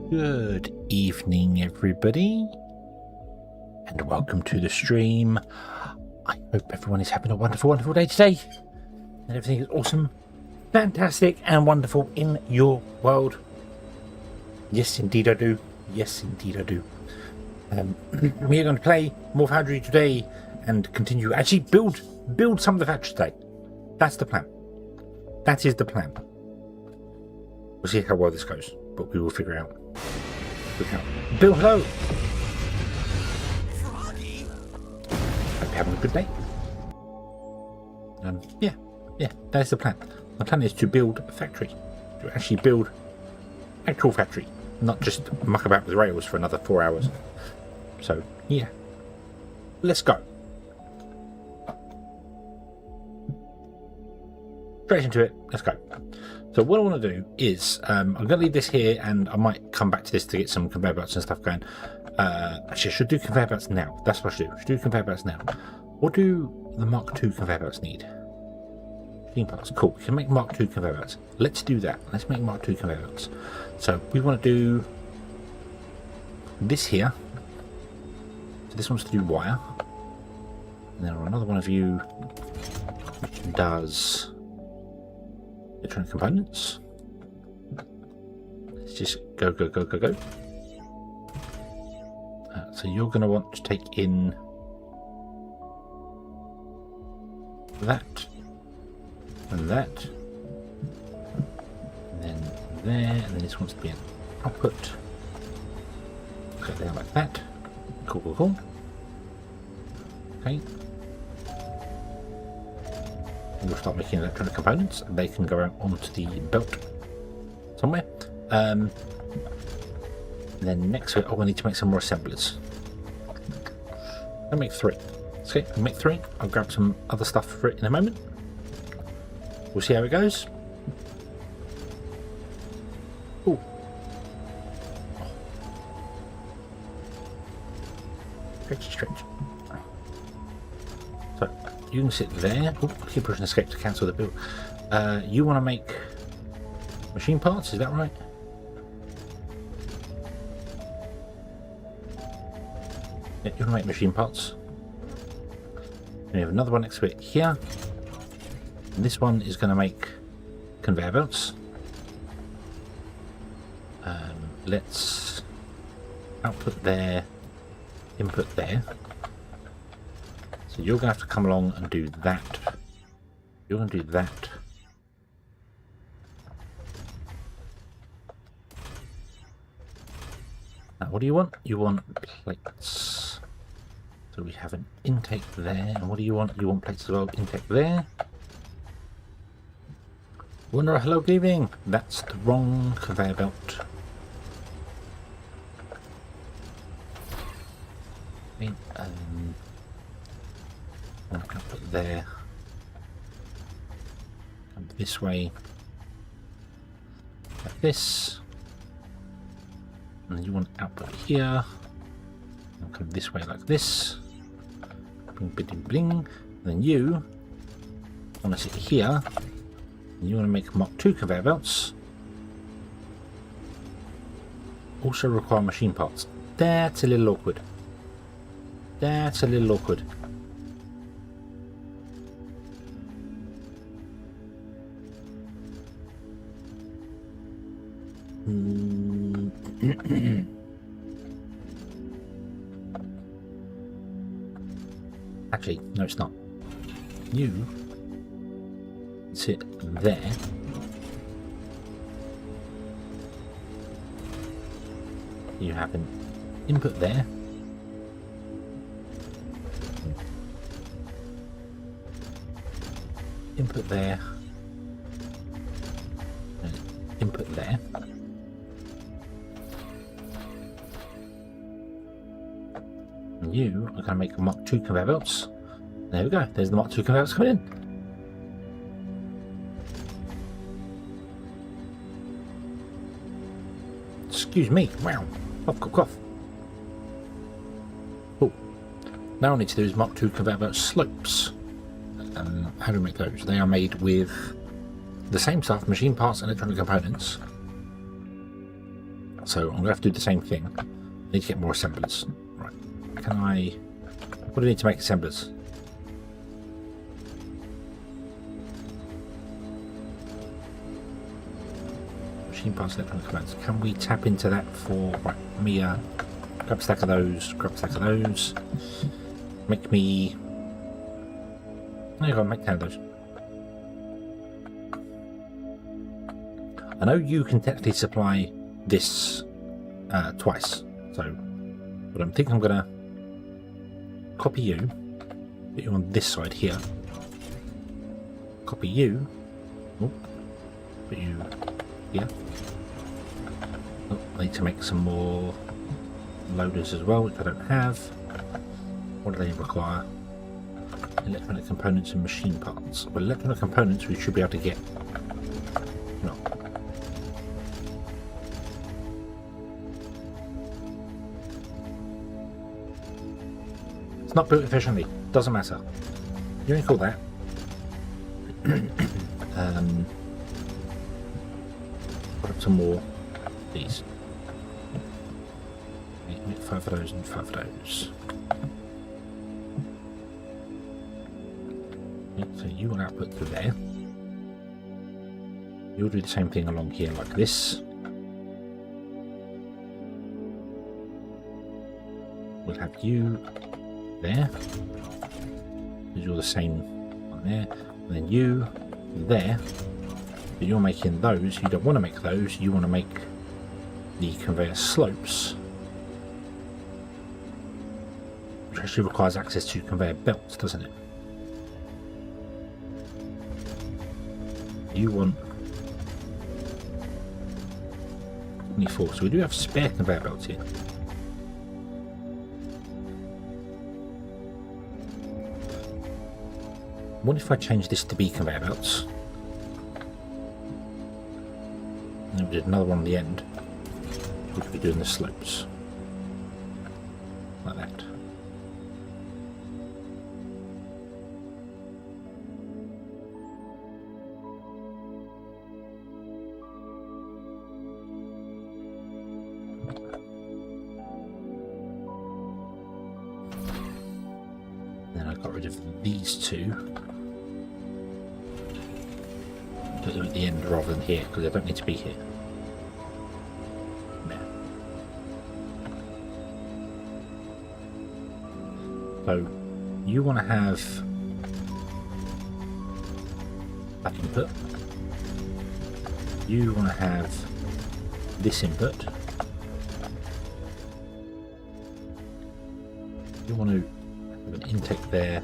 Good evening, everybody, and welcome to the stream. I hope everyone is having a wonderful, wonderful day today, and everything is awesome, fantastic, and wonderful in your world. Yes, indeed I do. Yes, indeed I do. We are going to play more Foundry today and continue, actually build some of the factories today. That's the plan. That is the plan. We'll see how well this goes, but we will figure it out. Bill, hello. Hope you're having a good day. Yeah, that's the plan. The plan is to build a factory, to actually build actual factory, not just muck about with rails for another 4 hours. So yeah, let's go. Straight into it. Let's go. So what I want to do is, I'm going to leave this here, and I might come back to this to get some conveyor belts and stuff going. Actually, I should do conveyor belts now. That's what I should do. I should do conveyor belts now. What do the Mark II conveyor belts need? Machine parts. Cool. We can make Mark II conveyor belts. Let's do that. Let's make Mark II conveyor belts. So we want to do this here. So this one's to do wire. And then another one of you which does electronic components. Let's just go. So you're going to want to take in that and that, and then there, and then this wants to be an output. Go there like that. Cool. Okay. We'll start making electronic components, and they can go out onto the belt somewhere. And then next to it, I need to make some more assemblers. I'll make 3. Okay, I'll make 3. I'll grab some other stuff for it in a moment. We'll see how it goes. Ooh. Stretch. So you can sit there. Oh, I keep pushing escape to cancel the build. You want to make machine parts, is that right? Yeah, you want to make machine parts. And we have another one next to it here. And this one is going to make conveyor belts. Let's output there, input there. So you're going to have to come along and do that. You're going to do that. Now, what do you want? You want plates. So we have an intake there. And what do you want? You want plates as well. Intake there. Wonder, hello, good evening. That's the wrong conveyor belt. Okay, I'm going to put there. Come this way. Like this. And then you want output here. And come this way like this. Bling, bling, bling. And then you want to sit here. And you want to make Mark II conveyor belts. Also require machine parts. That's a little awkward. That's a little awkward. Actually, no, it's not. You sit there. You have an input there. Input there. And input there. And you are going to make Mark II conveyor belts. There we go. There's the Mark II conveyor belts coming in. Excuse me. Wow. Cough. Oh. Now all I need to do is Mark II conveyor belt slopes. How do we make those? They are made with the same stuff, machine parts and electronic components. so I'm going to have to do the same thing. I need to get more assemblers. Right. Can I... What do I need to make assemblers? Machine parts, electronic components. Can we tap into that for... Right, let me grab a stack of those, grab a stack of those. Make me... There you go, make 10 of those. I know you can technically supply this twice, so but I'm thinking I'm gonna copy you, put you on this side here, copy you, oh, put you here. Oh, I need to make some more loaders as well, which I don't have. What do they require? Electronic components and machine parts. Well, electronic components we should be able to get. No. It's not built efficiently. Doesn't matter. You can call that. Put up some more of these. Make 5 of those and 5 of those. So you will output through there. You'll do the same thing along here like this. We'll have you there, because you're the same one there, and then you there, but you're making those. You don't want to make those, you want to make the conveyor slopes, which actually requires access to conveyor belts, doesn't it? You want 24, so we do have spare conveyor belts here. What if I change this to be conveyor belts? And then we did another one on the end, which would be doing the slopes. Like that. Then I got rid of these two. Put them at the end rather than here, because they don't need to be here. There. So you want to have that input. You want to have this input. You want to have an intake there,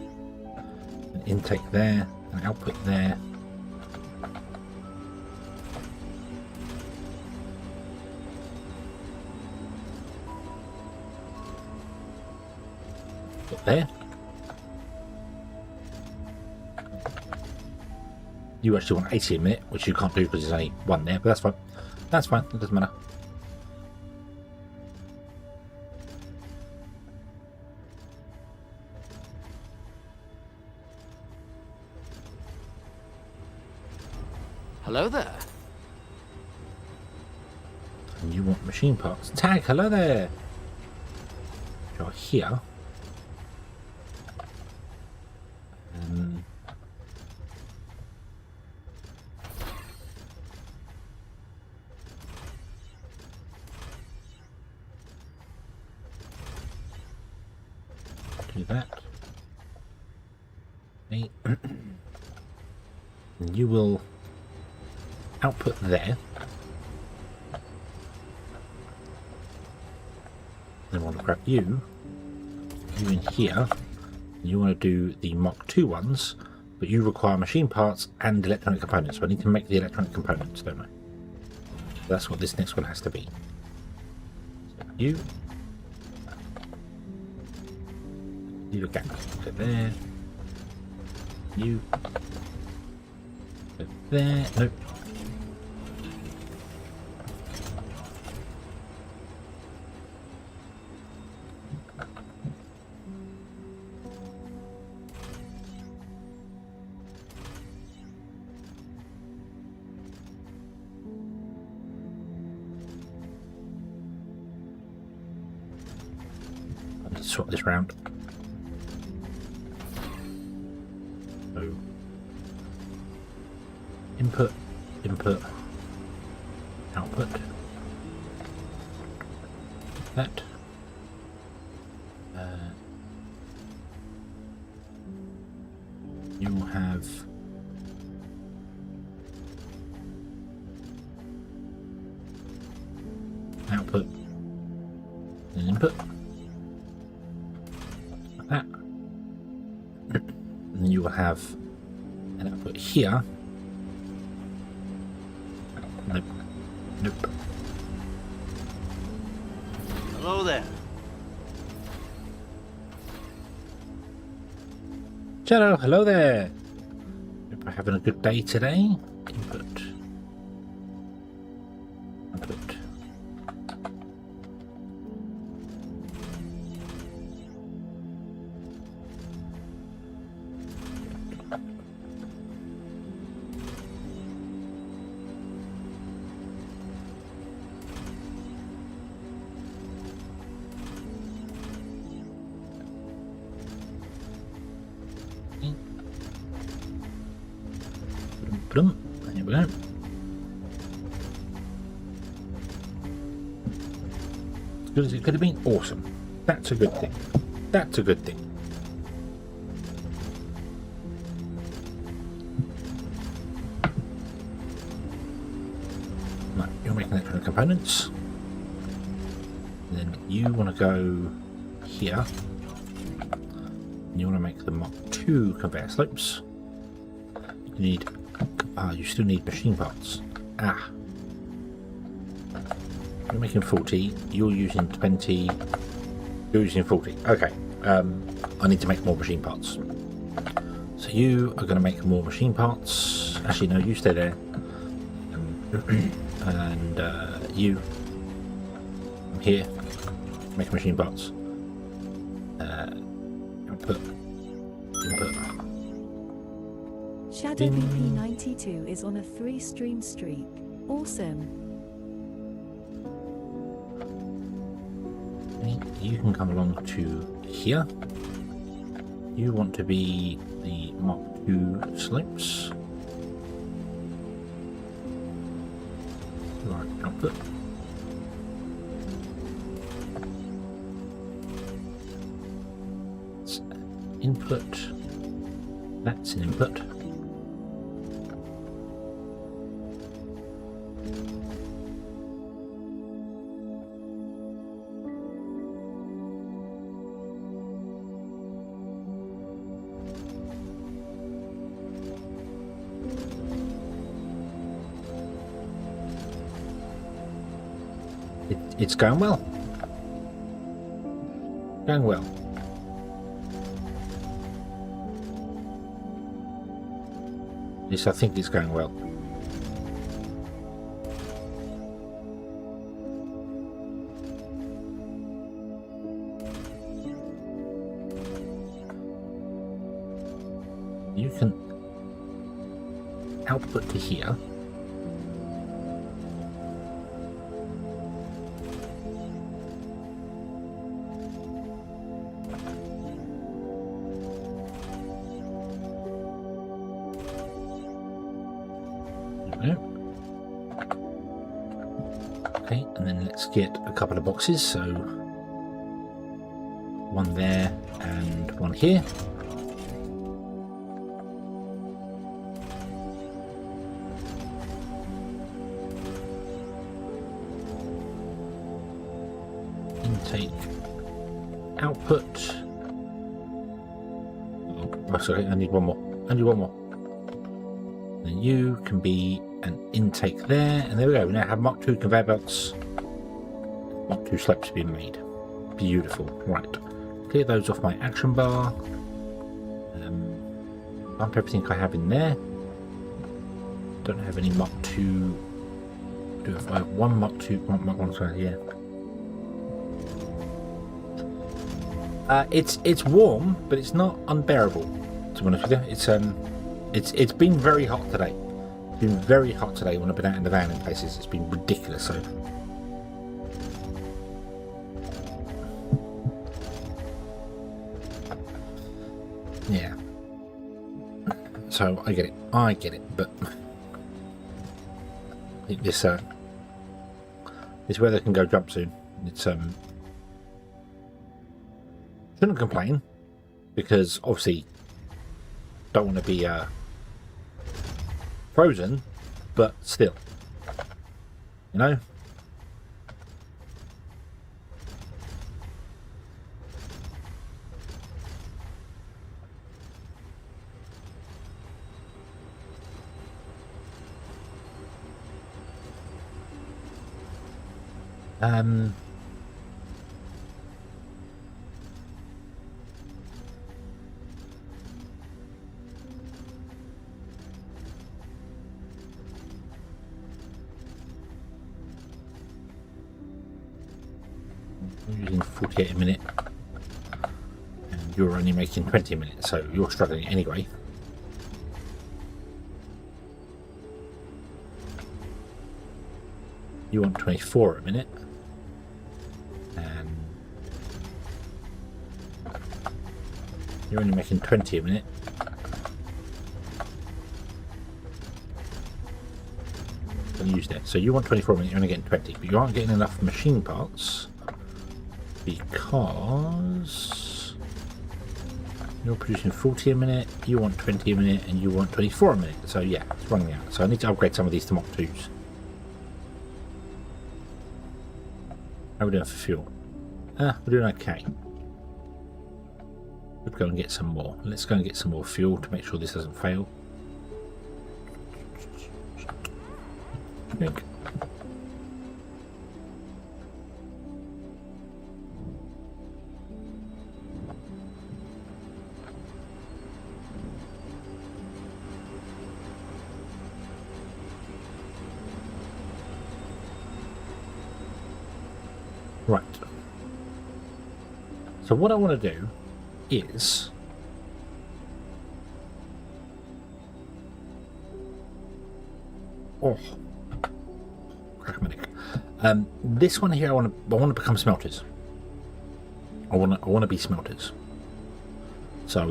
an intake there, an output there. There. You actually want 80 a minute, which you can't do because there's only one there, but that's fine. That's fine, it doesn't matter. Hello there. And you want machine parts. Tag, hello there. You're here. Do that. Okay. And you will output there. Then I want to grab you in here. You want to do the Mach 2 ones, but you require machine parts and electronic components, so I need to make the electronic components, don't I? That's what this next one has to be. So you a gap. Go there. You go there. Nope. swap this round. So input, input, output. That. You will have output and input like that. And you will have an output here. Nope. Nope. Hello there. Shadow, hello there. Hope you're having a good day today. Input. Output. There we go. As good as it could have been. Awesome. That's a good thing. That's a good thing. Right, you're making electronic components. And then you want to go here. And you want to make the Mach 2 conveyor slopes. You need. You still need machine parts. You're making 40. You're using 20. You're using 40. Okay. I need to make more machine parts. So you are going to make more machine parts. Actually, no, you stay there. And you. I'm here. Make machine parts. Output. Input. Shadow BP92 is on a 3-stream streak. Awesome. You can come along to here. You want to be the Mach 2 slopes. Right, output. It's input. That's an input. It's going well. Going well. At least I think it's going well. You can output to here. Okay, and then let's get a couple of boxes, so one there and one here. Intake, output. Oh, sorry, I need one more. I need one more. Then you can be an intake there, and there we go. We now have Mach 2 conveyor belts, Mach 2 slopes being made. Beautiful. Right, clear those off my action bar. Dump everything I have in there. Don't have any Mach 2. Do I have one Mach 2? Mach 1, sorry, yeah. It's warm, but it's not unbearable. To be honest with you, it's been very hot today. It's been very hot today when I've been out in the van in places. It's been ridiculous. So Yeah. So I get it, but I think this weather can go jump soon. It's shouldn't complain, because obviously don't want to be frozen, but still, you know. I'm using 48 a minute, and you're only making 20 a minute, so you're struggling anyway. You want 24 a minute, and you're only making 20 a minute. Use that. So you want 24 a minute, you're only getting 20, but you aren't getting enough machine parts because you're producing 40 a minute, you want 20 a minute, and you want 24 a minute. So yeah, it's running out. So I need to upgrade some of these to Mach 2s. How are we doing for fuel? We're doing okay. We'll go and get some more. Let's go and get some more fuel to make sure this doesn't fail. Drink. Right. So what I want to do is this one here. I want to become smelters. I want to be smelters. So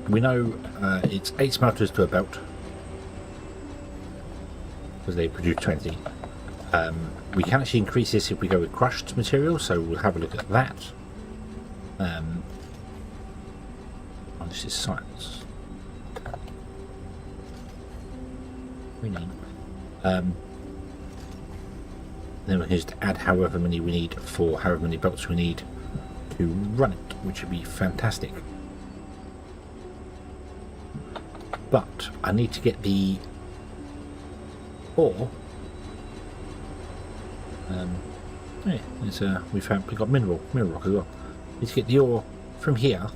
we know it's 8 smelters to a belt because they produce 20. We can actually increase this if we go with crushed material, so we'll have a look at that. Oh, this is science. We need. Then we can just add however many we need for however many belts we need to run it, which would be fantastic. But I need to get the ore. Yeah, we've got mineral rock as well. Need to get the ore from here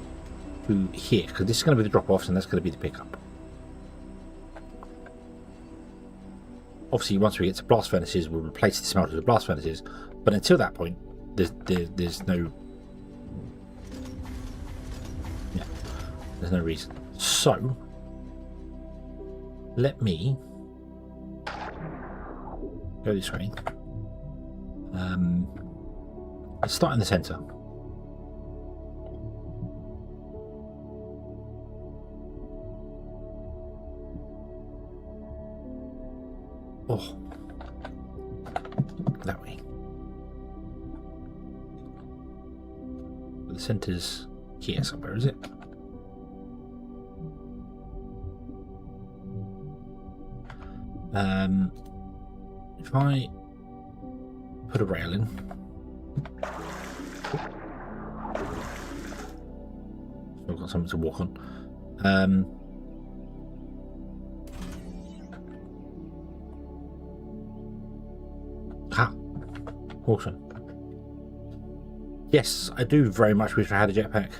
to here, because this is going to be the drop-offs and that's going to be the pickup. Obviously, once we get to blast furnaces, we'll replace the smelters with blast furnaces. But until that point, there's no reason. So let me go this way. Let's start in the center. Oh, that way. The center's here somewhere, is it? If I put a rail in, so I've got something to walk on. Awesome. Yes, I do very much wish I had a jetpack.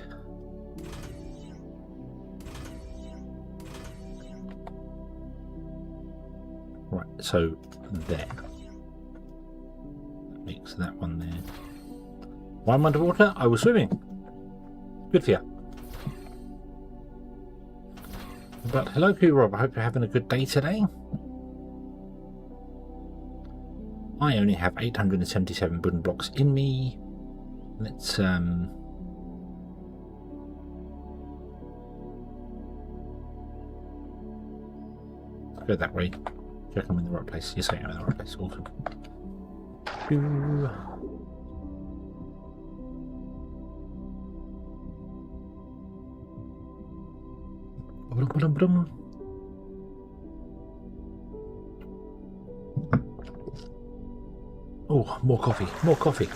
Right, so there. That makes that one there. Why am I underwater? I was swimming. Good for you. But hello, Rob. I hope you're having a good day today. I only have 877 wooden blocks in me. Let's Go that way. Check I'm in the right place. Yes, I am in the right place. Awesome. Do. Oh, more coffee, more coffee.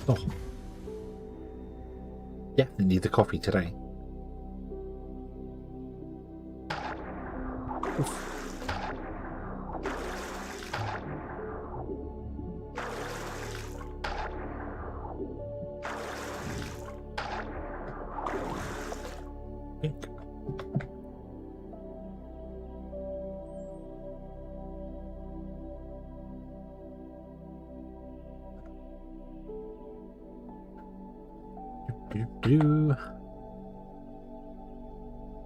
Oh, definitely need the coffee today. Oof. Pink. I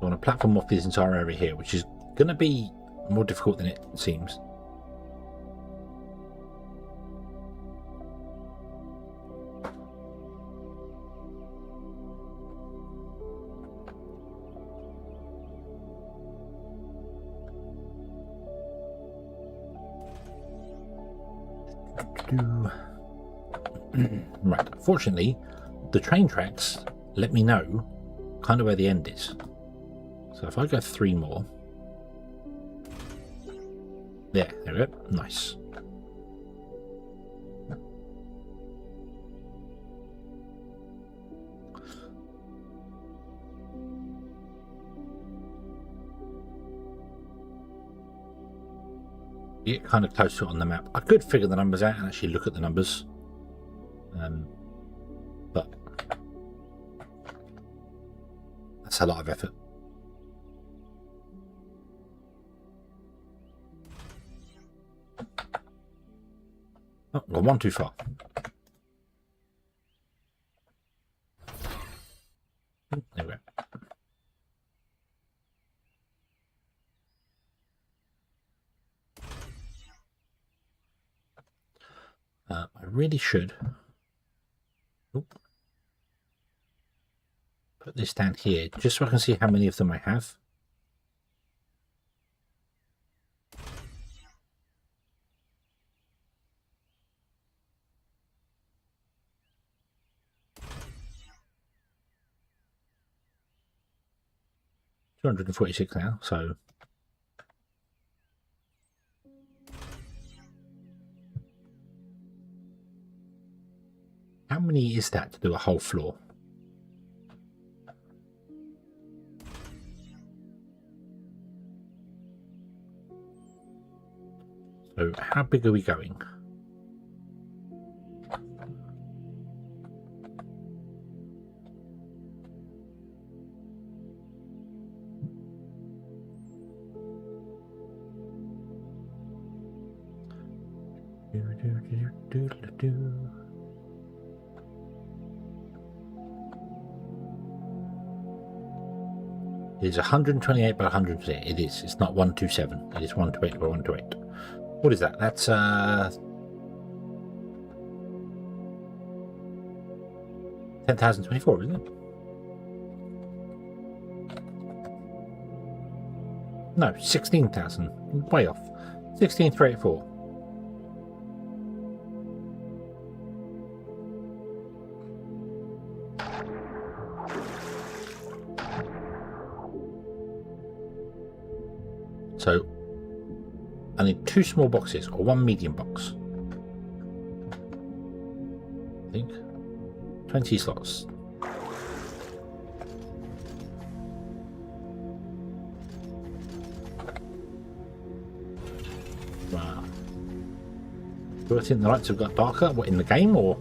want to platform off this entire area here, which is going to be more difficult than it seems. Right, fortunately the train tracks let me know kind of where the end is. So if I go 3 more. There we go. Nice. Get kind of close to it on the map. I could figure the numbers out and actually look at the numbers. But that's a lot of effort. Oh, gone one too far. There we go. I really should put this down here just so I can see how many of them I have. $246 now, so how many is that to do a whole floor? So how big are we going? It is 128 by 128. It is. It's not 127. It is 128 by 128. What is that? That's 10,024, isn't it? No, 16,000. Way off. 16,384. So I need 2 small boxes or 1 medium box. I think 20 slots. Wow. Do I think the lights have got darker? What, in the game or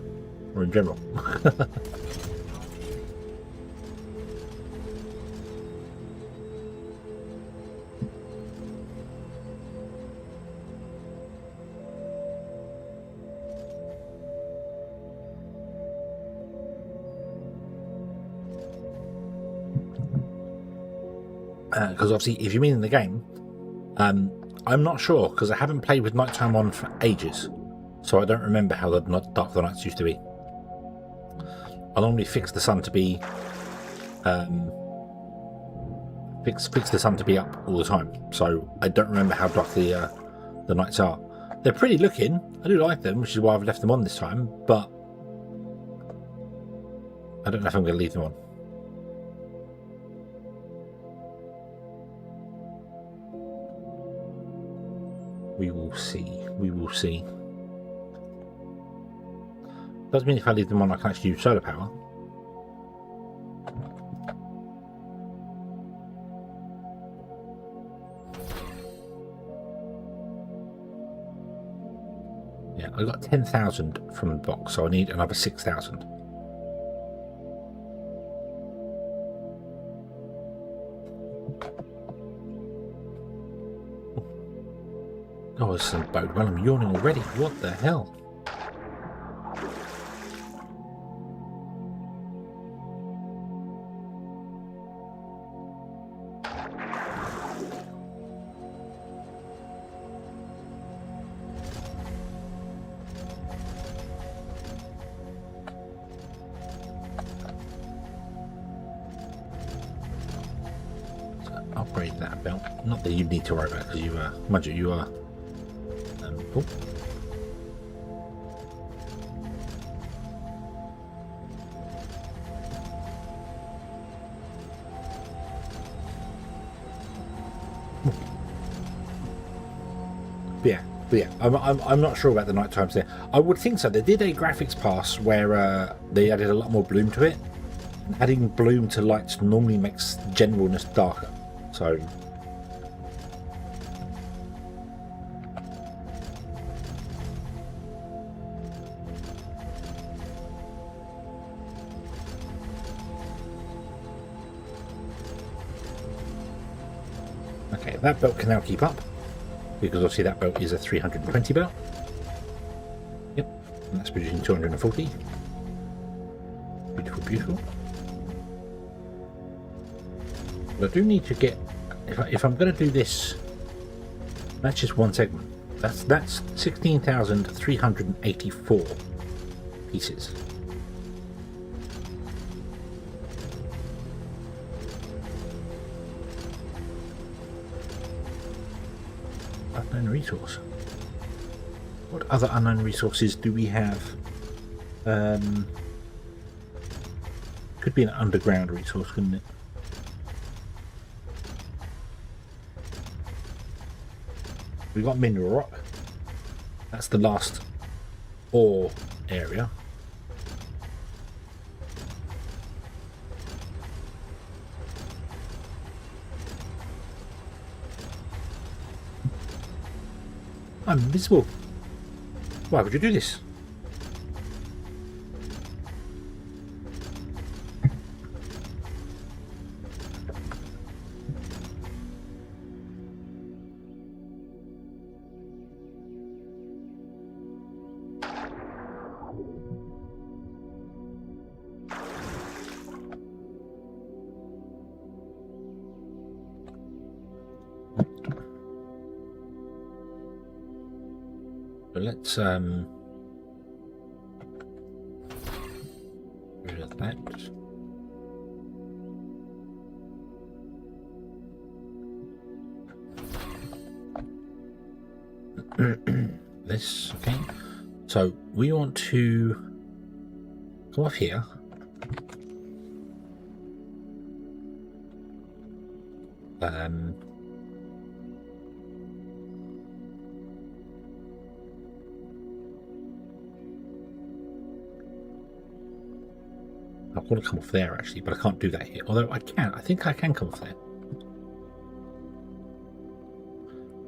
in general? Because obviously, if you mean in the game, I'm not sure because I haven't played with nighttime on for ages, so I don't remember how dark the nights used to be. I normally fix the sun to be fix the sun to be up all the time. So I don't remember how dark the nights are. They're pretty looking. I do like them, which is why I've left them on this time. But I don't know if I'm going to leave them on. We will see. We will see. Does mean if I leave them on, I can actually use solar power. Yeah, I got 10,000 from the box, so I need another 6,000. Oh, this isn't bode well. I'm yawning already. What the hell? Upgrade that belt. Not that you need to worry about, because you, mind you, you are. Oh. But yeah, I'm not sure about the night times there. I would think so. They did a graphics pass where they added a lot more bloom to it. And adding bloom to lights normally makes generalness darker. So okay, that belt can now keep up, because obviously that belt is a 320 belt. Yep, and that's producing 240. Beautiful, beautiful. But I do need to get, if I'm going to do this, that's just one segment. That's 16,384 pieces. Unknown resource. What other unknown resources do we have? Could be an underground resource, couldn't it? We've got mineral rock. That's the last ore area. I'm invisible. Why would you do this? Let's rid of that. This, okay. So we want to go off here. I want to come off there actually, but I can't do that here. Although I think I can come off there.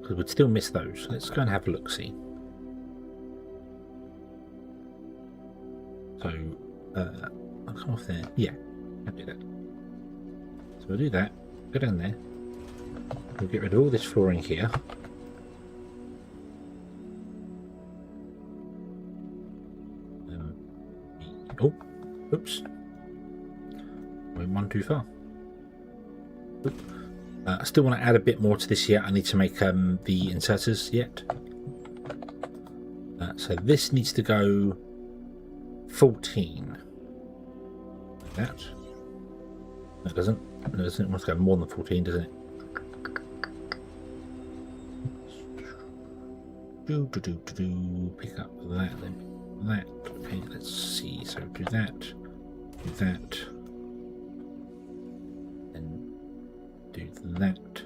Because we'd still miss those. Let's go and have a look, see. So, I'll come off there. Yeah, I'll do that. So we'll do that. Go down there. We'll get rid of all this flooring here. Oh, oops. Went one too far. I still want to add a bit more to this here. I need to make the inserters yet. So this needs to go 14. Like that. That doesn't. No, doesn't it want to go more than 14, doesn't it? Pick up that, then that. Okay, let's see. So do that, and do that.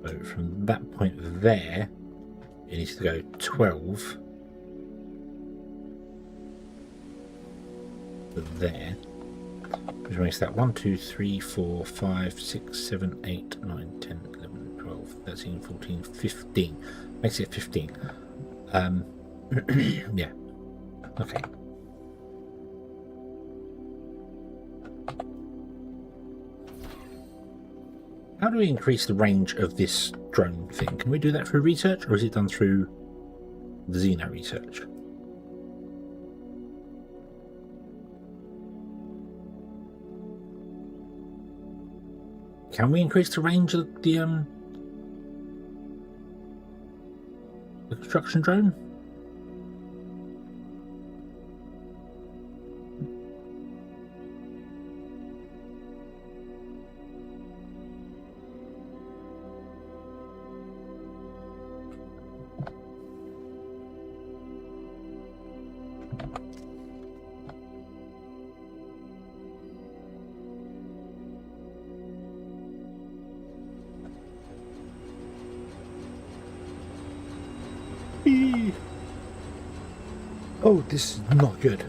So from that point there, it needs to go 12 to there, which makes that 1, 2, 3, 4, 5, 6, 7, 8, 9, 10, 11, 12, 13, 14, 15. Makes it 15. Yeah. Okay. How do we increase the range of this drone thing? Can we do that through research, or is it done through the Xeno research? Can we increase the range of the construction drone? Oh, this is not good.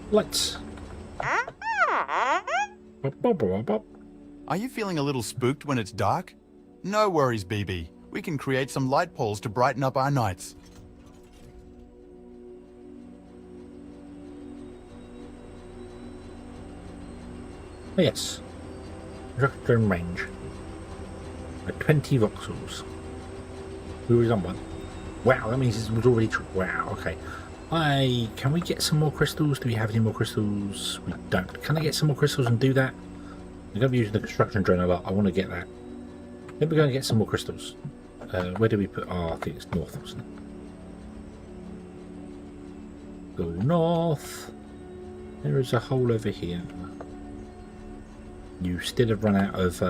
Lights. Are you feeling a little spooked when it's dark? No worries, BB. We can create some light poles to brighten up our nights. Yes. Drone range. At 20 voxels. We were on one. Wow, that means it was already wow, okay. Can we get some more crystals? Do we have any more crystals? We don't. Can I get some more crystals and do that? I'm going to be using the construction drone a lot. I want to get that. Then we're going to get some more crystals. Where do we put? Oh, I think it's north, wasn't it? Go north. There is a hole over here. You still have run out of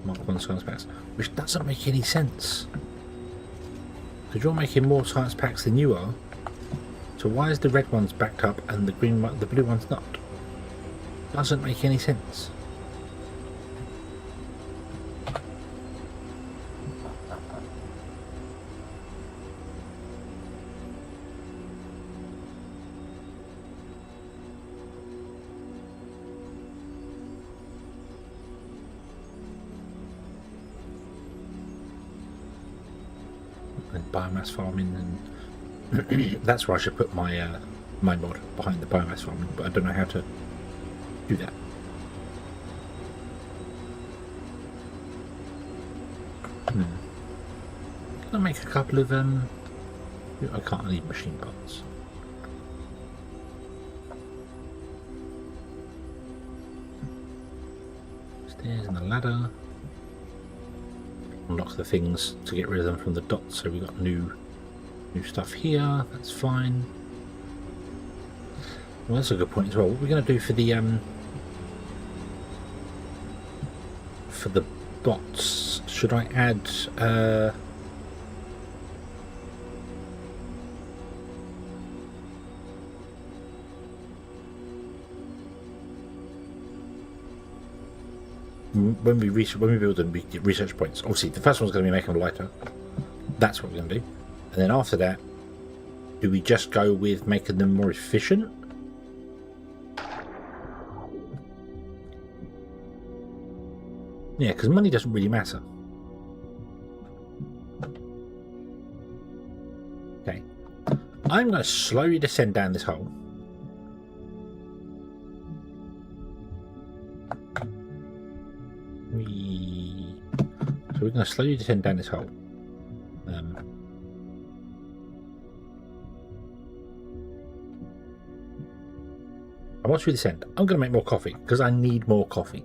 Mark 1 science packs, which doesn't make any sense. Because you're making more science packs than you are. So why is the red one's backed up and the green one, the blue one's not? Doesn't make any sense. And biomass farming, and that's where I should put my my mod behind the biomass farming, but I don't know how to do that. Can I make a couple of I can't need machine parts. Stairs and a ladder. Unlock the things to get rid of them from the dots, so we got new stuff here. That's fine. Well, that's a good point as well. What are we going to do for the bots? Should I add when we build them, we get research points. Obviously, the first one's going to be making them lighter. That's what we're going to do. And then after that, do we just go with making them more efficient? Yeah, because money doesn't really matter. Okay. I'm going to slowly descend down this hole. So we're going to slowly descend down this hole. And once we descend, I'm going to make more coffee because I need more coffee.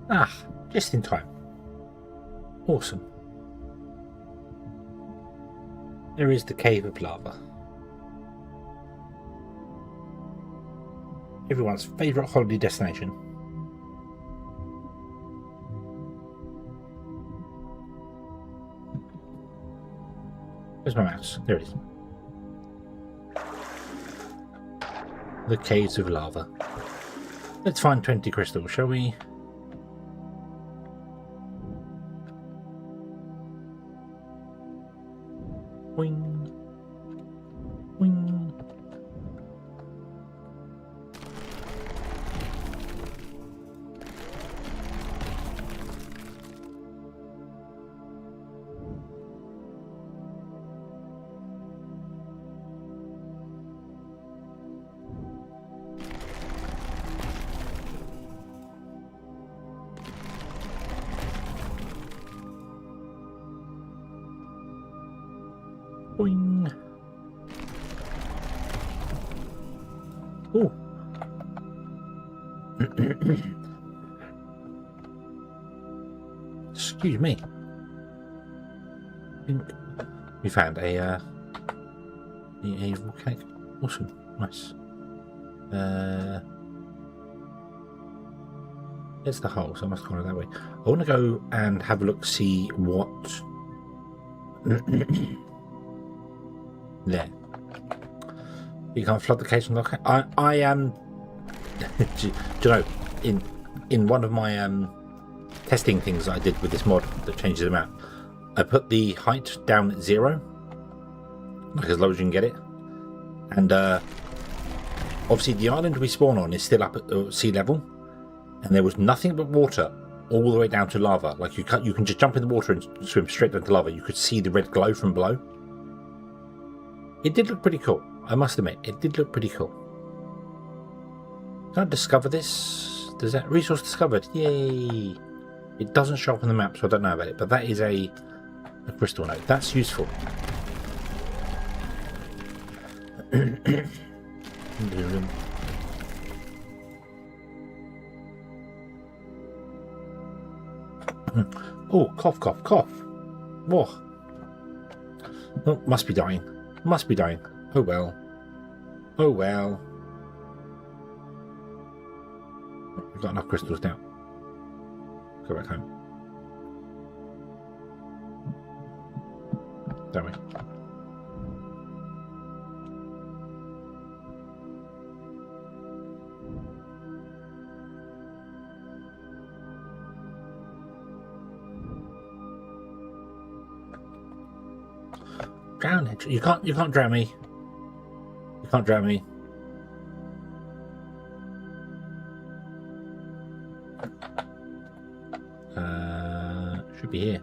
Ah, just in time. Awesome. There is the Cave of Lava. Everyone's favourite holiday destination. Where's my mouse? There it is. The Caves of Lava. Let's find 20 crystals, shall we? Wing. Wing. Boing. Ooh. Excuse me. We found a volcanic. Awesome. Nice. There's the hole, so I must go that way. I want to go and have a look, see what. There. You can't flood the case from the. I am. Do you know, in one of my testing things that I did with this mod that changes the map, I put the height down at 0, like as low as you can get it, and obviously the island we spawn on is still up at sea level, and there was nothing but water all the way down to lava. Like you can just jump in the water and swim straight down to lava. You could see the red glow from below. It did look pretty cool, I must admit. It did look pretty cool. Can I discover this? Does that resource discovered? Yay! It doesn't show up on the map, so I don't know about it. But that is a crystal node. That's useful. Oh, cough, cough, cough. Whoa. Oh, must be dying. Must be dying. Oh well. Oh well. We've got enough crystals now. Go back home. Don't we? Drown it. You can't drown me. You can't drown me. Should be here.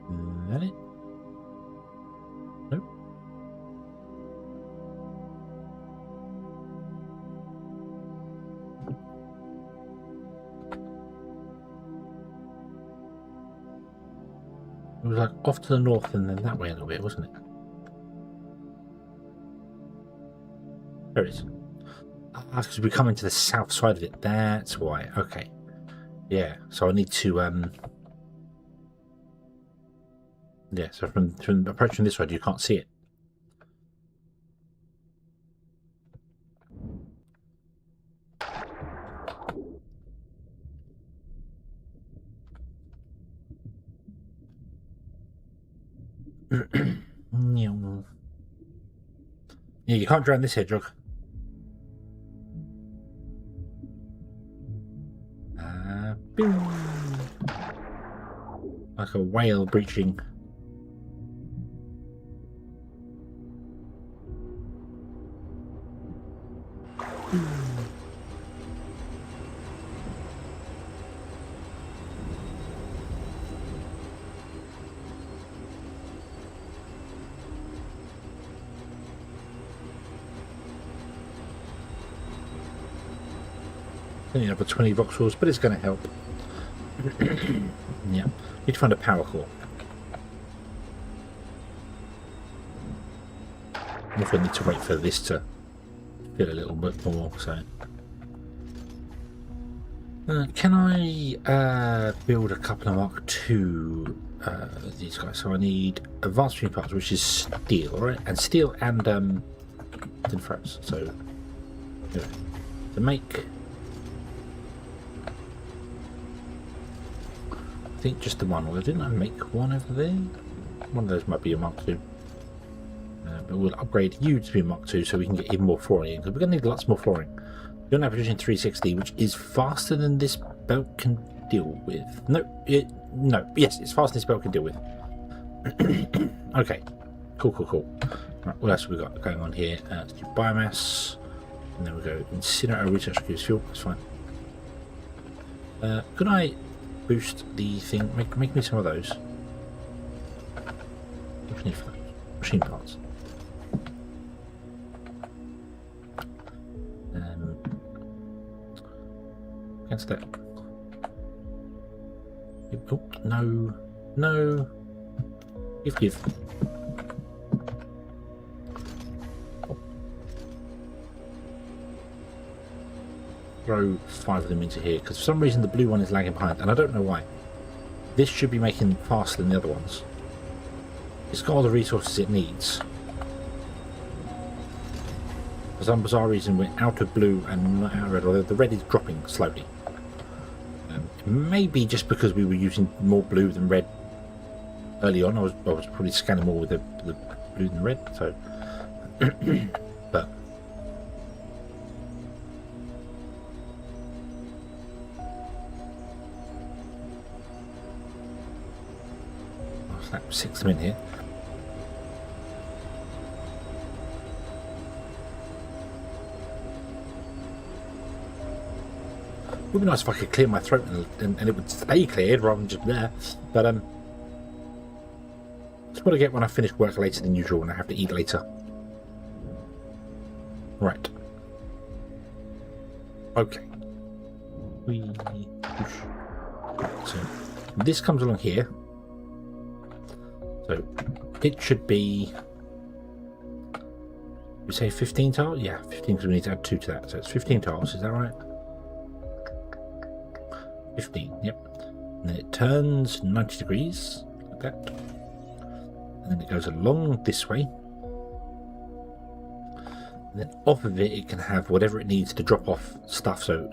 Is that it? Nope. It was like off to the north and then that way a little bit, wasn't it? There it is. Ah, because we're coming to the south side of it. That's why. Okay. Yeah. So I need to yeah, so from approaching this side, you can't see it. Yeah, you can't drown this hedgehog. Boom. Like a whale breaching. Only another 20 voxels, but it's going to help. Yeah, need to find a power core. Also need to wait for this to fill a little bit more. So, can I build a couple of Mark II these guys? So I need advanced machine parts, which is steel, right? And steel and tin ferrous. So, anyway, to make. I think just the one. Well, didn't I make one over there? One of those might be a Mark II. But we'll upgrade you to be Mark II so we can get even more flooring in, because we're going to need lots more flooring. You're now producing 360, which is faster than this belt can deal with. No, yes, it's faster than this belt can deal with. Okay, cool. Right, what else have we got going on here? Let's do biomass, and then we go incinerator research produce fuel. That's fine. Could I boost the thing? Make me some of those. What do you need for those? Machine parts. Against that. Oh, no. Give. Oh. Throw 5 of them into here, because for some reason the blue one is lagging behind, and I don't know why. This should be making faster than the other ones. It's got all the resources it needs. For some bizarre reason, we're out of blue and not out of red, although the red is dropping slowly. Maybe just because we were using more blue than red early on. I was probably scanning more with the blue than red, so. But. I'll slap 6 of them in here. It would be nice if I could clear my throat and it would stay cleared rather than just there. But that's what I get when I finish work later than usual and I have to eat later. Right. Okay. So this comes along here. So it should be. We say 15 tiles? Yeah, 15 because we need to add 2 to that. So it's 15 tiles. Is that right? 15, yep. And then it turns 90 degrees, like that. And then it goes along this way. And then off of it, it can have whatever it needs to drop off stuff. So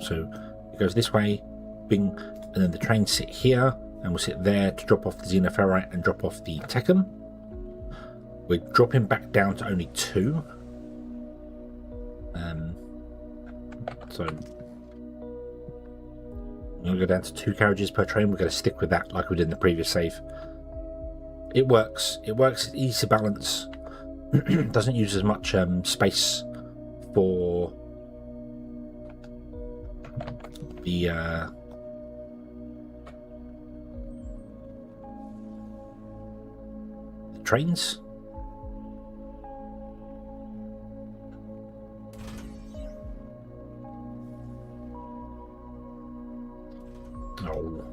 it goes this way, bing, and then the trains sit here, and we'll sit there to drop off the xenoferrite and drop off the techum. We're dropping back down to only 2. So we're going to go down to 2 carriages per train. We're going to stick with that like we did in the previous save. It works. It's easy to balance. Doesn't use as much space for the trains. No.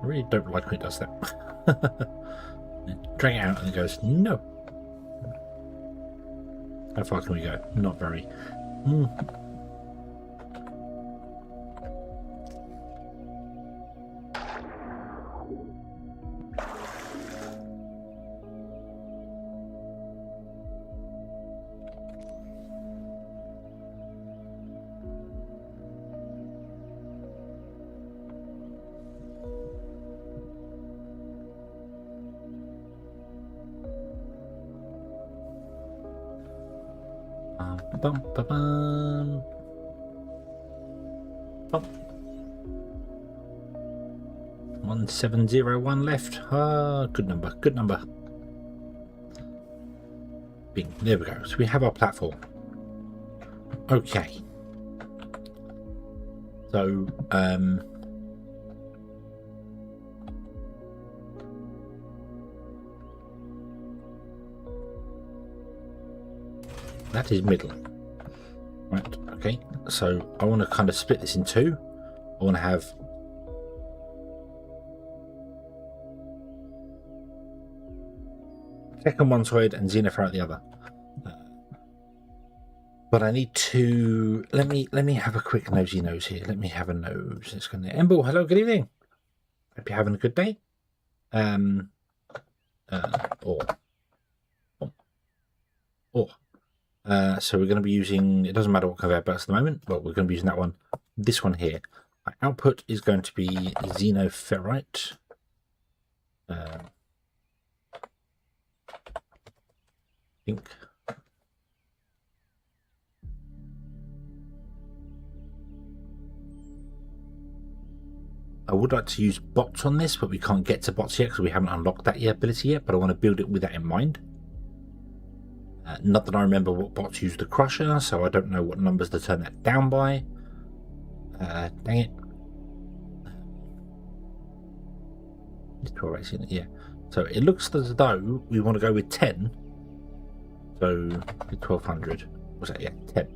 I really don't like when it does that. Drag it out and it goes, no. How far can we go? Not very. Bum, ba, bum. Oh. 1701 left. Ah, good number. Bing, there we go. So we have our platform. Okay. So, That is middle. Right, okay. So I want to kind of split this in two. I want to have tech on one side and Xenopower at the other. But I need to let me have a quick nosy nose here. Let me have a nose. It's going to Emble. Hello, good evening. Hope you're having a good day. So we're going to be using, it doesn't matter what conveyor belts at the moment. Well, we're going to be using that one. This one here. My output is going to be xenoferrite. I think. I would like to use bots on this, but we can't get to bots yet because we haven't unlocked that ability yet, but I want to build it with that in mind. Not that I remember what bots use the crusher, so I don't know what numbers to turn that down by. Dang it. It's 12, yeah. So it looks as though we want to go with 10. So 1200. What's that? Yeah, 10.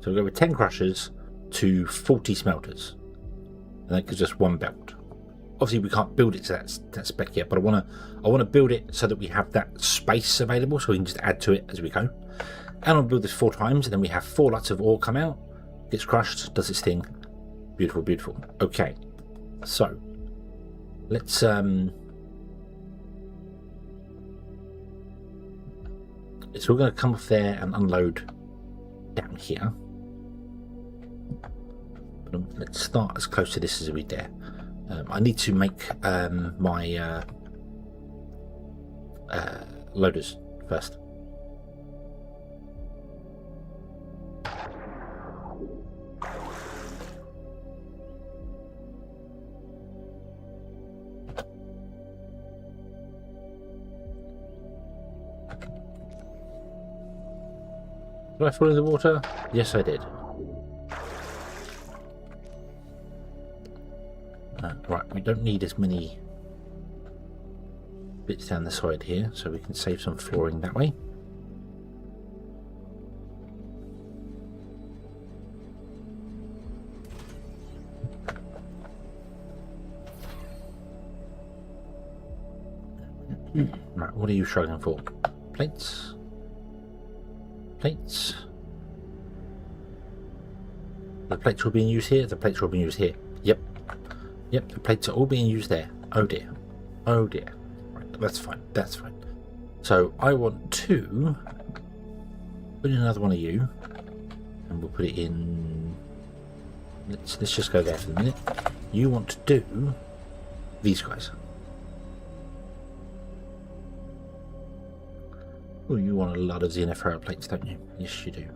So we'll go with 10 crushers to 40 smelters. And that gives us one belt. Obviously, we can't build it to that spec yet, but I want to build it so that we have that space available, so we can just add to it as we go. And I'll build this 4 times, and then we have 4 lots of ore come out, gets crushed, does its thing. Beautiful, beautiful. Okay, so let's so we're going to come off there and unload down here. But let's start as close to this as we dare. I need to make my loaders first. Did I fall in the water? Yes, I did. Right, we don't need as many bits down the side here, so we can save some flooring that way. Right, what are you struggling for? Plates? Plates? The plates are being used here, the plates are being used here. Yep. Yep, the plates are all being used there. Oh dear. Oh dear. Right, that's fine. That's fine. So I want to put in another one of you, and we'll put it in. Let's just go there for the minute. You want to do these guys. Oh, you want a lot of Xenopower plates, don't you? Yes, you do.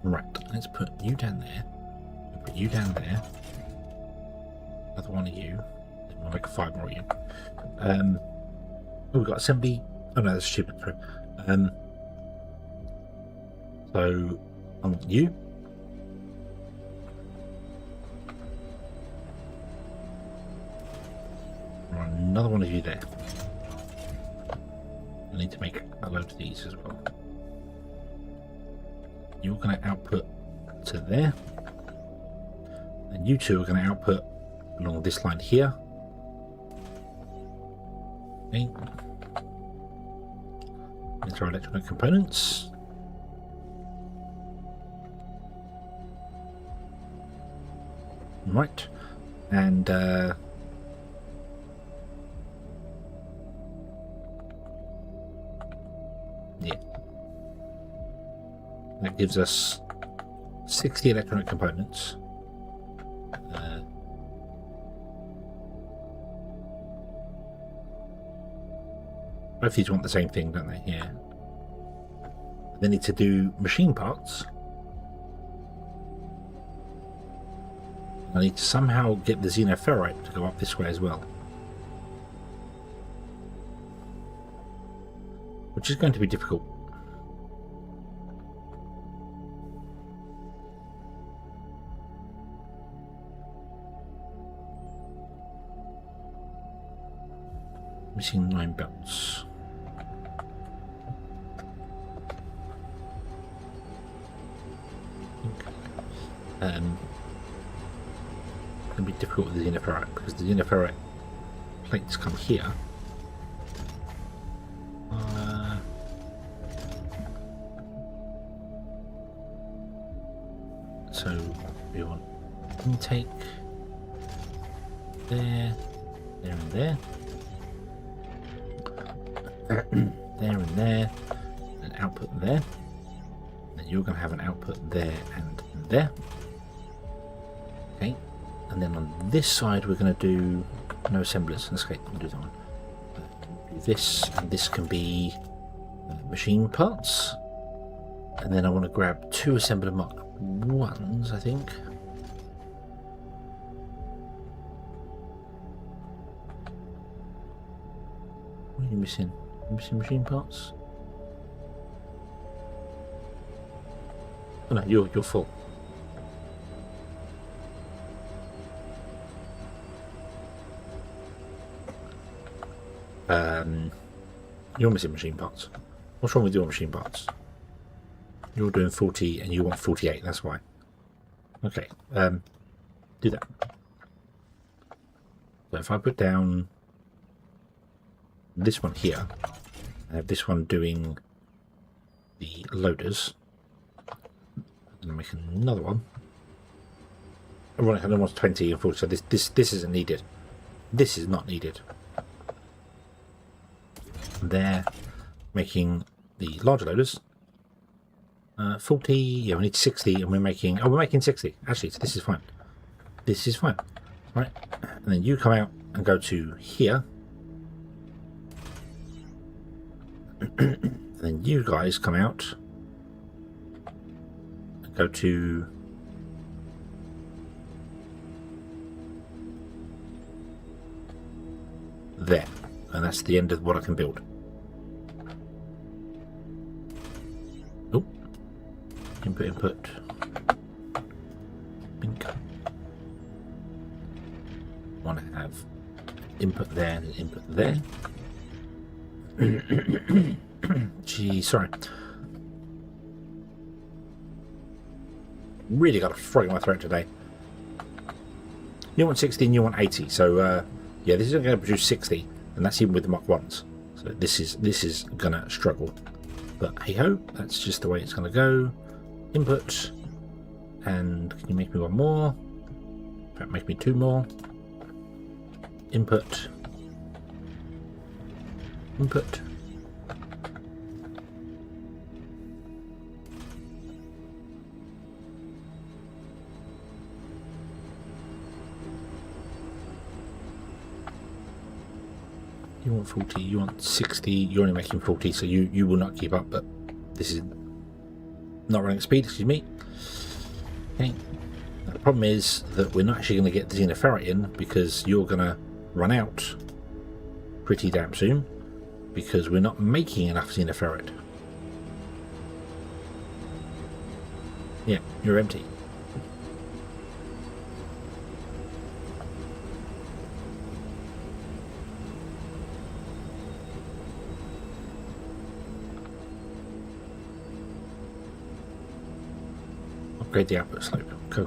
Right, let's put you down there. We'll put you down there. Another one of you. Then we'll make 5 more of you. Oh, we've got assembly. Oh no, that's stupid. Sorry. So I want you. Right, another one of you there. I need to make a load of these as well. You're going to output to there, and you two are going to output along this line here. Okay. Into our electronic components. Right, and yeah. That gives us 60 electronic components. Both these want the same thing, don't they? Yeah. They need to do machine parts. I need to somehow get the xenoferrite to go up this way as well. Which is going to be difficult. Missing 9 belts. It's going to be difficult with the xenoferrite because the xenoferrite plates come here. So we want intake there, there and there, there and there, and output there. Then you're going to have an output there and there. Okay, and then on this side we're going to do no assemblers. Let's we'll do that one. Do this, and this can be machine parts. And then I want to grab 2 assembler Mark 1s, I think. What are you missing? You missing machine parts? Oh no, you're full. You're missing machine parts. What's wrong with your machine parts? You're doing 40 and you want 48, that's why. Okay, do that. So if I put down this one here, I have this one doing the loaders, and I'm making another one. Another one's 20 and 40, so this isn't needed. This is not needed. There, making the larger loaders. 40, yeah, we need 60, and we're making 60. Actually, so this is fine. This is fine. Right, and then you come out and go to here. And then you guys come out and go to there. And that's the end of what I can build. Oh, input. Bink. Want to have input there and input there. Gee, sorry. Really got a frog in my throat today. You want 60 and you want 80, so yeah, this is going to produce 60. And that's even with the Mach 1s. So this is gonna struggle. But hey ho, that's just the way it's gonna go. Input. And can you make me one more? In fact, make me 2 more. Input. Input. You want 40, you want 60, you're only making 40, so you will not keep up, but this is not running at speed, excuse me. Okay. Now, the problem is that we're not actually going to get the xenoferrite in because you're going to run out pretty damn soon because we're not making enough xenoferrite. Yeah, you're empty. Upgrade the output slope. Go.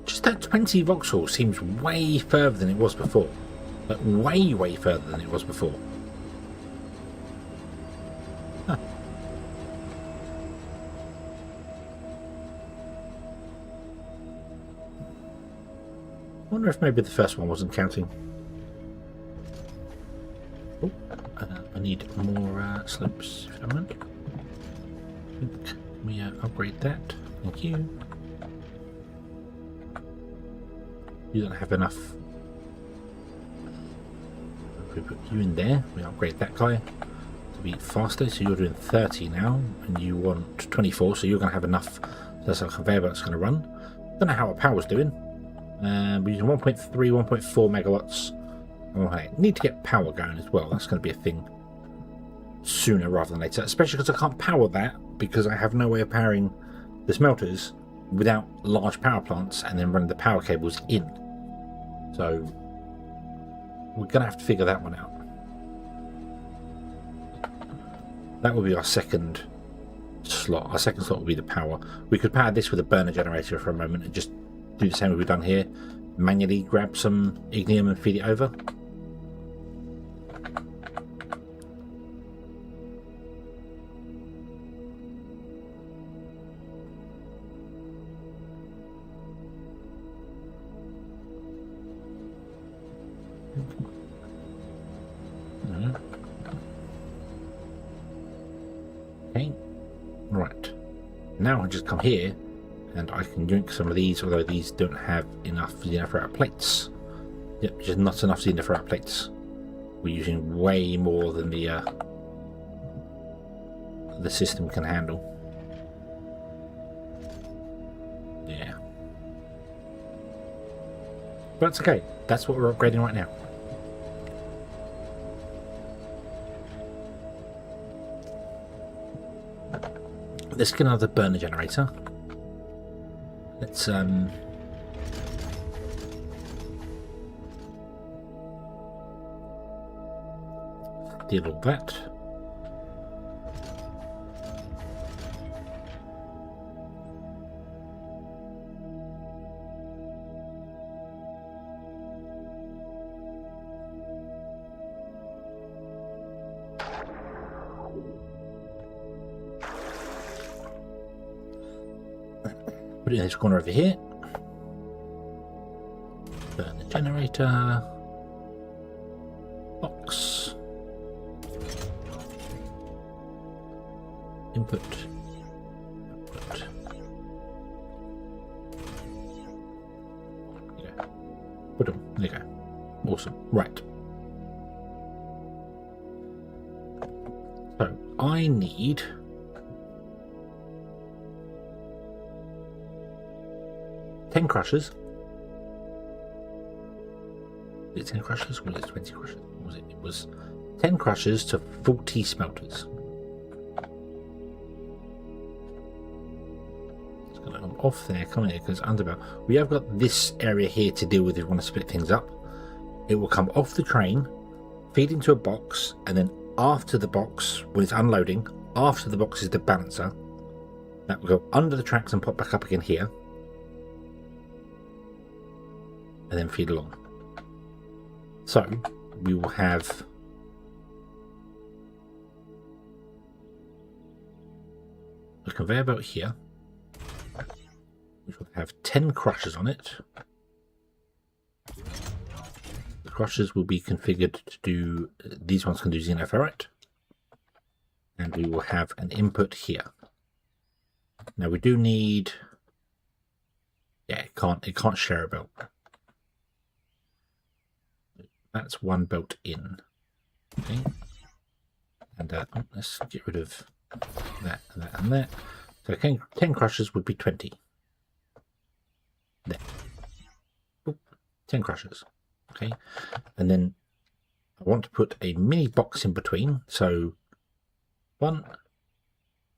Just that 20 Vauxhall seems way further than it was before. Like way further than it was before. Huh. I wonder if maybe the first one wasn't counting. Oh, I need more slopes, if you don't mind. Let me upgrade that. Thank you. You don't have enough. If we put you in there, we upgrade that guy. to be faster, so you're doing 30 now, and you want 24, so you're going to have enough. That's our conveyor belt's going to run. Don't know how our power's doing. We're using 1.3, 1.4 megawatts. Okay, need to get power going as well. That's going to be a thing sooner rather than later, especially because I can't power that because I have no way of powering the smelters without large power plants and then running the power cables in. So we're going to have to figure that one out. That will be our second slot. Our second slot will be the power. We could power this with a burner generator for a moment and just do the same as we've done here. Manually grab some ignium and feed it over. Okay, right. Now I just come here and I can drink some of these, although these don't have enough xenoferrite plates. Yep, just not enough xenoferrite plates. We're using way more than the system can handle. Yeah. But it's okay. That's what we're upgrading right now. Let's get another burner generator. Let's deal all that. Put it in this corner over here. Burn the generator. Box. Input. Output. There you go. Put them. There you go. Awesome. Right. So I need 10 crushers. Is it 10 crushers? Or was it 20 crushers? What was it? It was 10 crushers to 40 smelters. It's going to come off there, come here, because underbell. We have got this area here to deal with if we want to split things up. It will come off the train, feed into a box, and then after the box, when it's unloading, after the box is the balancer. That will go under the tracks and pop back up again here. And then feed along. So we will have a conveyor belt here, which will have 10 crushers on it. The crushers will be configured to do, these ones can do xenoferrite, and we will have an input here. Now we do need, yeah, it can't share a belt. That's one built in. Okay. And let's get rid of that and that and that. So 10 crushers would be 20. There. Oop, 10 crushers. Okay. And then I want to put a mini box in between. So 1,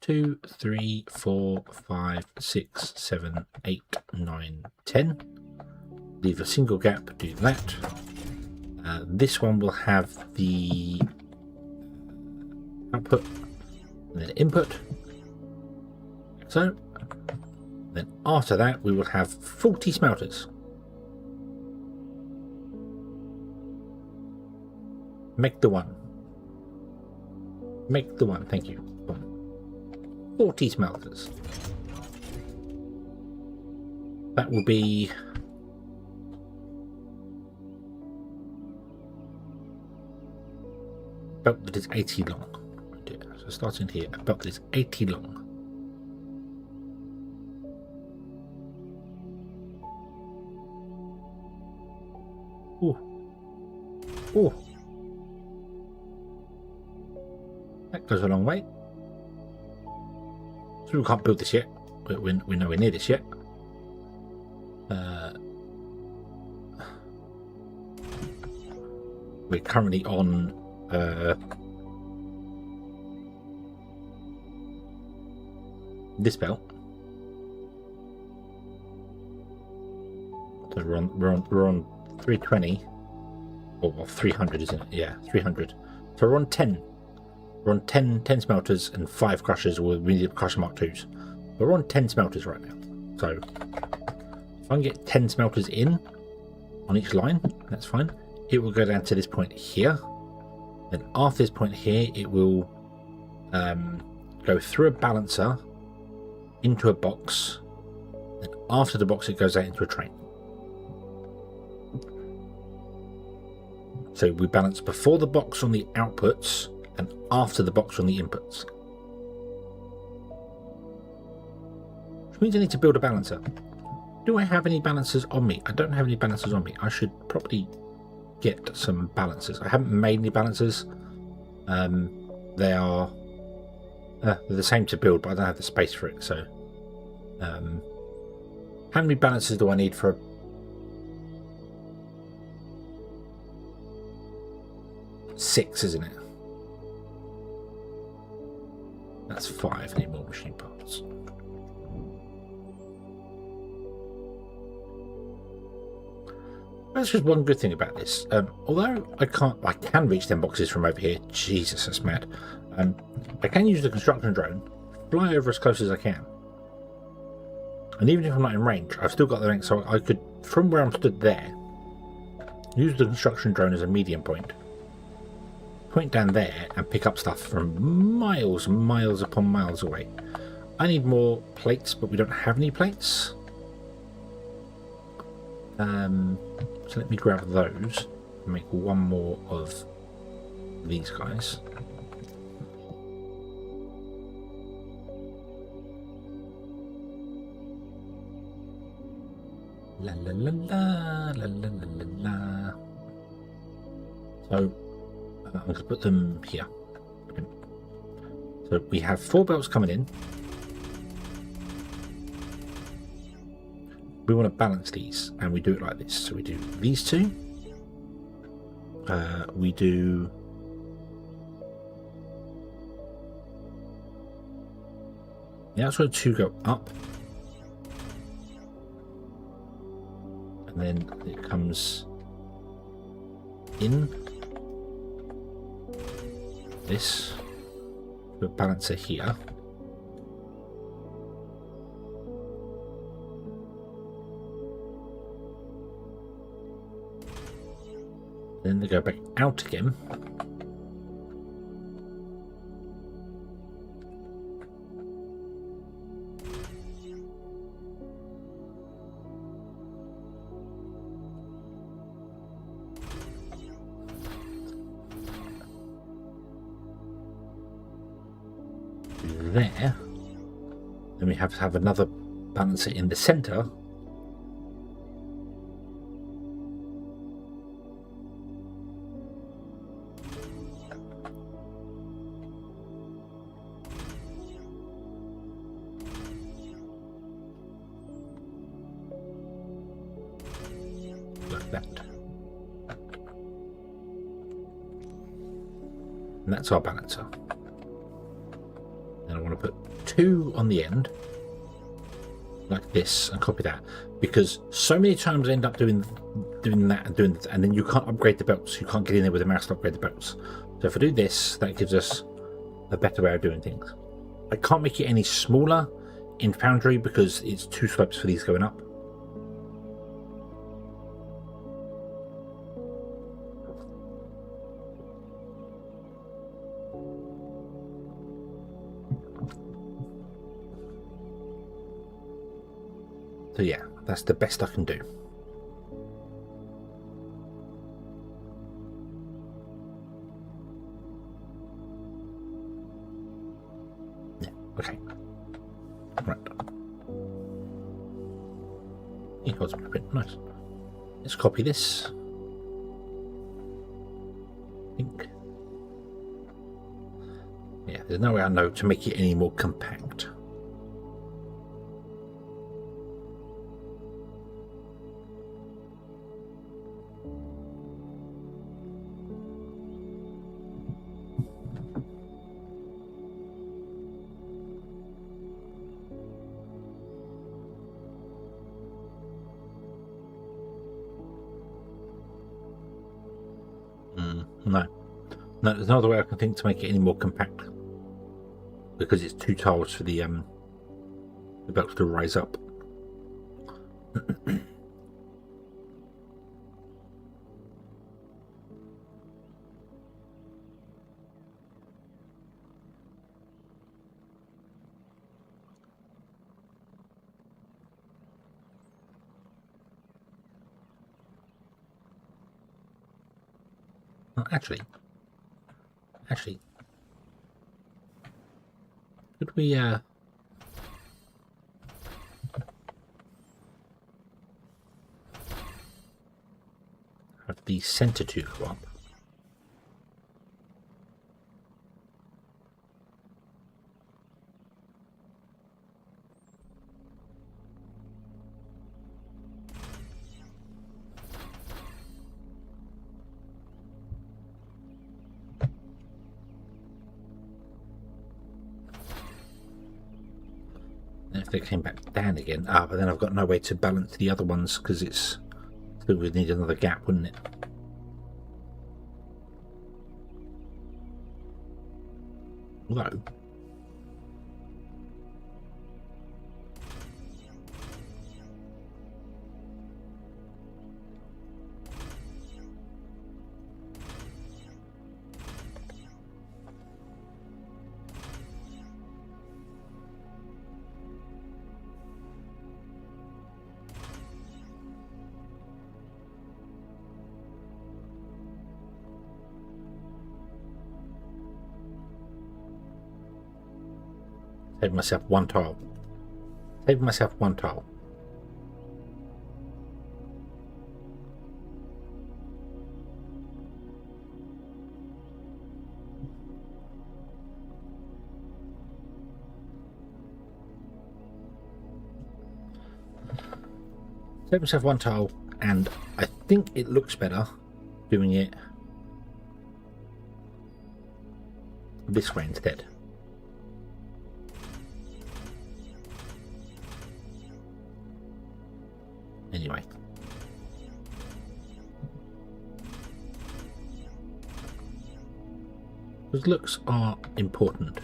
2, 3, 4, 5, 6, 7, 8, 9, 10. Leave a single gap, do that. This one will have the output and then input. So then after that we will have 40 smelters. Make the one. Make the one, thank you. 40 smelters. That will be belt that is 80 long. So starting here, a belt that is 80 long. Ooh. Ooh. goes a long way. So we can't build this yet. We're nowhere near this yet. We're currently on this belt. So we're on 320 or 300, isn't it? Yeah, 300. So we're on 10. We're on 10 smelters and 5 crushers. We need to crush Mark IIs. We're on 10 smelters right now. So if I can get 10 smelters in on each line, that's fine. It will go down to this point here. Then after this point here, it will go through a balancer into a box. And after the box, it goes out into a train. So we balance before the box on the outputs and after the box on the inputs. Which means I need to build a balancer. Do I have any balancers on me? I don't have any balancers on me. I should probably get some balancers. I haven't made any balancers. They're the same to build, but I don't have the space for it. So how many balancers do I need for 6, isn't it? That's 5. I need more machine parts. That's just one good thing about this. Although I can reach them boxes from over here. Jesus, that's mad. I can use the construction drone, fly over as close as I can, and even if I'm not in range, I've still got the length, so I could, from where I'm stood there, use the construction drone as a medium point down there and pick up stuff from miles and miles upon miles away. I need more plates, but we don't have any plates. So let me grab those and make one more of these guys. La la la la la la la la. So I'm going to put them here. So we have 4 belts coming in. We want to balance these, and we do it like this. So we do these 2. We do the outside 2 go up, and then it comes in. This the balancer here. Then they go back out again. There. Then we have to have another balancer in the center. Like that. And that's our balancer. And I want to put 2 on the end, like this, and copy that, because so many times I end up doing that, and then you can't upgrade the belts. You can't get in there with a mouse to upgrade the belts. So if I do this, that gives us a better way of doing things. I can't make it any smaller in Foundry because it's 2 slopes for these going up. So yeah, that's the best I can do. Yeah, okay. Right. Equals blueprint, nice. Let's copy this. I think. Yeah, There's no way I know to make it any more compact. No. No, there's no other way I can think to make it any more compact. Because it's 2 tiles for the belts to rise up. Actually, could we have the center 2 go up? If they came back down again, but then I've got no way to balance the other ones because it's still would need another gap, wouldn't it? Although save myself 1 tile. Save myself 1 tile. Save myself 1 tile, and I think it looks better doing it this way instead. Anyway, because looks are important.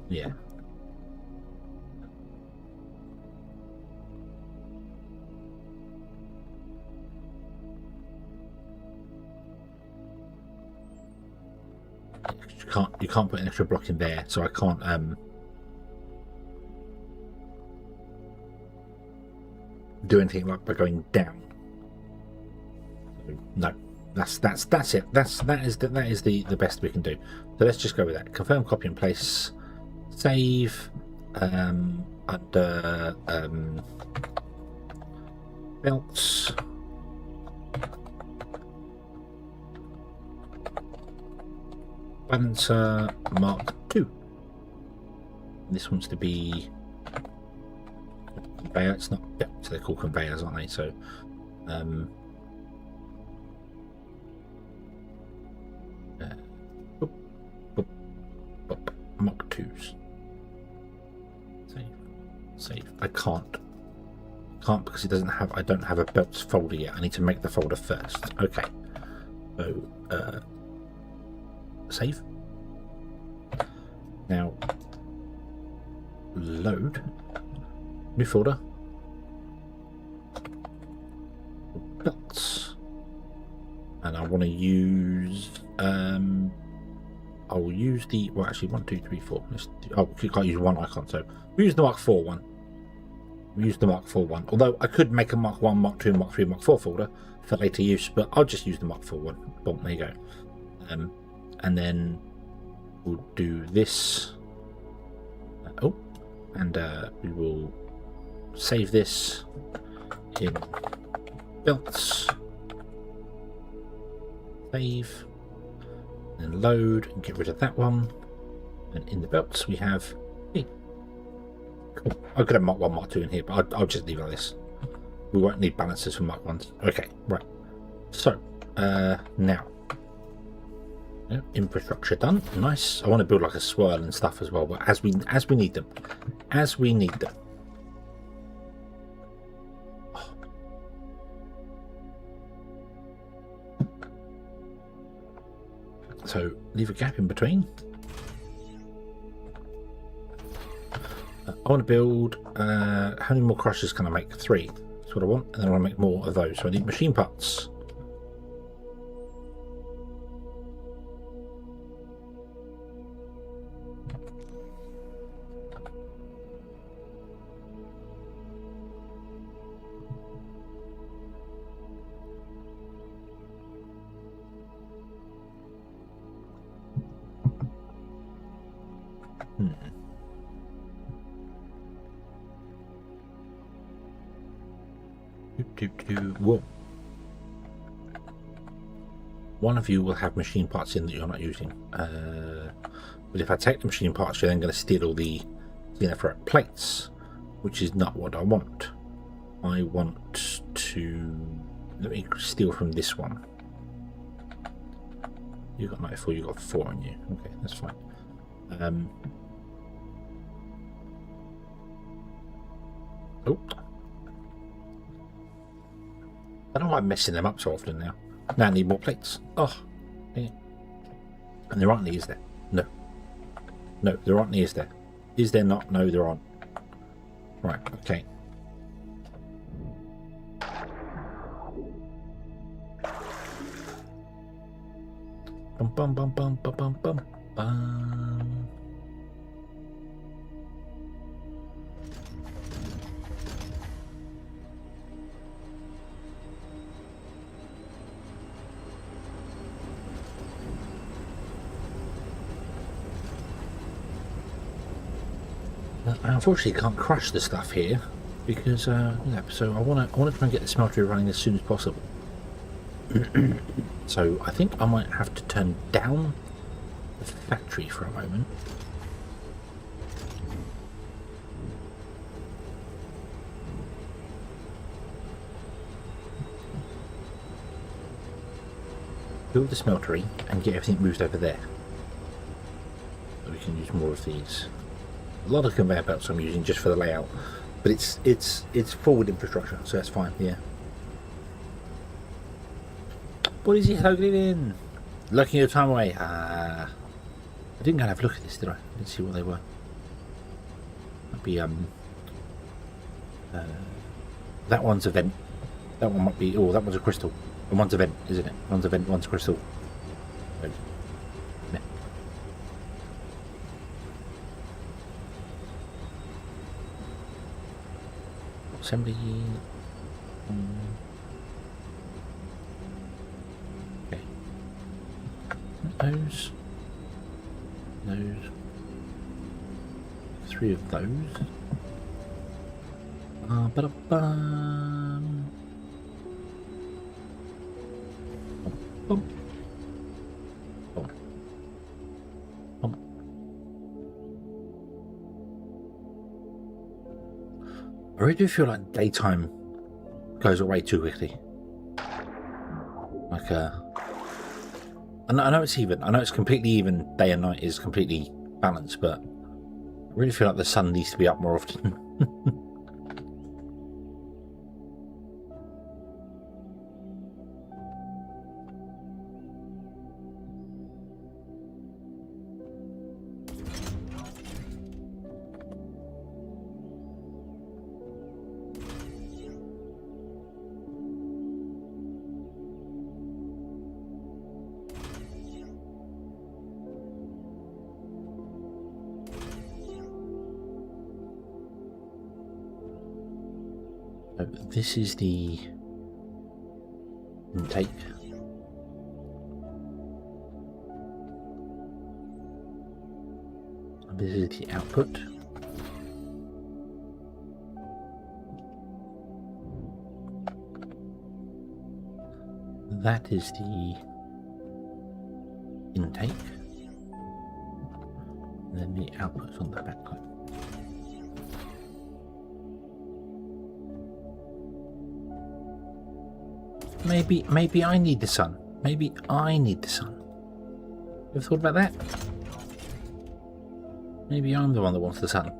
Yeah. You can't put an extra block in there, so I can't do anything like by going down. No, that's it. That is the best we can do. So let's just go with that. Confirm, copy and place, save under belts. Balancer Mark II. This wants to be conveyor. It's not. Yeah, so they're called conveyors, aren't they? So, Mark IIs. Save. I can't because it doesn't have. I don't have a belts folder yet. I need to make the folder first. Okay. So. Save. Now load new folder, belts, and I want to use I will use the actually 1 2 3 4. You can't use one icon, so we use the Mark IV one. We use the Mark IV one, although I could make a Mark 1, Mark 2, Mark 3, Mark 4 folder for later use, but I'll just use the Mark IV one. Boom, there you go. And then we'll do this. And we will save this, in belts, save, and load, and get rid of that one. And in the belts we have cool. I could have Mark 1, Mark 2 in here, but I'll just leave it like this. We won't need balancers for Mark 1s. Okay, right. So, now. Yep, infrastructure done. Nice. I want to build like a swirl and stuff as well, but as we need them. As we need them. So, leave a gap in between. I want to build, how many more crushers can I make? 3. That's what I want. And then I want to make more of those. So I need machine parts. Whoa. One of you will have machine parts in that you're not using. But if I take the machine parts, you're then going to steal all the Xeno plates, which is not what I want. I want to... Let me steal from this one. You got 94, you got 4 on you. Okay, that's fine. Oh. I don't like messing them up so often now. Now I need more plates. Oh, yeah. And there aren't any, is there? No. No, there aren't any, is there? Is there not? No, there aren't. Right, okay. Bum bum bum bum bum bum bum bum. I unfortunately can't crush the stuff here because yeah, so I want to try and get the smeltery running as soon as possible. So I think I might have to turn down the factory for a moment. Build the smeltery and get everything moved over there. So we can use more of these. A lot of conveyor belts I'm using just for the layout, but it's forward infrastructure, so that's fine. Yeah. What is he hugging in? Looking your time away. I didn't go and have a look at this, did I? I didn't see what they were. Might be that one's a vent. That one might be. Oh, that one's a crystal. And one's a vent, isn't it? One's a vent, one's a crystal. Yeah. Assembly. Okay. Those. 3 of those. Ba-da-bum. Bum. Bum. Bum. I really do feel like daytime goes away too quickly. Like I know it's even. I know it's completely even. Day and night is completely balanced, but I really feel like the sun needs to be up more often. This is the intake. And this is the output. that is the intake. And then the output's on the backlight. Maybe I need the sun. Maybe I need the sun. You ever thought about that? Maybe I'm the one that wants the sun.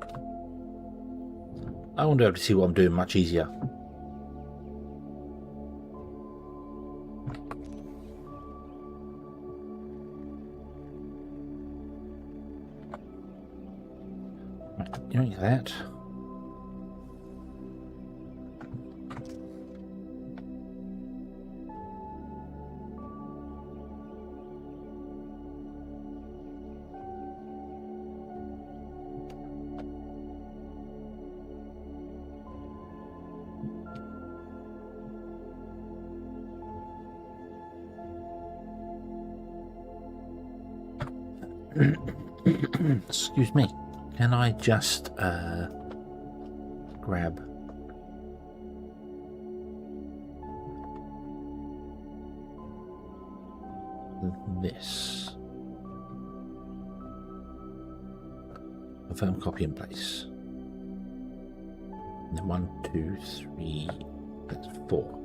I want to be able to see what I'm doing much easier. Right, you don't get that. Excuse me. Can I just grab this? Confirm copy in place. And then 1, 2, 3, that's 4.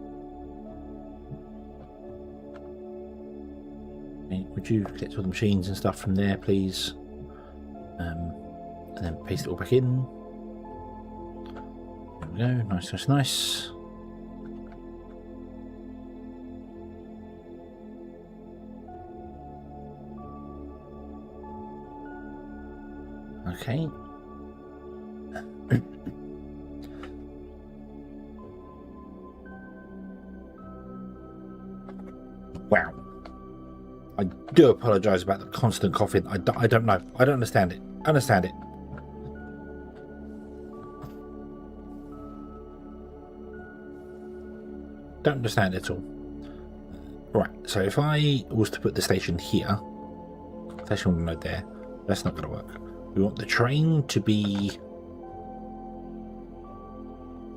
Okay, would you collect all the machines and stuff from there, please? And then paste it all back in. There we go. Nice, nice, nice. Okay. Wow. I do apologise about the constant coughing. I don't know. I don't understand it. Understand it. Don't understand it at all. Right, so if I was to put the station here, station node there, that's not going to work. We want the train to be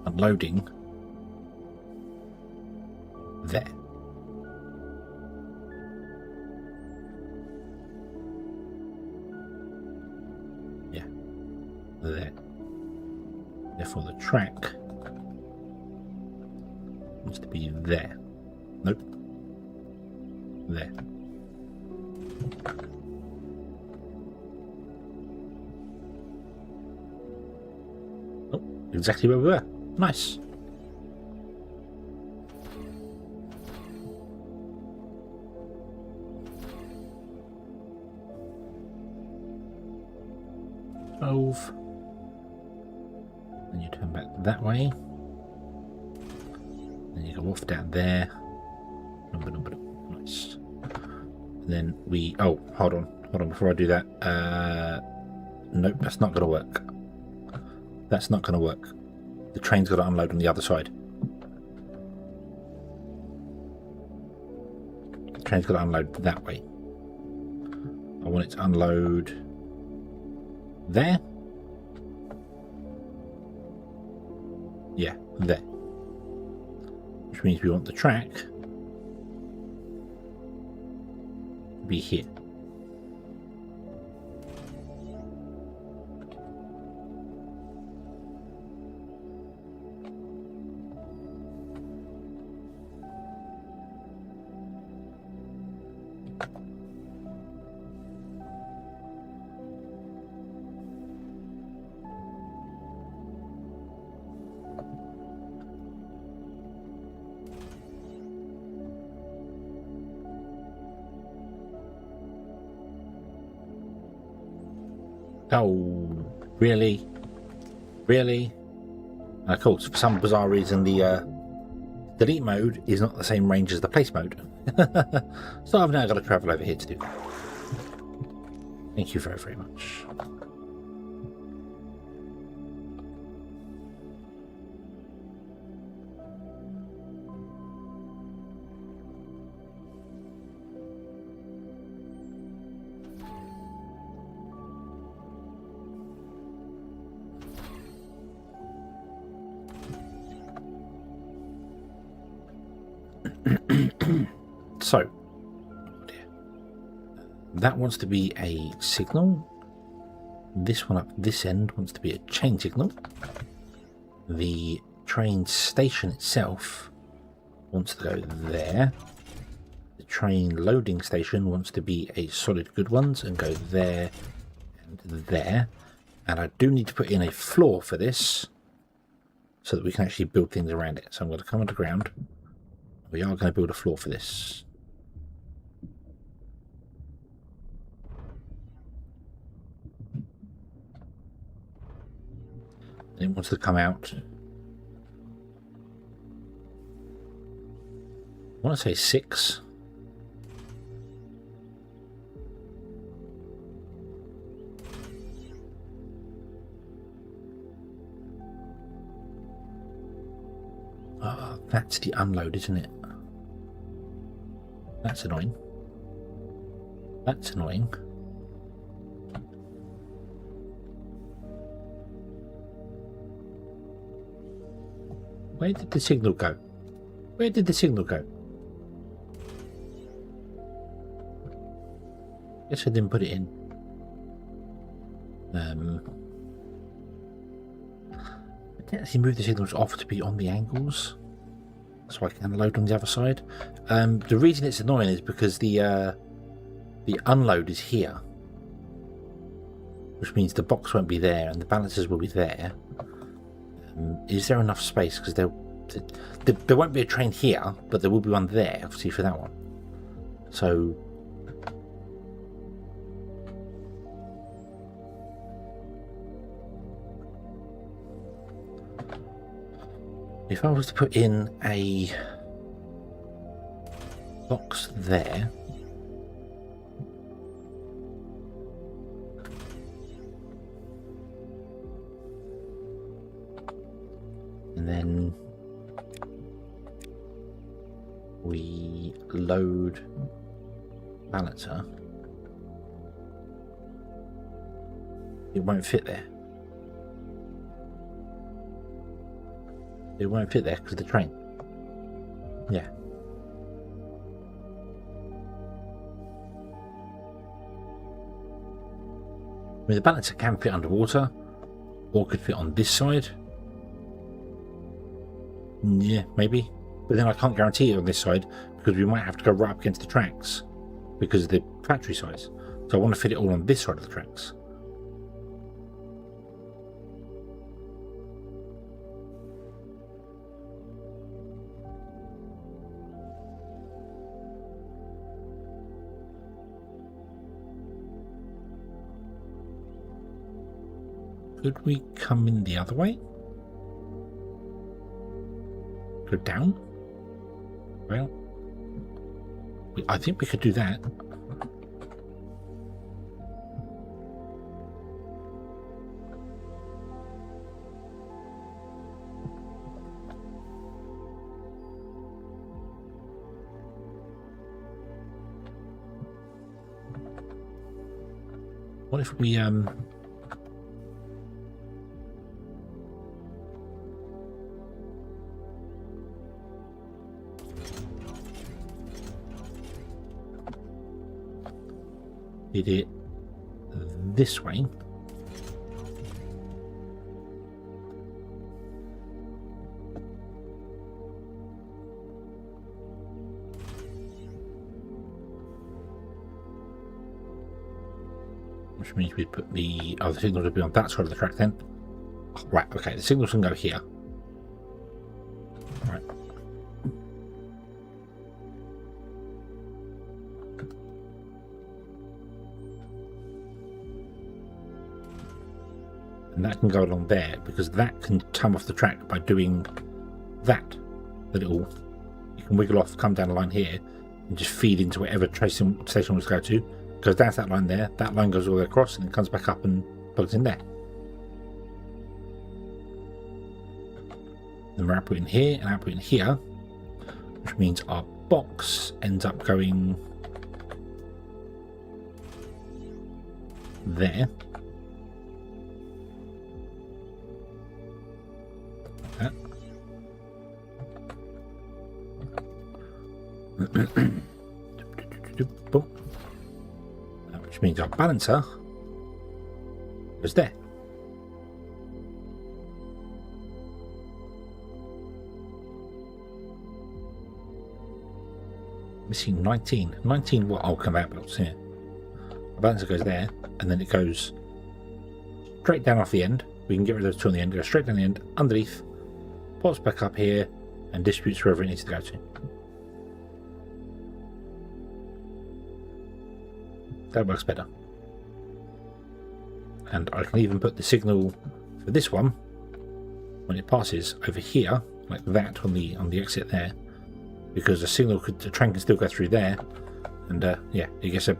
unloading there. Yeah, there. Therefore the track needs to be there. Nope. There. Oh, exactly where we were. Nice. Then you turn back that way. Then you go off down there. Nice. And then we... Oh, hold on before I do that. Nope, that's not going to work. That's not going to work. The train's got to unload on the other side. The train's got to unload that way. I want it to unload there. Yeah, there. Which means we want the track to be here. Oh, really? Really? Of course, for some bizarre reason, the delete mode is not the same range as the place mode. So I've now got to travel over here to do that. Thank you very, very much. So, oh dear. That wants to be a signal. This one up this end wants to be a chain signal. The train station itself wants to go there. The train loading station wants to be a solid good ones and go there and there. And I do need to put in a floor for this so that we can actually build things around it. So I'm going to come underground. We are going to build a floor for this. It wants to come out. I want to say 6. Oh, that's the unload, isn't it? That's annoying. That's annoying. Where did the signal go? Where did the signal go? Guess I didn't put it in. I didn't actually move the signals off to be on the angles, so I can load on the other side. The reason it's annoying is because the unload is here, which means the box won't be there and the balancers will be there. Is there enough space? Because there won't be a train here, but there will be one there, obviously, for that one. So if I was to put in a box there, and then we load balancer, it won't fit there. It won't fit there because of the train. Yeah. I mean, the balancer can fit underwater, or could fit on this side. Yeah, maybe. But then I can't guarantee it on this side because we might have to go right up against the tracks because of the factory size. So I want to fit it all on this side of the tracks. Could we come in the other way? Go down? Well, I think we could do that. What if we did it this way? Which means we put the other signal to be on that side of the track then. Oh, right, okay, the signals can go here. Right. And that can go along there because that can come off the track by doing that. The little, you can wiggle off, come down the line here, and just feed into whatever station wants to go to. Goes down that line there, that line goes all the way across, and it comes back up and plugs in there. Then we're outputting here and outputting here, which means our box ends up going there. Like that. Boom. Which means our balancer is there. Missing 19. 19 what? Oh, conveyor belts here. The balancer goes there, and then it goes straight down off the end. We can get rid of those two on the end, go straight down the end, underneath, pops back up here, and distributes wherever it needs to go to. That works better. And I can even put the signal for this one when it passes over here, like that on the exit there, because the train can still go through there, and yeah, it gets a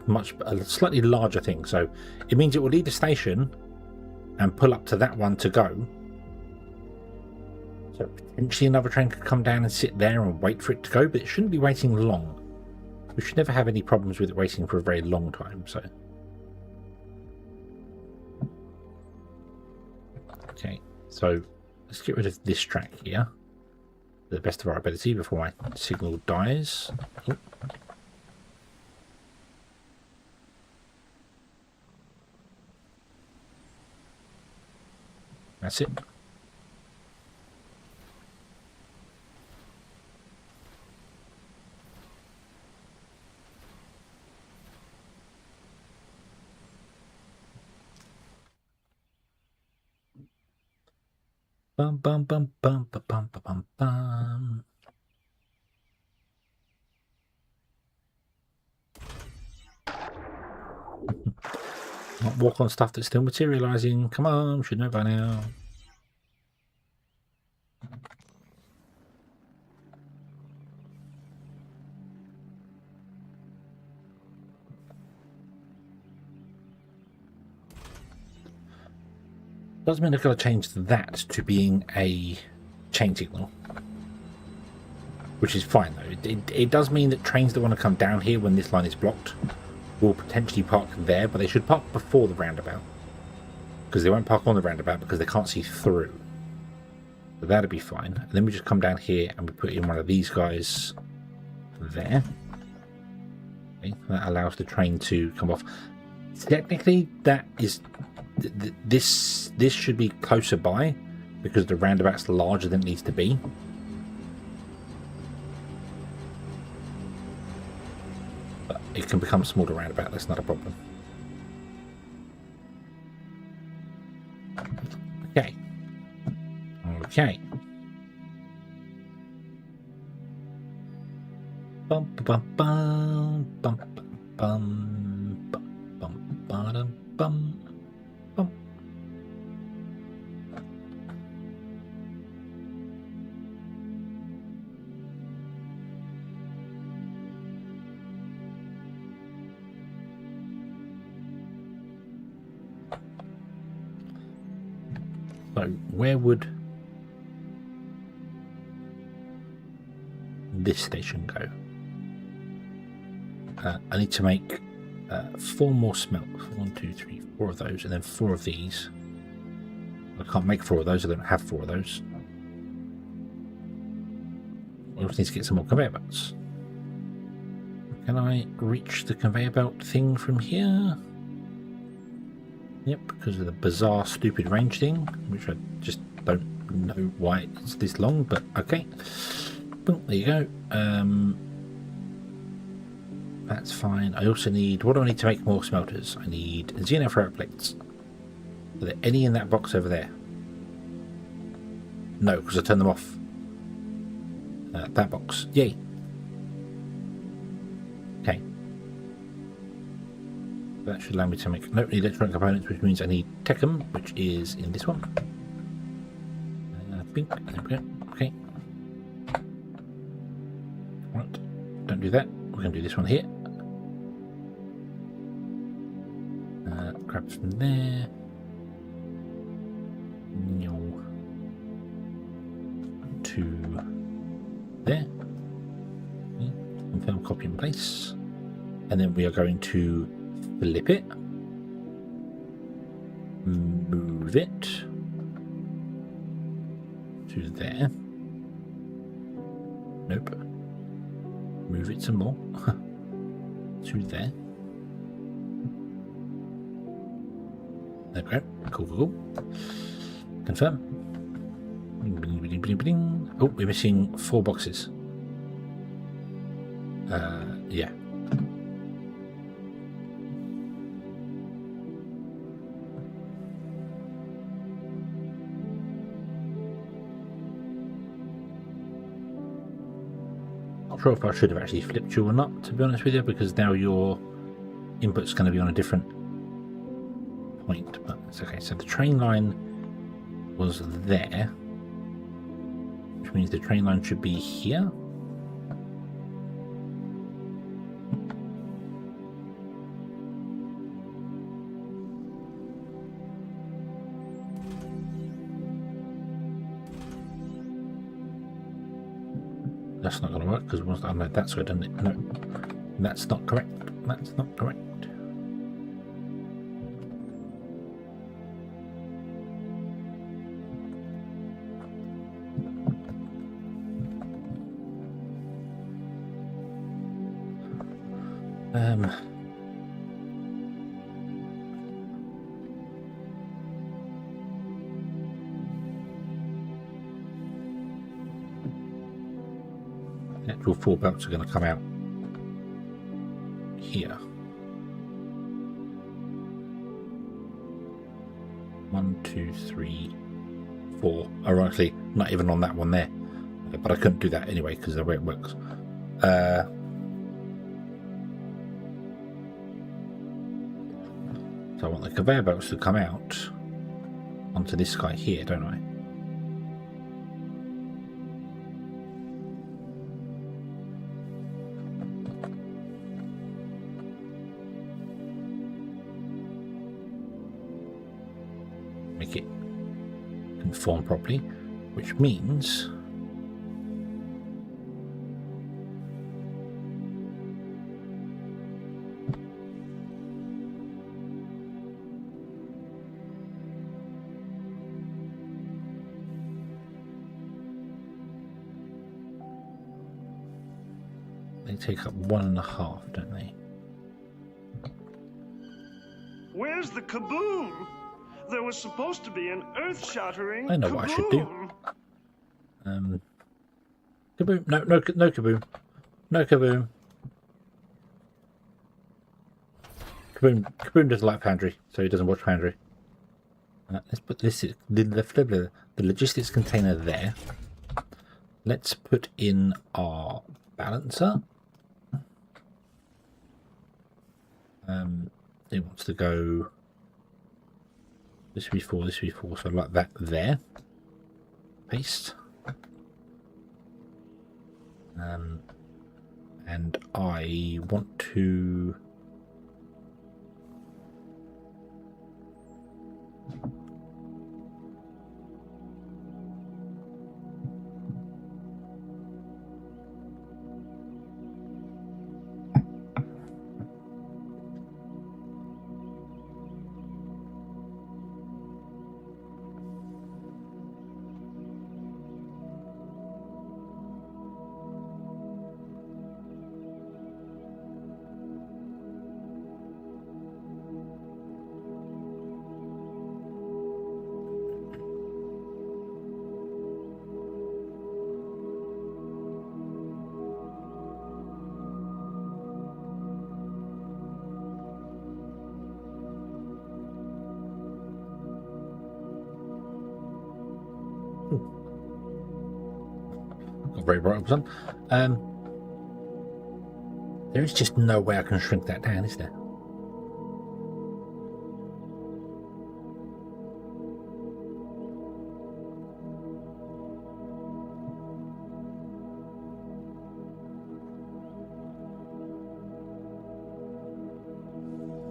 slightly larger thing. So it means it will leave the station and pull up to that one to go. So potentially another train could come down and sit there and wait for it to go, but it shouldn't be waiting long. We should never have any problems with it waiting for a very long time. So okay, so let's get rid of this track here to the best of our ability before my signal dies. Oh. That's it. Bum bum bum bum bum bum bum bum. Not walk on stuff that's still materializing. Come on, should know by now. Does mean I've got to change that to being a chain signal, which is fine though. It does mean that trains that want to come down here when this line is blocked will potentially park there, but they should park before the roundabout, because they won't park on the roundabout because they can't see through. So that'll be fine. And then we just come down here and we put in one of these guys there. Okay, that allows the train to come off. Technically, that is this should be closer by because the roundabout's larger than it needs to be. But it can become a smaller roundabout, that's not a problem. Okay. Okay. Bum bum bum bum bum bum bum bum bum. So where would this station go? I need to make 4 more smelt. 1, 2, 3, 4 of those, and then 4 of these. I can't make 4 of those, I don't have 4 of those. I also need to get some more conveyor belts. Can I reach the conveyor belt thing from here? Yep, because of the bizarre, stupid range thing, which I just don't know why it's this long, but okay. Boom, there you go. That's fine. I also need... What do I need to make more smelters? I need Xeno Power Plates. Are there any in that box over there? No, because I turned them off. That box. Yay. Okay. That should allow me to make electronic components, which means I need Techum, which is in this one. Bink. There we go. Okay. Right. Don't do that. We're going to do this one here. Grab from there. To there. Confirm copy in place. And then we are going to flip it. Move it to there. Nope. Move it some more. to there. Okay, cool. Confirm. Oh, we're missing 4 boxes. Yeah. Not sure if I should have actually flipped you or not, to be honest with you, because now your input's going to be on a different point, but it's okay. So the train line was there, which means the train line should be here. That's not going to work because once I know that's where, doesn't it? No, that's not correct. That's not correct. The actual 4 belts are going to come out here. 1, 2, 3, 4. Ironically, not even on that one there, but I couldn't do that anyway because of the way it works. So I want the conveyor belts to come out onto this guy here, don't I? Make it conform properly, which means they take up 1.5, don't they? Where's the kaboom? There was supposed to be an earth-shattering I know kaboom. what I should do. Kaboom! No, no, no kaboom! No kaboom! Kaboom doesn't like Foundry, so he doesn't watch Foundry. Let's put this the logistics container there. Let's put in our balancer. It wants to go this V4, this V4, so like that there. Paste. And I want to got very bright up. There is just no way I can shrink that down, is there?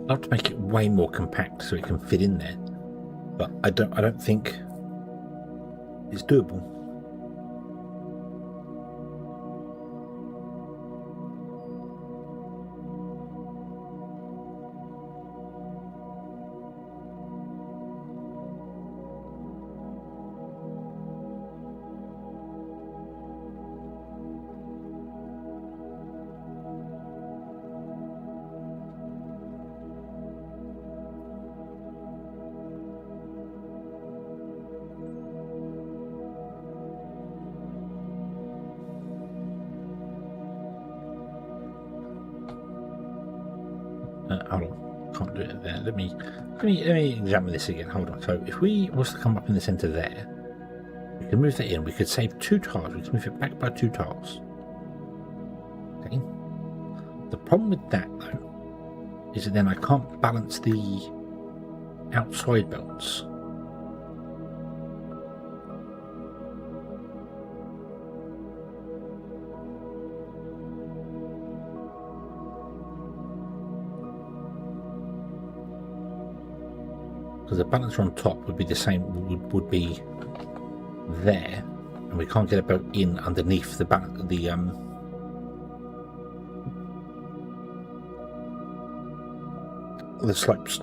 I'd love to make it way more compact so it can fit in there, but I don't think it's doable. Hold on, can't do it there. Let me examine this again. Hold on. So if we was to come up in the center there, we can move that in. We could save 2 tiles. We can move it back by 2 tiles. Okay. The problem with that though is that then I can't balance the outside belts. Because the balancer on top would be the same, would be there, and we can't get a belt in underneath the slopes.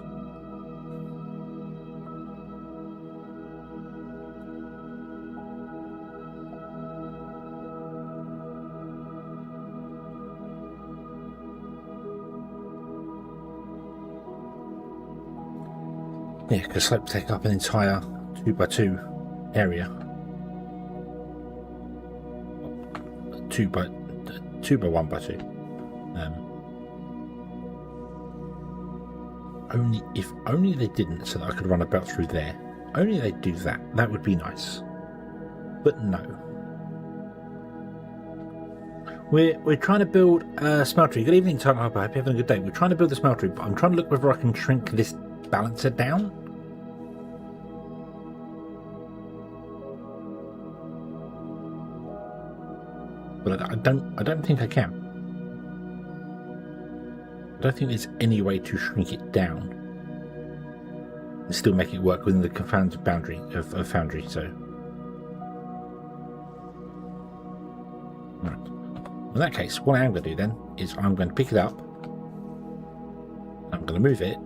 Yeah, because slopes take up an entire 2x2 area. 2 by 1x2. If only they didn't, so that I could run a belt through there. Only they'd do that. That would be nice. But no. We're trying to build a smeltery. Good evening, Tom. I hope you're having a good day. We're trying to build a smeltery, but I'm trying to look whether I can shrink this balancer down. But I don't think I can. I don't think there's any way to shrink it down and still make it work within the confounded boundary of Foundry. So, right. In that case, what I am going to do then is I'm going to pick it up. I'm going to move it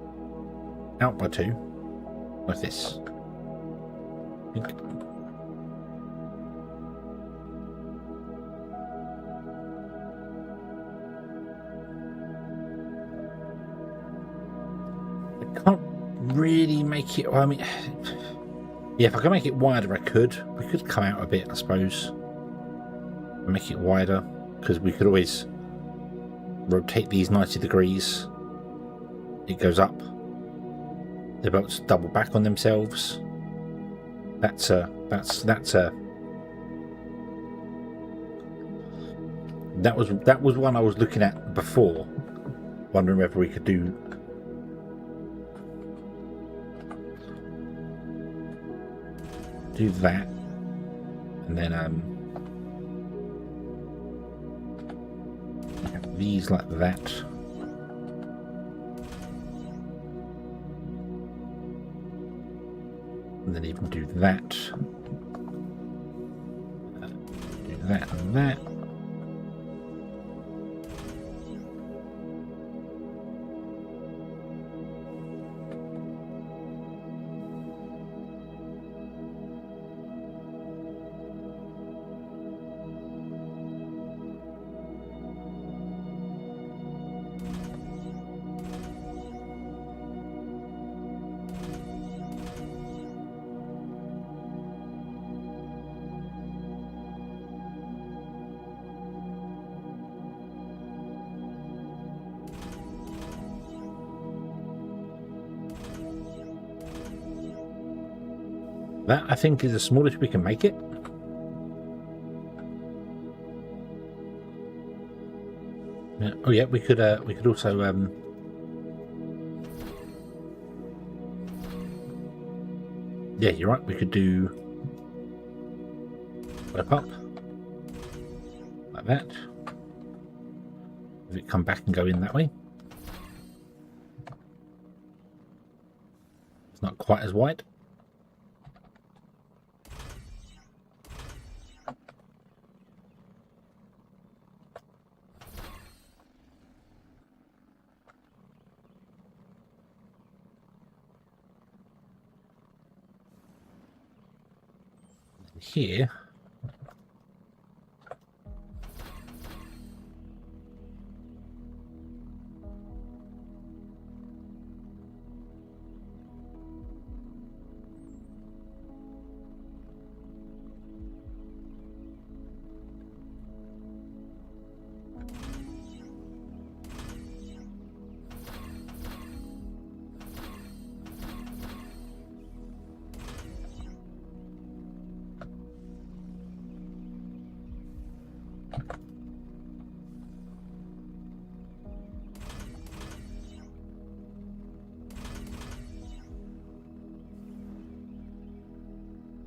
out by 2, like this. Can't really make it. Well, I mean, yeah, if I can make it wider, I could. We could come out a bit, I suppose. Make it wider, because we could always rotate these 90 degrees. It goes up. The belts double back on themselves. That was one I was looking at before, wondering whether we could do. Do that, and then have these like that, and then even do that, do that and that. That, I think, is the smallest we can make it. Yeah. Oh yeah, we could also yeah, you're right, we could do flip up like that. If it come back and go in that way. It's not quite as wide. Here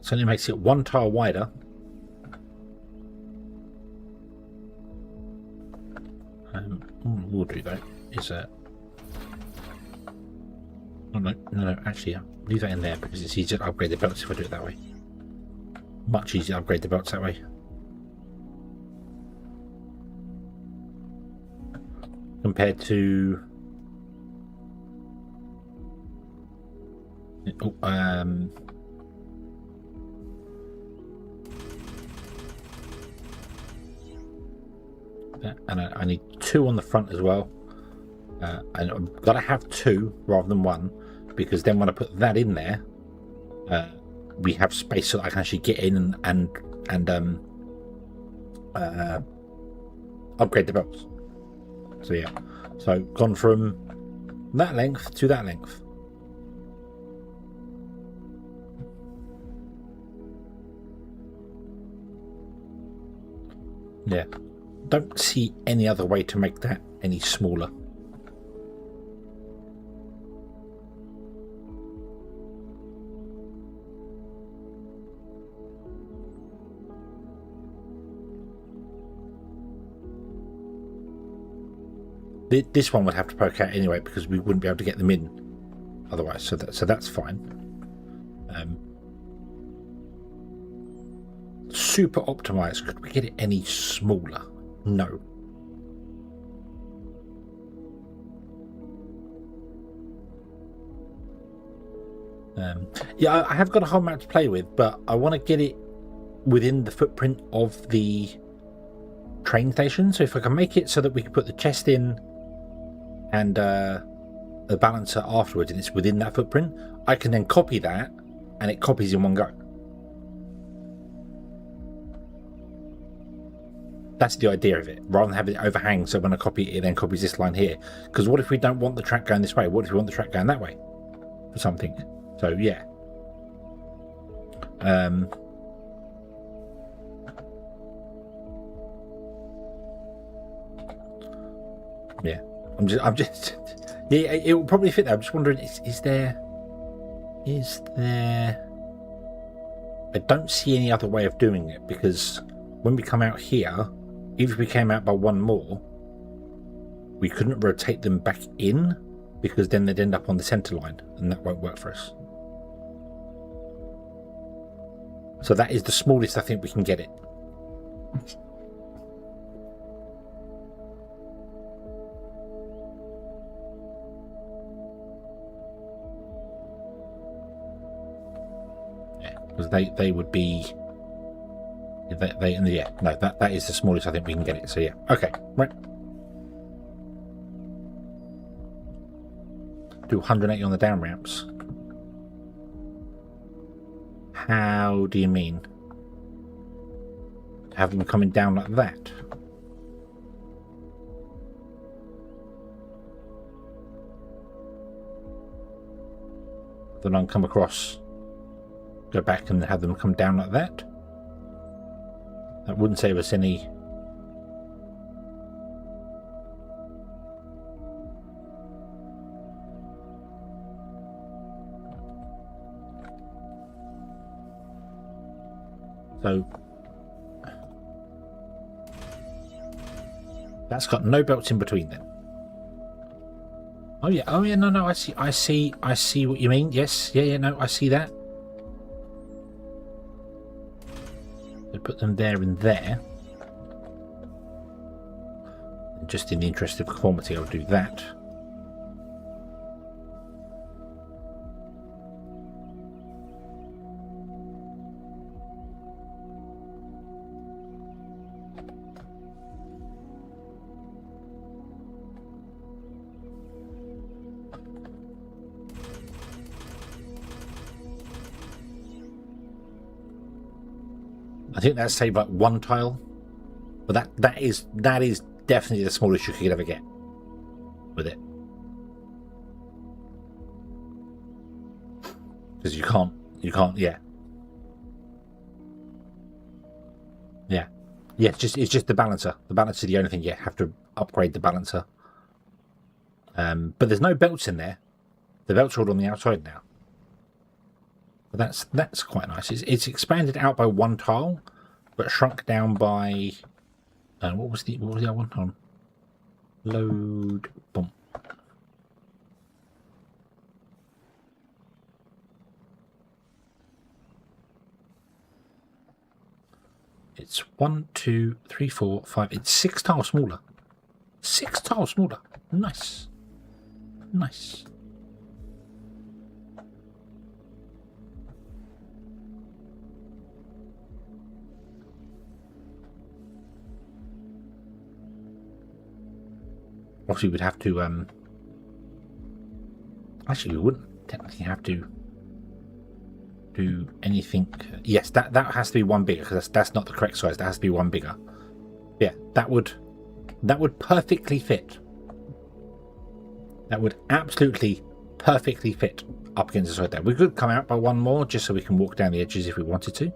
So it makes it 1 tile wider. What we'll do though is no, actually, yeah, leave that in there because it's easier to upgrade the belts if I do it that way. Much easier to upgrade the belts that way. Compared to and I need 2 on the front as well, and I've got to have 2 rather than 1 because then when I put that in there, we have space so that I can actually get in and upgrade the belts. So yeah, so gone from that length to that length. Yeah, don't see any other way to make that any smaller. This one would have to poke out anyway because we wouldn't be able to get them in otherwise. So that's fine. Super optimized. Could we get it any smaller? No. Yeah, I have got a whole map to play with, but I want to get it within the footprint of the train station. So if I can make it so that we can put the chest in and the balancer afterwards, and it's within that footprint, I can then copy that, and it copies in one go. That's the idea of it, rather than having it overhang, so when I copy it, it then copies this line here. Because what if we don't want the track going this way? What if we want the track going that way? For something. So, yeah. Yeah. I'm just... Yeah, it will probably fit there. I'm just wondering, is there... I don't see any other way of doing it, because when we come out here, even if we came out by 1 more, we couldn't rotate them back in, because then they'd end up on the center line, and that won't work for us. So that is the smallest I think we can get it. Yeah, because they would be... yeah, no, that is the smallest I think we can get it. So yeah, okay, right. Do 180 on the down ramps. How do you mean? Have them coming down like that? Then I'll come across, go back and have them come down like that? That wouldn't save us any... So... That's got no belts in between then. Oh yeah, no, I see what you mean. Yes, yeah, no, I see that. Put them there and there. Just in the interest of conformity, I'll do that. I think that's saved like 1 tile, but that is definitely the smallest you could ever get with it, because you can't, yeah, it's just the balancer. The balancer is the only thing you have to upgrade the balancer. But there's no belts in there. The belts are all on the outside now. But that's quite nice. It's expanded out by 1 tile, but shrunk down by what was the other one? Hold on. Load boom. It's 1, 2, 3, 4, 5. It's 6 tiles smaller. 6 tiles smaller. Nice. Nice. Obviously, we'd have to. Actually, we wouldn't technically have to do anything. Yes, that has to be 1 bigger because that's not the correct size. That has to be 1 bigger. Yeah, that would perfectly fit. That would absolutely perfectly fit up against the side there. We could come out by 1 more just so we can walk down the edges if we wanted to.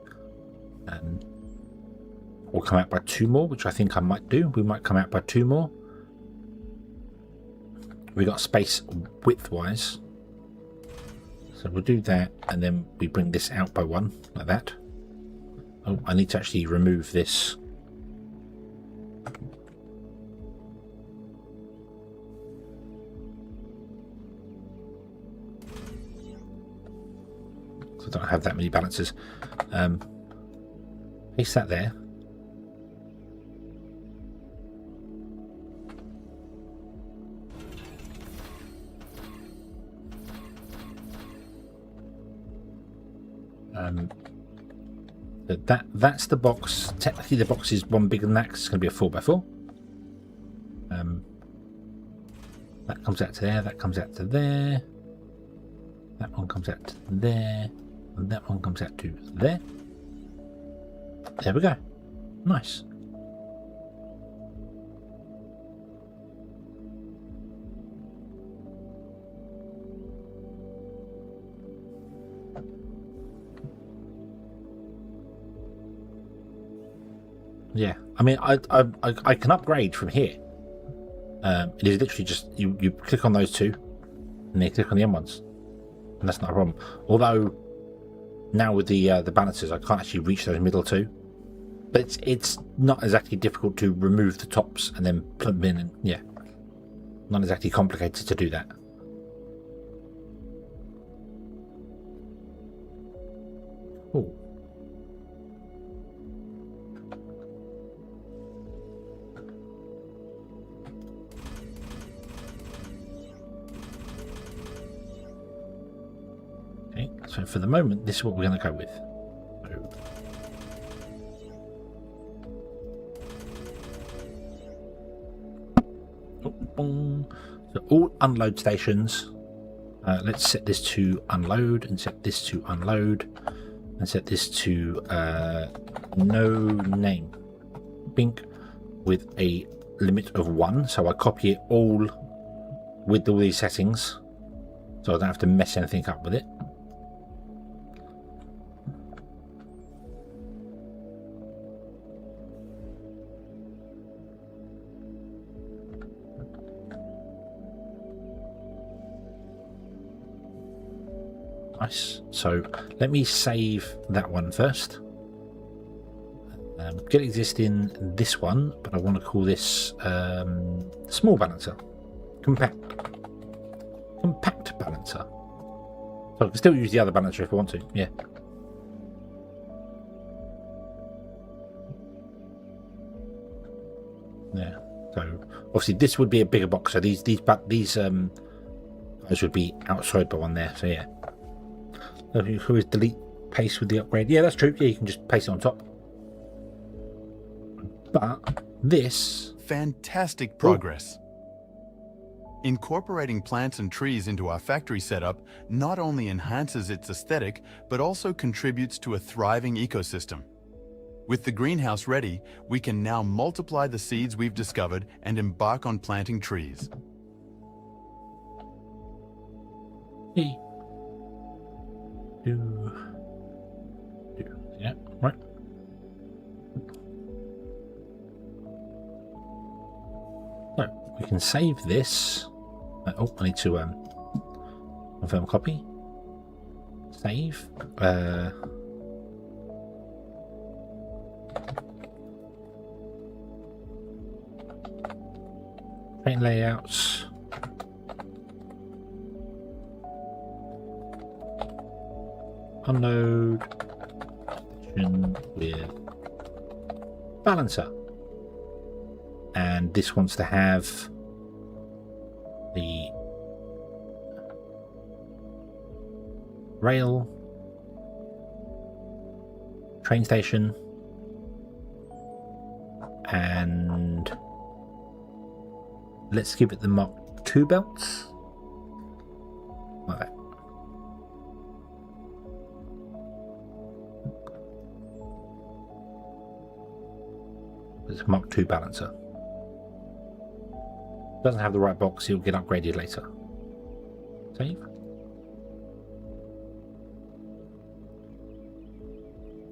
Or come out by 2 more, which I think I might do. We might come out by 2 more. We got space width-wise. So we'll do that, and then we bring this out by 1, like that. Oh, I need to actually remove this. So I don't have that many balances. Place that there. That's the box. Technically, the box is 1 bigger than that 'cause it's going to be a 4x4. That comes out to there. That comes out to there. That one comes out to there, and that one comes out to there. There we go. Nice. Yeah, I mean, I can upgrade from here. It is literally just you click on those 2, and then you click on the M ones, and that's not a problem. Although now with the balancers, I can't actually reach those middle 2. But it's not exactly difficult to remove the tops and then put them in, and yeah, not exactly complicated to do that. Cool. So for the moment, this is what we're going to go with. So all unload stations. Let's set this to unload, and set this to unload, and set this to no name. Bink with a limit of 1. So I copy it all with all these settings, so I don't have to mess anything up with it. Nice. So let me save that one first. Get existing this one, but I want to call this small balancer. Compact balancer. So I can still use the other balancer if I want to. Yeah. Yeah. So obviously this would be a bigger box. So these guys would be outside by 1 there. So yeah. Who is delete paste with the upgrade? Yeah, that's true. Yeah, you can just paste it on top. But this... Fantastic progress. Incorporating plants and trees into our factory setup not only enhances its aesthetic, but also contributes to a thriving ecosystem. With the greenhouse ready, we can now multiply the seeds we've discovered and embark on planting trees. Hey. Yeah, right. So we can save this. Oh, I need to confirm copy. Save. Train layouts. Unload. With balancer. And this wants to have the rail, train station, and let's give it the Mark II belts. Like that. It's a Mark II balancer. Doesn't have the right box, it'll get upgraded later. Save.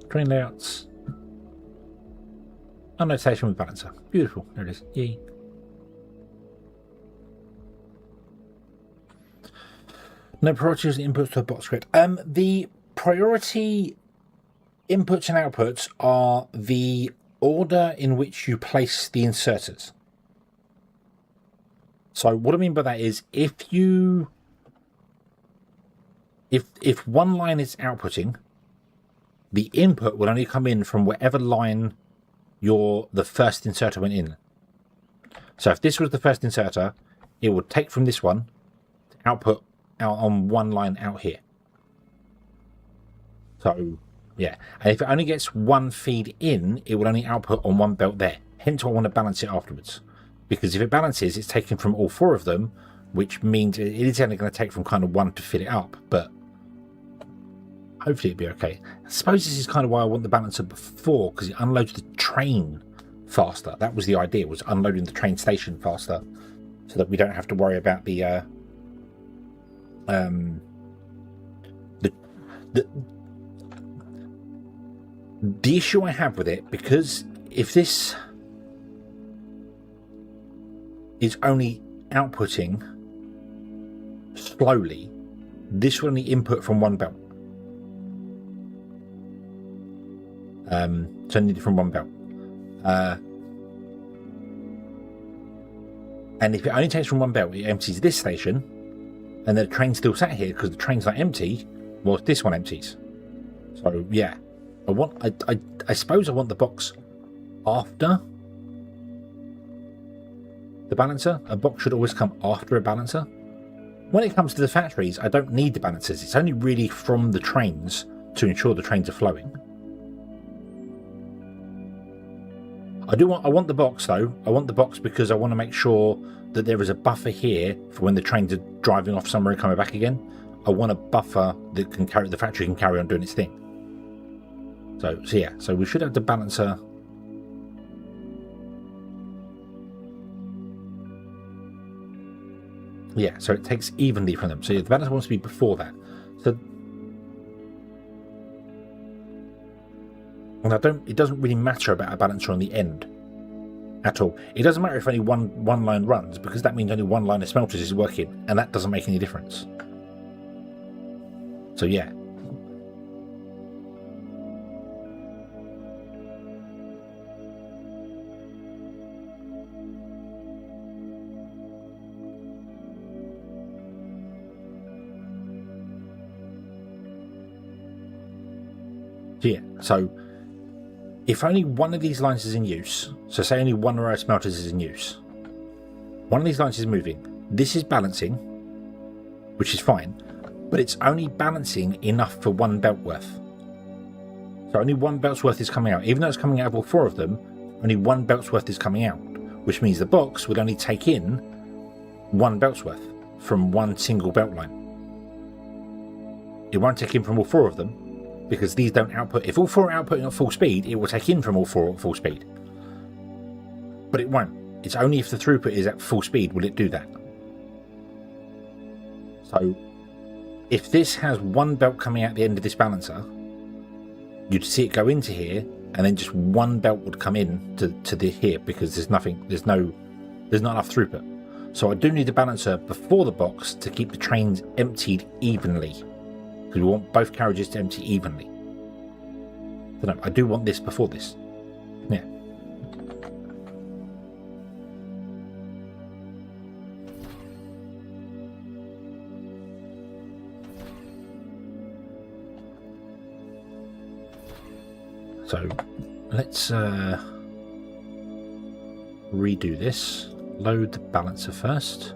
Train layouts. Annotation with balancer. Beautiful. There it is. Yay. No priorities and inputs to a box script. The priority inputs and outputs are the order in which you place the inserters. So what I mean by that is if one line is outputting, the input will only come in from whatever line the first inserter went in. So if this was the first inserter, it would take from this one to output out on one line out here. So yeah, and if it only gets one feed in, it will only output on one belt there. Hence why I want to balance it afterwards. Because if it balances, it's taken from all four of them, which means it is only going to take from kind of one to fill it up, but hopefully it'll be okay. I suppose this is kind of why I want the balancer before, because it unloads the train faster. That was the idea, was unloading the train station faster, so that we don't have to worry about the issue I have with it, because if this is only outputting slowly, this will only input from one belt. So needed from one belt. And if it only takes from one belt, it empties this station, and the train's still sat here because the train's not empty, whilst this one empties. So yeah, I suppose I want the box after the balancer. A box should always come after a balancer. When it comes to the factories, I don't need the balancers. It's only really from the trains to ensure the trains are flowing. I want the box though. I want the box because I want to make sure that there is a buffer here for when the trains are driving off somewhere and coming back again. I want a buffer that can carry, the factory can carry on doing its thing. So yeah, so we should have the balancer. Yeah, so it takes evenly from them. So yeah, the balancer wants to be before that. So, and it doesn't really matter about a balancer on the end at all. It doesn't matter if only one line runs, because that means only one line of smelters is working, and that doesn't make any difference. So yeah. So if only one of these lines is in use, so say only one row of smelters is in use, one of these lines is moving, this is balancing, which is fine, but it's only balancing enough for one belt worth. So only one belt's worth is coming out. Even though it's coming out of all four of them, only one belt's worth is coming out, which means the box would only take in one belt's worth from one single belt line. It won't take in from all four of them, because these don't output. If all four are outputting at full speed, it will take in from all four at full speed. But it won't. It's only if the throughput is at full speed will it do that. So if this has one belt coming out the end of this balancer, you'd see it go into here, and then just one belt would come in to the here, because there's not enough throughput. So I do need a balancer before the box to keep the trains emptied evenly. because we want both carriages to empty evenly. So no, I do want this before this. Yeah. So let's redo this. Load the balancer first.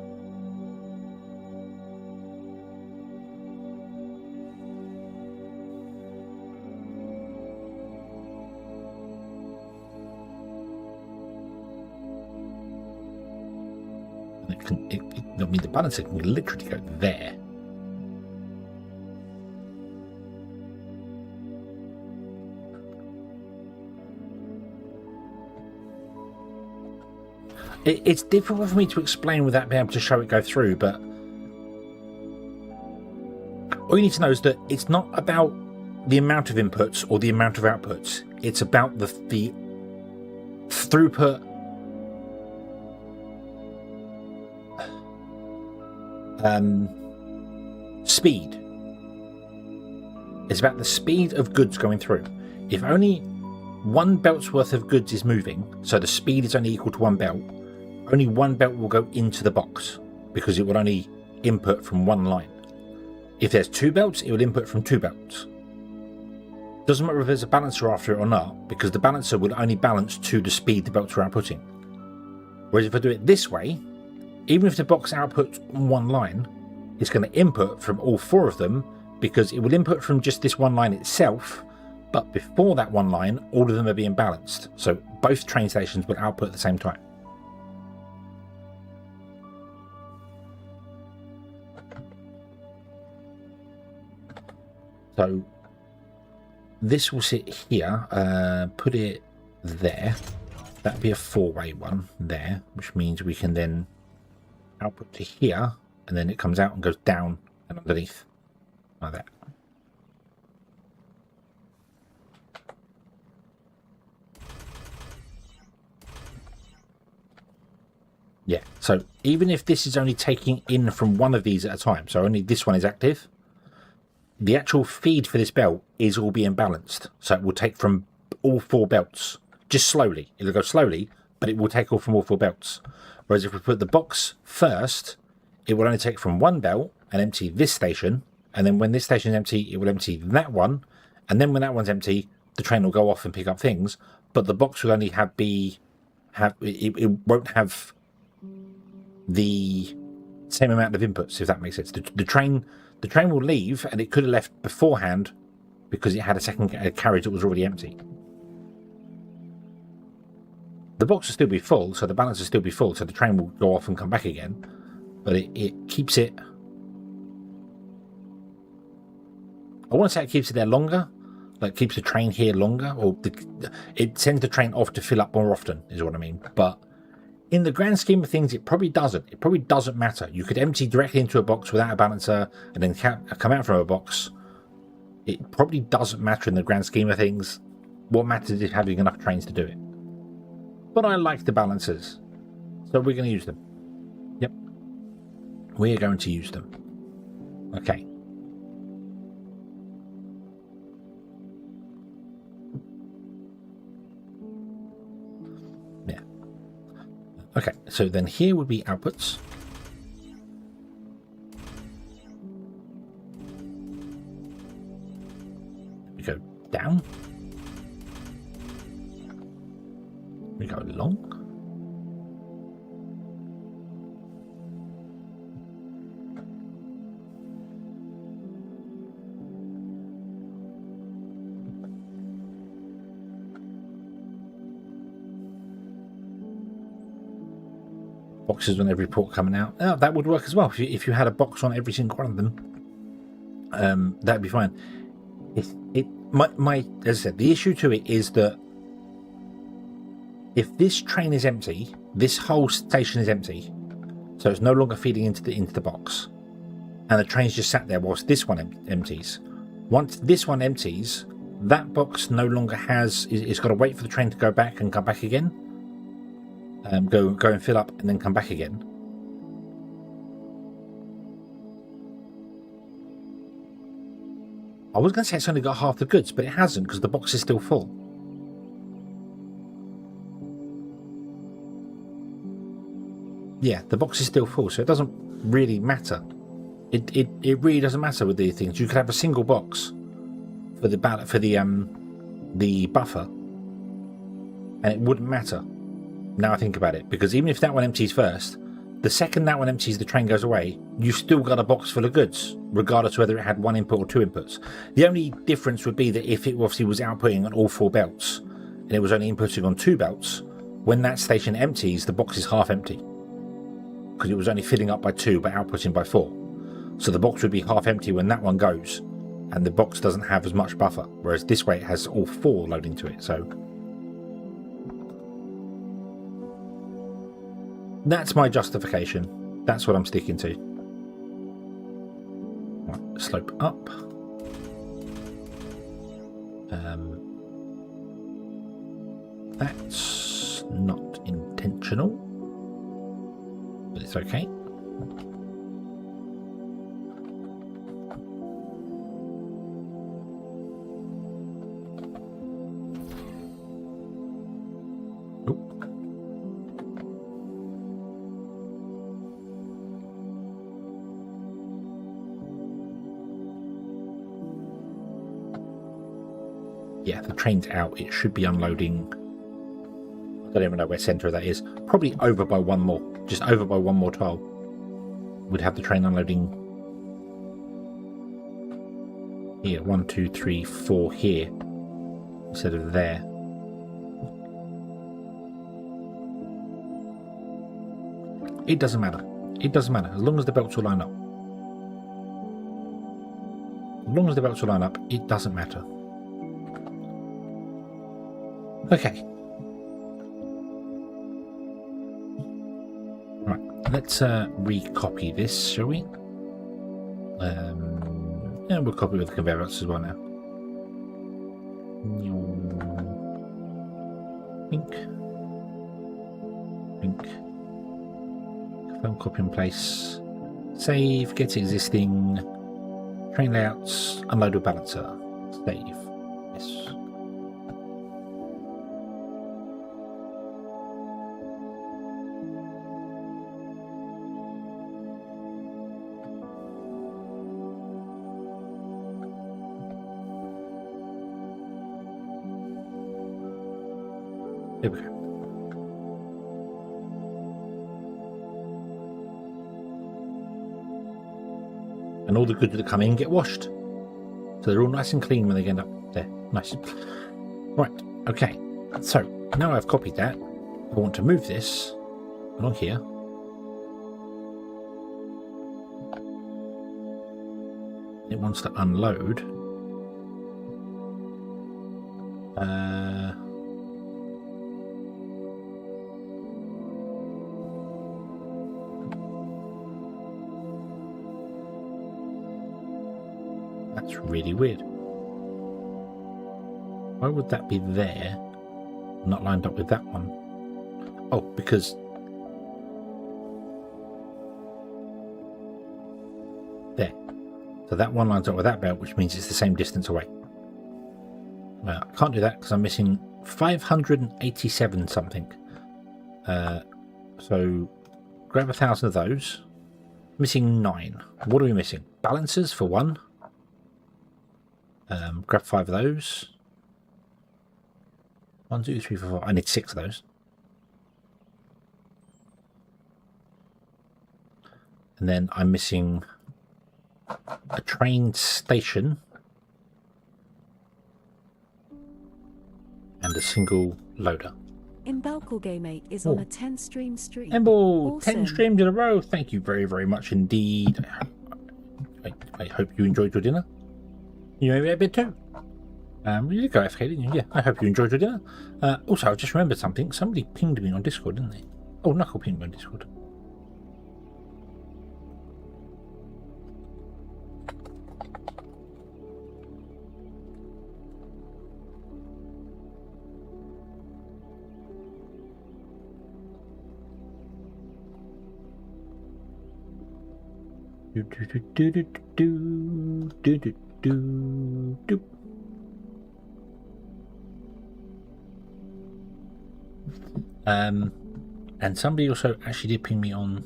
I mean, the balancer can literally go there. It's difficult for me to explain without being able to show it go through, but all you need to know is that it's not about the amount of inputs or the amount of outputs. It's about the throughput speed. It's about the speed of goods going through. If only one belt's worth of goods is moving, so the speed is only equal to one belt, only one belt will go into the box because it will only input from one line. If there's two belts, it will input from two belts. Doesn't matter if there's a balancer after it or not, because the balancer will only balance to the speed the belts are outputting. Whereas if I do it this way, even if the box outputs one line, it's going to input from all four of them, because it will input from just this one line itself, but before that one line, all of them are being balanced. So both train stations will output at the same time. So this will sit here, put it there. That'd be a four-way one there, which means we can then output to here, and then it comes out and goes down and underneath like that. Yeah, so even if this is only taking in from one of these at a time, so only this one is active, the actual feed for this belt is all being balanced. So it will take from all four belts, just slowly. It'll go slowly, but it will take all from all four belts. Whereas if we put the box first, it will only take from one belt and empty this station. And then when this station is empty, it will empty that one. And then when that one's empty, the train will go off and pick up things. But the box will only it won't have the same amount of inputs, if that makes sense. The train will leave, and it could have left beforehand because it had a second carriage that was already empty. The box will still be full, so the balance will still be full, so the train will go off and come back again. But it keeps it... I want to say it keeps it there longer, like keeps the train here longer, or it sends the train off to fill up more often, is what I mean. But in the grand scheme of things, it probably doesn't. It probably doesn't matter. You could empty directly into a box without a balancer and then come out from a box. It probably doesn't matter in the grand scheme of things. What matters is having enough trains to do it. But I like the balancers, so we're going to use them. Yep. We're going to use them. Okay. Okay, so then here would be outputs. We go down. We go along. Boxes on every port coming out. Oh, that would work as well. If you had a box on every single one of them, that'd be fine. As I said, the issue to it is that if this train is empty, this whole station is empty, so it's no longer feeding into the box, and the train's just sat there whilst this one empties. Once this one empties, that box no longer it's got to wait for the train to go back and come back again. Go and fill up and then come back again. I was going to say it's only got half the goods, but it hasn't because the box is still full. Yeah, the box is still full, so it doesn't really matter. It really doesn't matter with these things. You could have a single box for the buffer, and it wouldn't matter. Now I think about it, because even if that one empties first, the second that one empties, the train goes away. You've still got a box full of goods, regardless whether it had one input or two inputs. The only difference would be that if it obviously was outputting on all 4 belts, and it was only inputting on 2 belts, when that station empties, the box is half empty. Because it was only filling up by 2 but outputting by 4. So the box would be half empty when that one goes, and the box doesn't have as much buffer, whereas this way it has all 4 loading to it. So that's my justification. That's what I'm sticking to. Right, slope up. That's not intentional, but it's okay. Yeah, the train's out. It should be unloading. I don't even know where centre of that is. Probably over by one more. Just over by one more tile. We'd have the train unloading here. 1, 2, 3, 4 here instead of there. It doesn't matter. It doesn't matter as long as the belts will line up. As long as the belts will line up, it doesn't matter. Okay. Right, let's recopy this, shall we? Yeah, we'll copy with the conveyor belts as well now. Pink. Confirm copy and place. Save, get existing. Train layouts, unload with balancer. Save. Yes. There we go. And all the goods that come in get washed. So they're all nice and clean when they end up there. Nice. Right, okay. So now I've copied that. I want to move this along here. It wants to unload. That's really weird. Why would that be there, not lined up with that one? Oh, because there. So that one lines up with that belt, which means it's the same distance away. Well, I can't do that because I'm missing 587 something. So grab 1,000 of those. Missing 9. What are we missing? Balancers for 1. Grab 5 of those. 1, 2, 3, 4, 5. I need 6 of those. And then I'm missing a train station and a single loader. Imbelco Game 8 is on a 10-stream streak. Emble, Awesome. 10 streams in a row. Thank you very, very much indeed. I hope you enjoyed your dinner. You maybe a bit too. You did go AFK, didn't you? Yeah, I hope you enjoyed your dinner. Also, I've just remembered something. Somebody pinged me on Discord, didn't they? Oh, Knuckle pinged me on Discord. do, do. And somebody also actually did ping me on.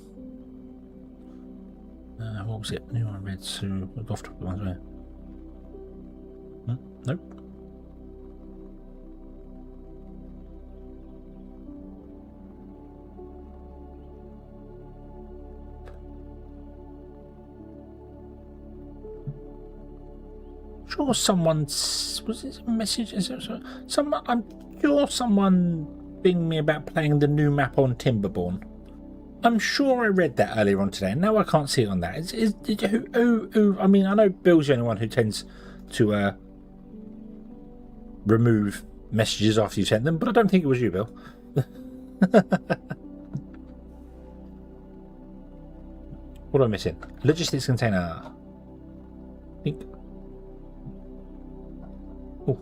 What was it? New one read so off top of the ones where. Nope. Sure, someone's was it a message? Is it someone? I'm sure someone pinged me about playing the new map on Timberborn. I'm sure I read that earlier on today. Now I can't see it on that. Who? I mean, I know Bill's the only one who tends to remove messages after you send them, but I don't think it was you, Bill. What am I missing? Logistics container. I think. Oh.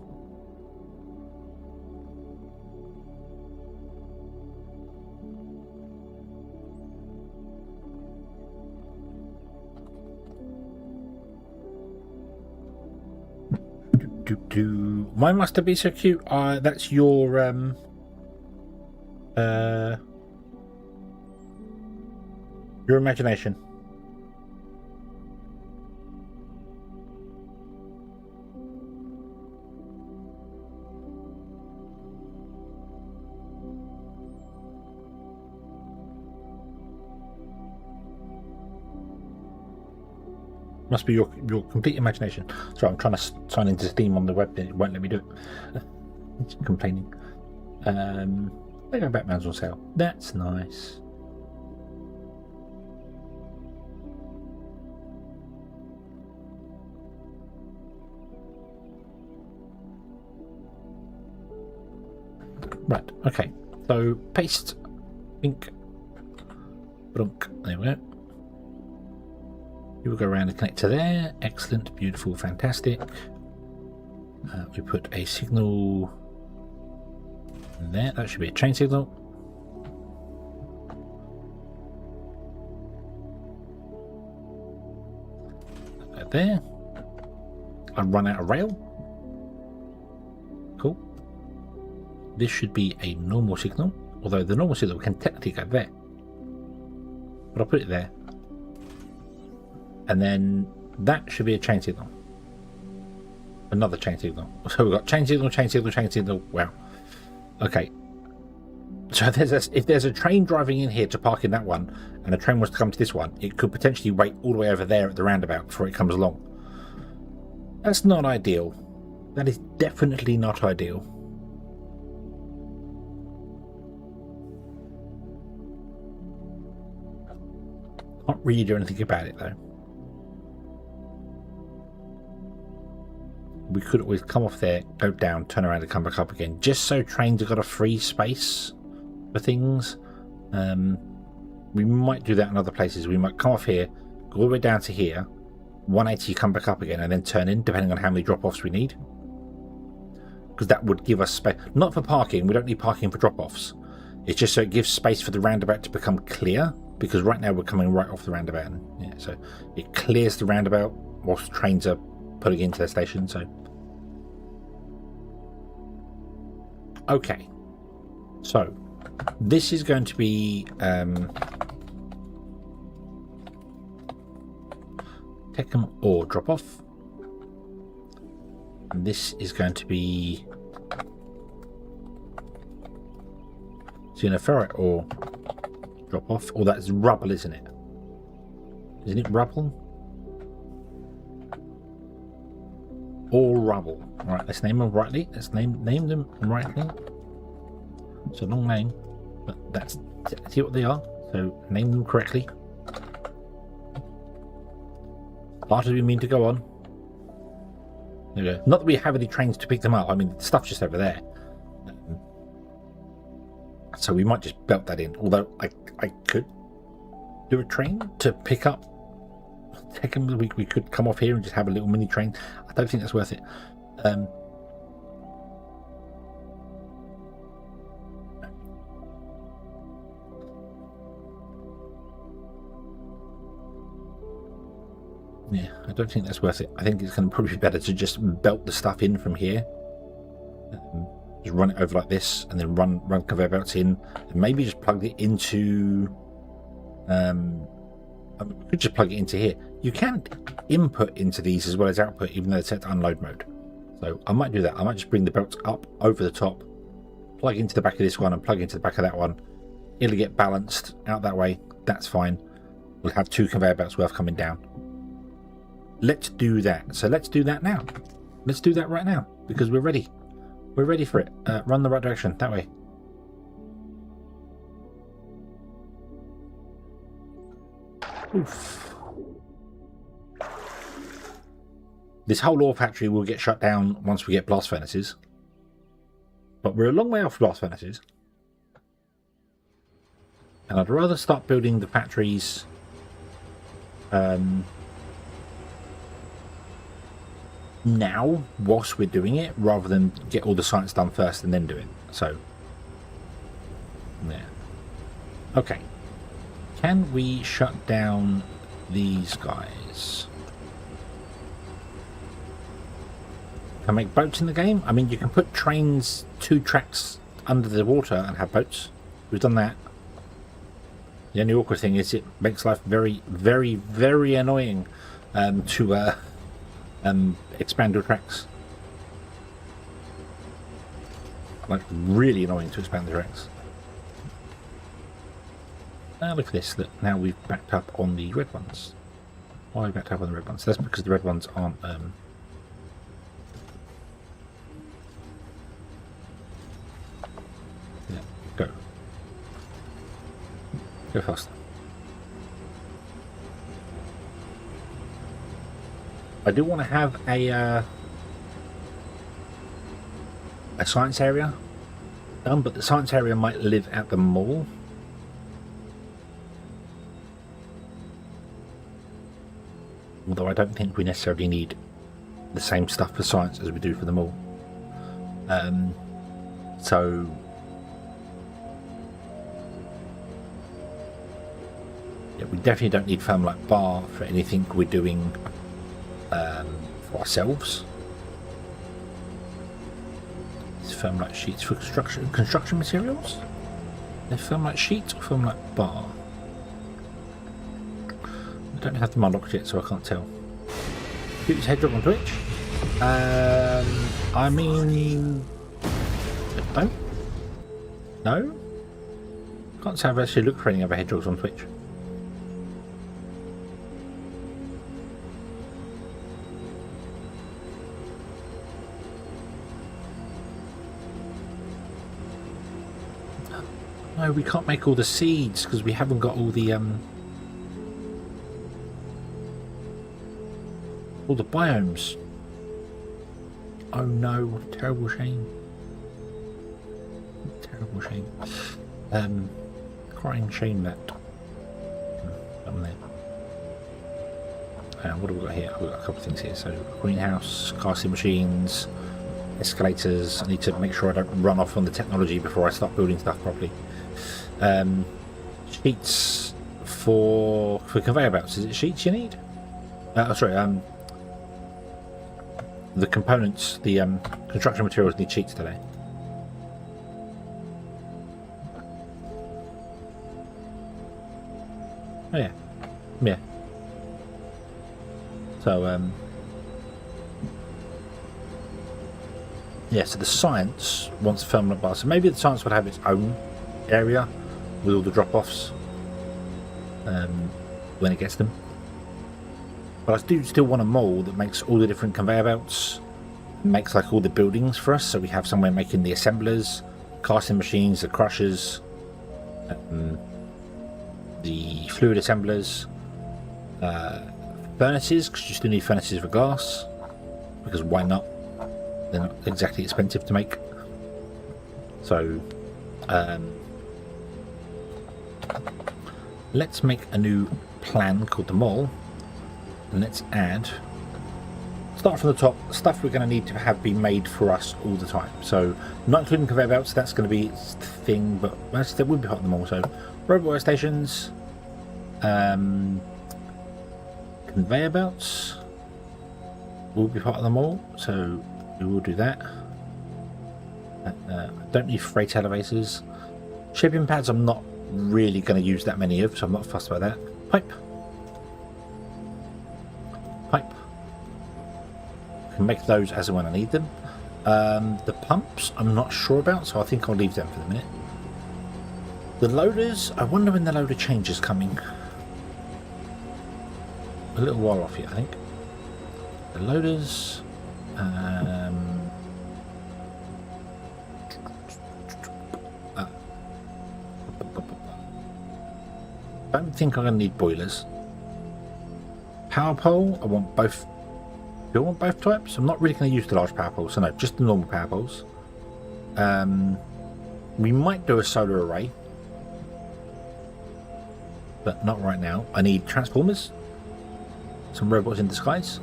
Why must it be so cute? That's your imagination. Must be your complete imagination. Sorry, I'm trying to sign into Steam on the web, and it won't let me do it. It's complaining. Lego Batman's on sale. That's nice. Right. Okay. So paste, ink, blunk. There we go. We will go around and connect to there. Excellent, beautiful, fantastic. We put a signal there. That should be a chain signal. There. I've run out of rail. Cool. This should be a normal signal, although the normal signal can technically go there. But I'll put it there. And then that should be a chain signal. Another chain signal. So we've got chain signal, chain signal, chain signal. Wow. Okay. So if there's a train driving in here to park in that one, and a train was to come to this one, it could potentially wait all the way over there at the roundabout before it comes along. That's not ideal. That is definitely not ideal. Can't really do anything about it though. We could always come off there, go down, turn around and come back up again, just so trains have got a free space for things. We might do that in other places. We might come off here, go all the way down to here, 180, come back up again, and then turn in, depending on how many drop-offs we need. Because that would give us space. Not for parking, we don't need parking for drop-offs. It's just so it gives space for the roundabout to become clear, because right now we're coming right off the roundabout. And, yeah, so it clears the roundabout whilst trains are putting into the station. So okay, so this is going to be take them or drop off, and this is going to be Xeno ferret or drop off, or that's rubble, isn't it? Isn't it rubble? All rubble. Right, let's name them rightly. Let's name them rightly. It's a long name, but that's exactly what they are. So name them correctly. Part of we mean to go on. There we go. Not that we have any trains to pick them up. I mean, the stuff's just over there. So we might just belt that in. Although I could do a train to pick up. We could come off here and just have a little mini train. I don't think that's worth it. Yeah, I don't think that's worth it. I think it's going to probably be better to just belt the stuff in from here. Just run it over like this, and then run conveyor belts in, and maybe just plug it into. I could just plug it into here. You can input into these as well as output, even though it's set to unload mode. So I might do that. I might just bring the belts up over the top, plug into the back of this one, and plug into the back of that one. It'll get balanced out that way. That's fine. We'll have 2 conveyor belts worth coming down. Let's do that. So let's do that now. Let's do that right now because we're ready. We're ready for it. Run the right direction. That way. Oof. This whole ore factory will get shut down once we get blast furnaces. But we're a long way off blast furnaces. And I'd rather start building the factories now whilst we're doing it, rather than get all the science done first and then do it. So yeah, okay, can we shut down these guys? Can I make boats in the game? I mean, you can put trains 2 tracks under the water and have boats. We've done that. The only awkward thing is it makes life very, very, very annoying to expand your tracks. Like, really annoying to expand the tracks. Now look at this, that now we've backed up on the red ones. Why are we backed up on the red ones? That's because the red ones aren't yeah, go faster. I do want to have a science area done, but the science area might live at the mall. Although I don't think we necessarily need the same stuff for science as we do for the mall. So yeah, we definitely don't need Thermalite Bar for anything we're doing for ourselves. It's Thermalite sheets for construction materials. They're Thermalite sheets or Thermalite Bar. I don't have them unlocked yet, so I can't tell. Use Hedgehog on Twitch. I mean, don't. No, can't say I've actually looked for any other hedgehogs on Twitch. No, we can't make all the seeds because we haven't got all the biomes. Oh no, what a terrible shame. Terrible shame. Crying shame that. What have we got here? We've got a couple of things here. So greenhouse, casting machines, escalators. I need to make sure I don't run off on the technology before I start building stuff properly. Sheets for conveyor belts. Is it sheets you need? Sorry, the components, the construction materials need sheets today. Oh yeah, yeah. So yeah. So the science wants a Thermalite Bar. So maybe the science would have its own area with all the drop-offs when it gets them. But I do still want a mall that makes all the different conveyor belts, makes like all the buildings for us, so we have somewhere making the assemblers, casting machines, the crushers, the fluid assemblers, furnaces, because you still need furnaces for glass, because why not? They're not exactly expensive to make. So let's make a new plan called the mall, and let's add, start from the top, stuff we're going to need to have be made for us all the time. So not including conveyor belts, that's going to be its thing, but that would be part of the mall. So robot workstations, conveyor belts will be part of them all, so we will do that. I don't need freight elevators. Shipping pads I'm not really going to use that many of, so I'm not fussed about that. Pipe. I can make those as and when I need them. The pumps I'm not sure about, so I think I'll leave them for the minute. The loaders, I wonder when the loader change is coming. A little while off yet, I think. The loaders, don't think I'm going to need boilers. Power pole, I want both. Do I want both types? I'm not really going to use the large power poles, so no, just the normal power poles. We might do a solar array, but not right now. I need transformers, some robots in disguise,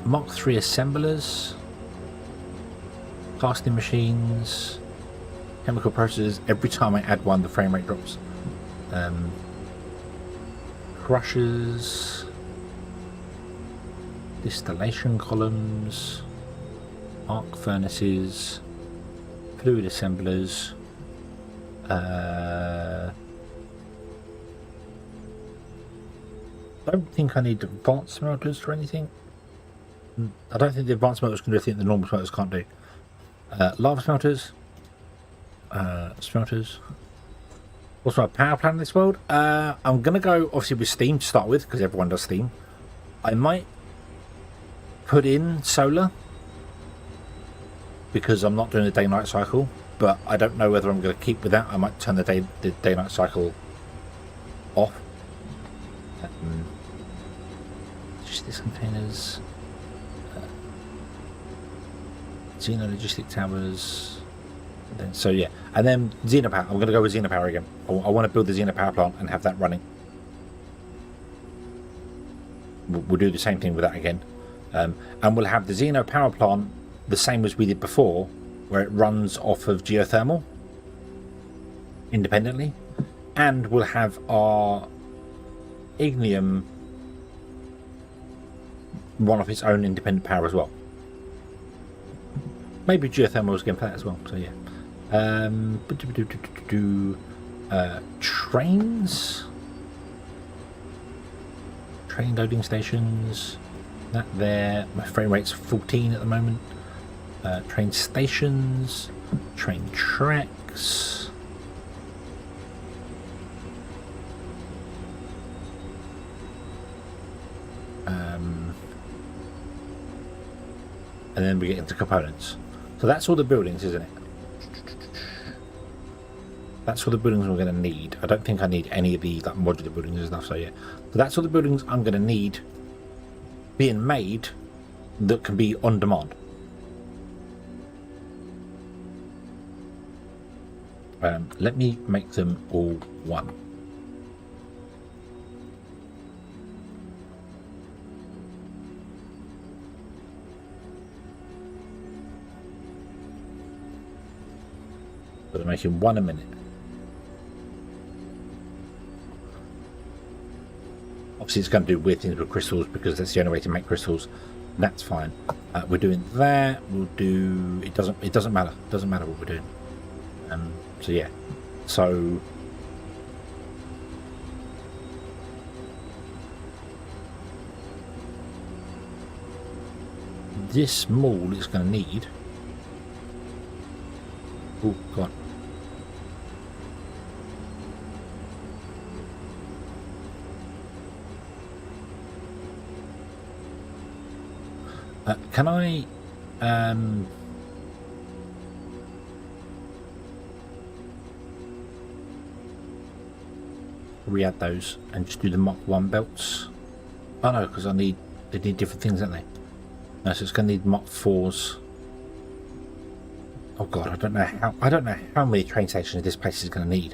Mark III assemblers, casting machines, chemical processors. Every time I add one, the frame rate drops. Crushers, distillation columns, arc furnaces, fluid assemblers, don't think I need advanced smelters for anything. I don't think the advanced smelters can do anything the normal smelters can't do. Lava smelters, what's my power plant in this world? I'm gonna go obviously with steam to start with because everyone does steam. I might put in solar because I'm not doing the day-night cycle, but I don't know whether I'm going to keep with that. I might turn the day-night cycle off. Logistics containers, Xeno logistic towers. So yeah, and then Xeno Power. I'm going to go with Xeno Power again. I want to build the Xeno Power Plant and have that running. We'll do the same thing with that again. And we'll have the Xeno Power Plant the same as we did before, where it runs off of geothermal independently, and we'll have our ignium run off its own independent power as well. Maybe geothermal was going for that as well, so yeah. Trains, train loading stations, that there. My frame rate's 14 at the moment. Train stations, train tracks, and then we get into components. So that's all the buildings, isn't it? That's all the buildings we're going to need. I don't think I need any of the like modular buildings and stuff, so yeah. So that's all the buildings I'm going to need being made that can be on demand. Let me make them all one. But I'm making one a minute. Obviously it's going to do weird things with crystals because that's the only way to make crystals. That's fine. We're doing that. We'll do. It doesn't matter. It doesn't matter what we're doing. So yeah. So this mall is going to need. Oh God. Can I re-add those and just do the Mach 1 belts? Oh no, because they need different things, don't they? No, so it's going to need Mach 4s. Oh God, I don't know how many train stations this place is going to need.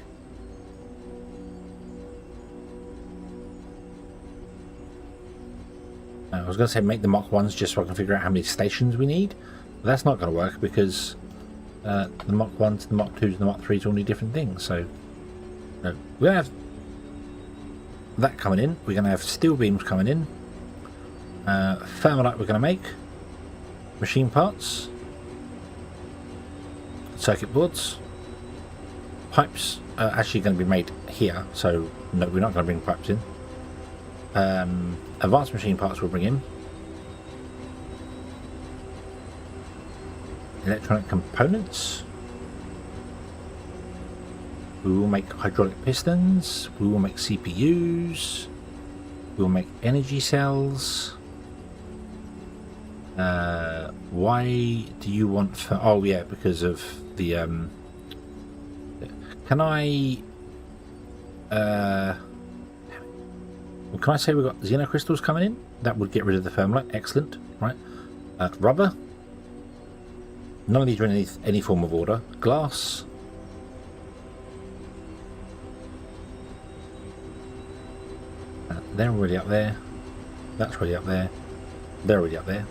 I was going to say make the Mach 1s just so I can figure out how many stations we need, but that's not going to work because the Mach 1s, the Mach 2s, and the Mach 3s all need different things. So no, we're going to have that coming in. We're going to have steel beams coming in. Thermalite we're going to make. Machine parts. Circuit boards. Pipes are actually going to be made here, so no, we're not going to bring pipes in. Advanced machine parts we'll bring in. Electronic components. We will make hydraulic pistons. We will make CPUs. We will make energy cells. Why do you want for... Oh yeah, because of the... Can I... Well, can I say we've got Xeno crystals coming in? That would get rid of the thermalite. Excellent. Right. Rubber. None of these are in any form of order. Glass. They're already up there. That's already up there. They're already up there.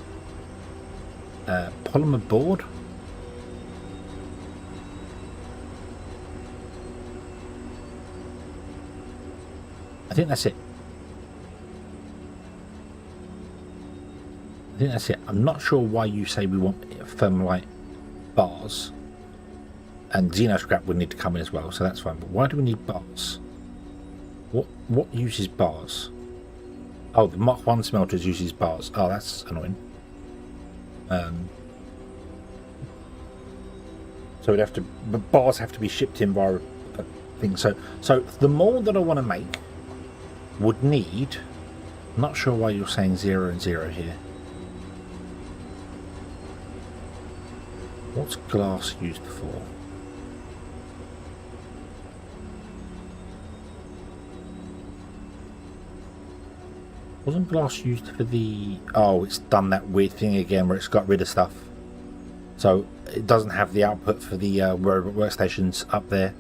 Polymer board. I think that's it. I think that's it. I'm not sure why you say we want thermalite bars. And Xeno scrap would need to come in as well, so that's fine. But why do we need bars? What uses bars? Oh, the Mach 1 smelters uses bars. Oh, that's annoying. So we'd have to... But bars have to be shipped in via a thing. So the mold that I want to make would need... I'm not sure why you're saying 0 and 0 here. What's glass used for? Wasn't glass used for the... Oh, it's done that weird thing again where it's got rid of stuff. So it doesn't have the output for the robot workstations up there.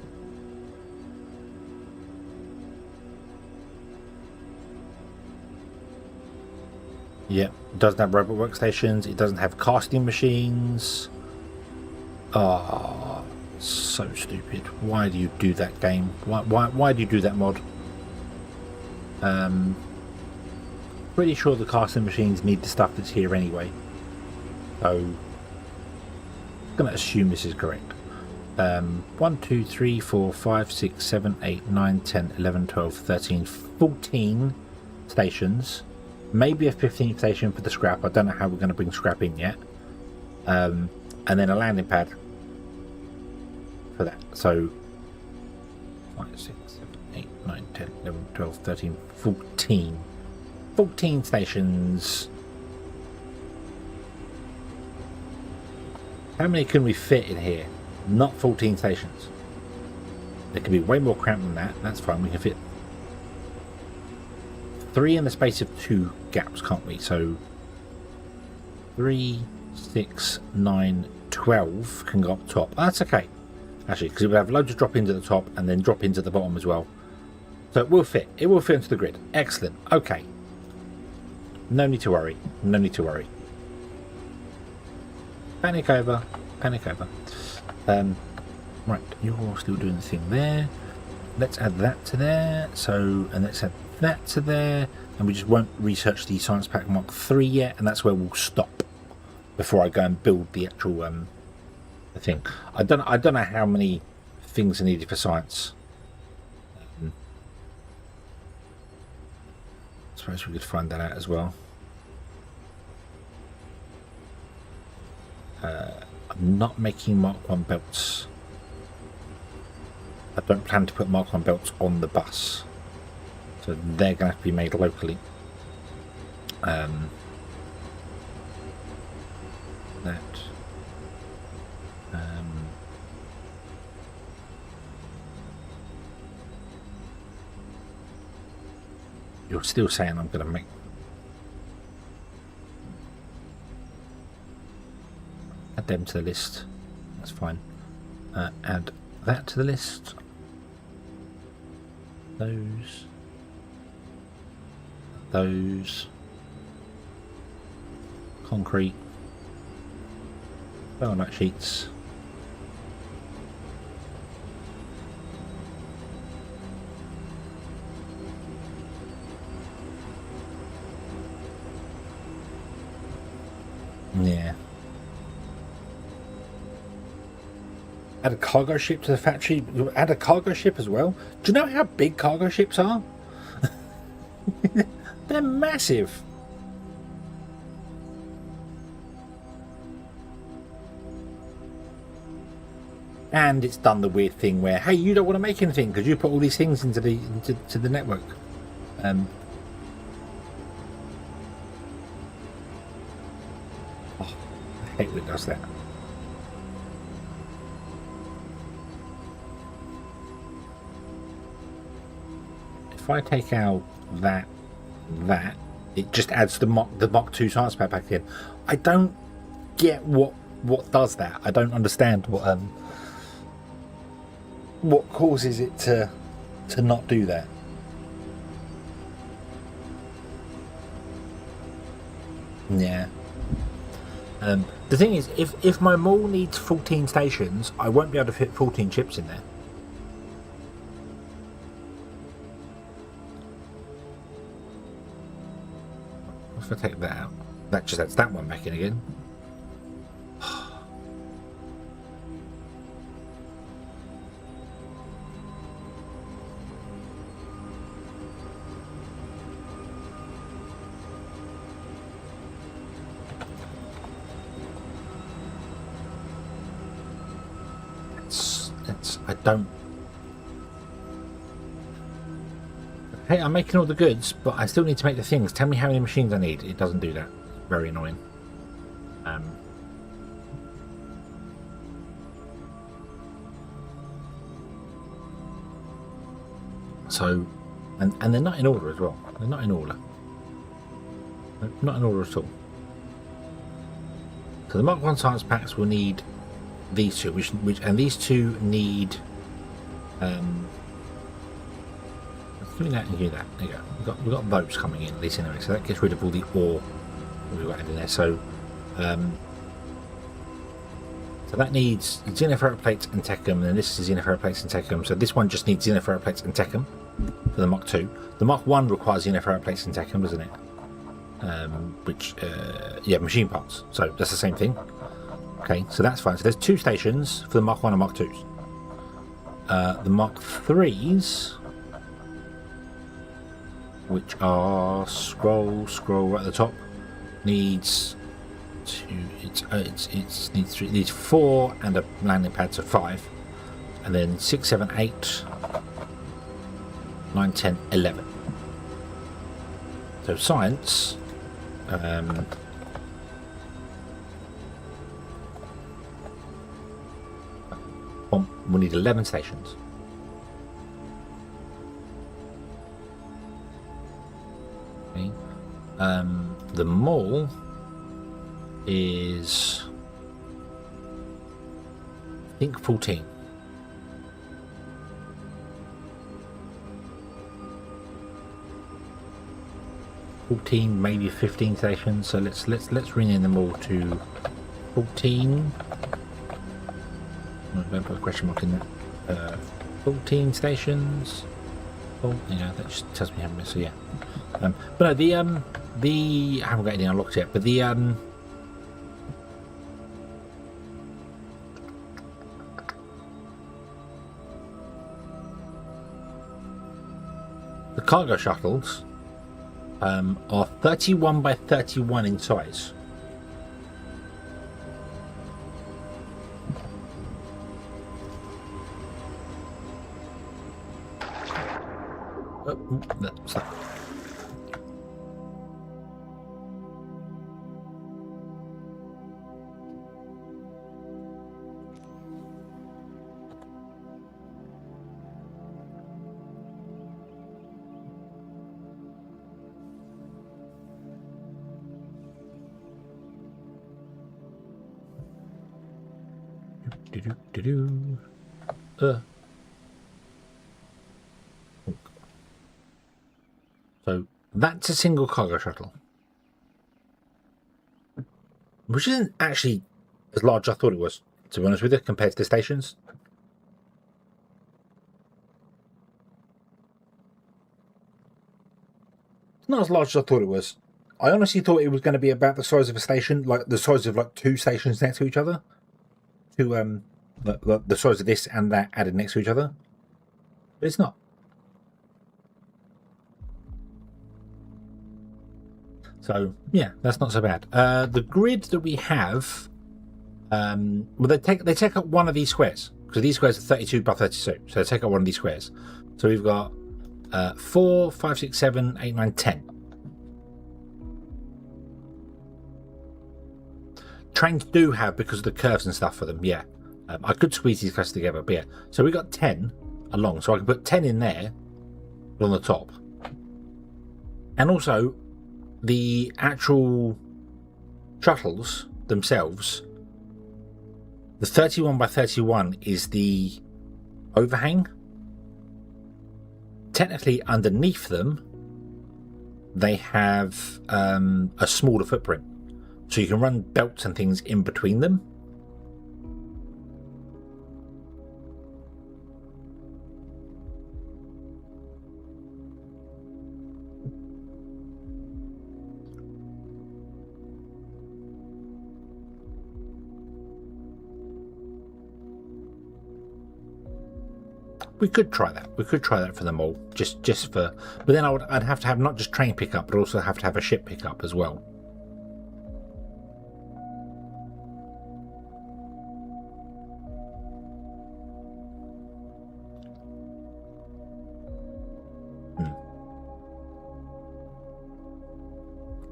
Yeah, it doesn't have robot workstations. It doesn't have casting machines. Oh, so stupid. Why do you do that game? Why do you do that mod? Pretty sure the casting machines need the stuff that's here anyway. So, I'm going to assume this is correct. 1, 2, 3, 4, 5, 6, 7, 8, 9, 10, 11, 12, 13, 14 stations. Maybe a 15th station for the scrap. I don't know how we're going to bring scrap in yet. And then a landing pad for that. So 5, 6, 7, 8, 9, 10, 11, 12, 13, 14. 14 stations. How many can we fit in here? Not 14 stations. There could be way more cramped than that. That's fine. We can fit 3 in the space of 2 gaps, can't we? So 3, 6, 9, 12 can go up top. That's okay, actually, because it would have loads of drop into the top and then drop into the bottom as well. So it will fit. It will fit into the grid. Excellent. Okay. No need to worry. No need to worry. Panic over. Panic over. Right, you're still doing the thing there. Let's add that to there. So, and let's add that to there. And we just won't research the Science Pack Mark 3 yet, and that's where we'll stop before I go and build the actual the thing. I don't know how many things are needed for science. I suppose we could find that out as well. I'm not making Mark 1 belts. I don't plan to put Mark 1 belts on the bus, so they're going to have to be made locally. That. You're still saying I'm going to make... Add them to the list. That's fine. Add that to the list. Those. Concrete. Nut sheets. Yeah. Add a cargo ship to the factory. Add a cargo ship as well. Do you know how big cargo ships are? They're massive. And it's done the weird thing where, hey, you don't want to make anything because you put all these things into the network. Oh, I hate when it does that. If I take out that, it just adds the Mach 2 science pack back in. I don't get what does that. I don't understand what causes it to not do that. Yeah. The thing is, if my mall needs 14 stations, I won't be able to fit 14 chips in there. If I take that out, that just adds that one back in again. I don't. Hey, I'm making all the goods, but I still need to make the things. Tell me how many machines I need. It doesn't do that. Very annoying. So, and they're not in order as well. They're not in order. They're not in order at all. So the Mark 1 science packs will need these two, which and these two need let's do that and do that. There you go. We've got those coming in at least anyway, so that gets rid of all the ore we've got in there. So so that needs xenoferro plates and techum, and this is xenoferro plates and techum. So this one just needs xenoferro plates and techum for the Mach 2. The Mach 1 requires xenoferro plates and techum, doesn't it? Which yeah, machine parts. So that's the same thing. Okay, so that's fine. So there's two stations for the Mach 1 and Mach 2s. The Mach 3s, which are scroll right at the top, needs needs 4 and a landing pad, so 5, and then 6, 7, 8, 9, 10, 11. So science. We'll need 11 stations. Okay. The mall is, I think, 14. Maybe 15 stations. So let's rename them all to 14. Don't put a question mark in there. 14 stations. Oh, yeah, that just tells me how many. So yeah, but no, the I haven't got anything unlocked yet. But the cargo shuttles are 31 by 31 in size. What's that? So that's a single cargo shuttle, which isn't actually as large as I thought it was, to be honest with you, compared to the stations. It's not as large as I thought it was. I honestly thought it was going to be about the size of a station, like the size of like 2 stations next to each other. The size of this and that added next to each other. But it's not. So yeah, that's not so bad. The grid that we have, well, they take up one of these squares, because these squares are 32 by 32, so they take up one of these squares. So we've got 4, 5, 6, 7, 8, 9, 10. Trains do have, because of the curves and stuff for them, yeah. I could squeeze these close together, but yeah. So we got 10 along, so I can put 10 in there on the top. And also, the actual shuttles themselves, the 31 by 31 is the overhang. Technically, underneath them, they have a smaller footprint. So you can run belts and things in between them. We could try that. We could try that for them all, just for. But then I'd have to have not just train pickup, but also have to have a ship pickup as well.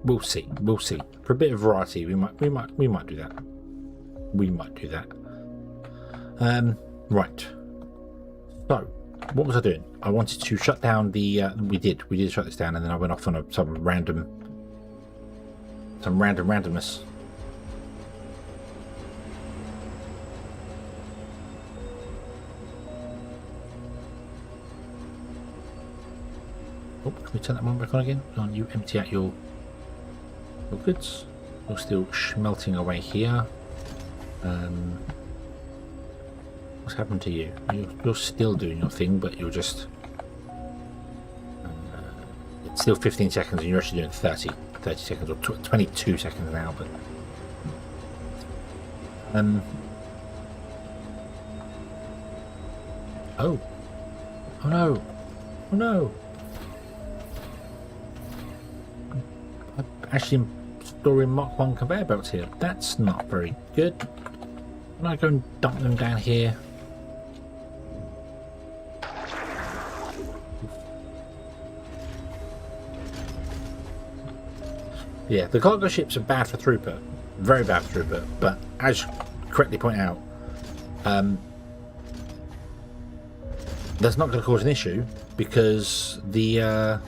We'll see. We'll see. For a bit of variety, we might do that. We might do that. Right. So, what was I doing? I wanted to shut down the. We did shut this down, and then I went off on some randomness. Oh, can we turn that one back on again? Can't you empty out your goods? You're still smelting away here. What's happened to you? You're still doing your thing, but you're just... it's still 15 seconds and you're actually doing 30 seconds, or 22 seconds now, but... Oh no! Oh no! I'm actually storing Mark 1 conveyor belts here. That's not very good. Can I go and dump them down here? Yeah, the cargo ships are bad for throughput. Very bad for throughput. But as you correctly point out, that's not going to cause an issue, because the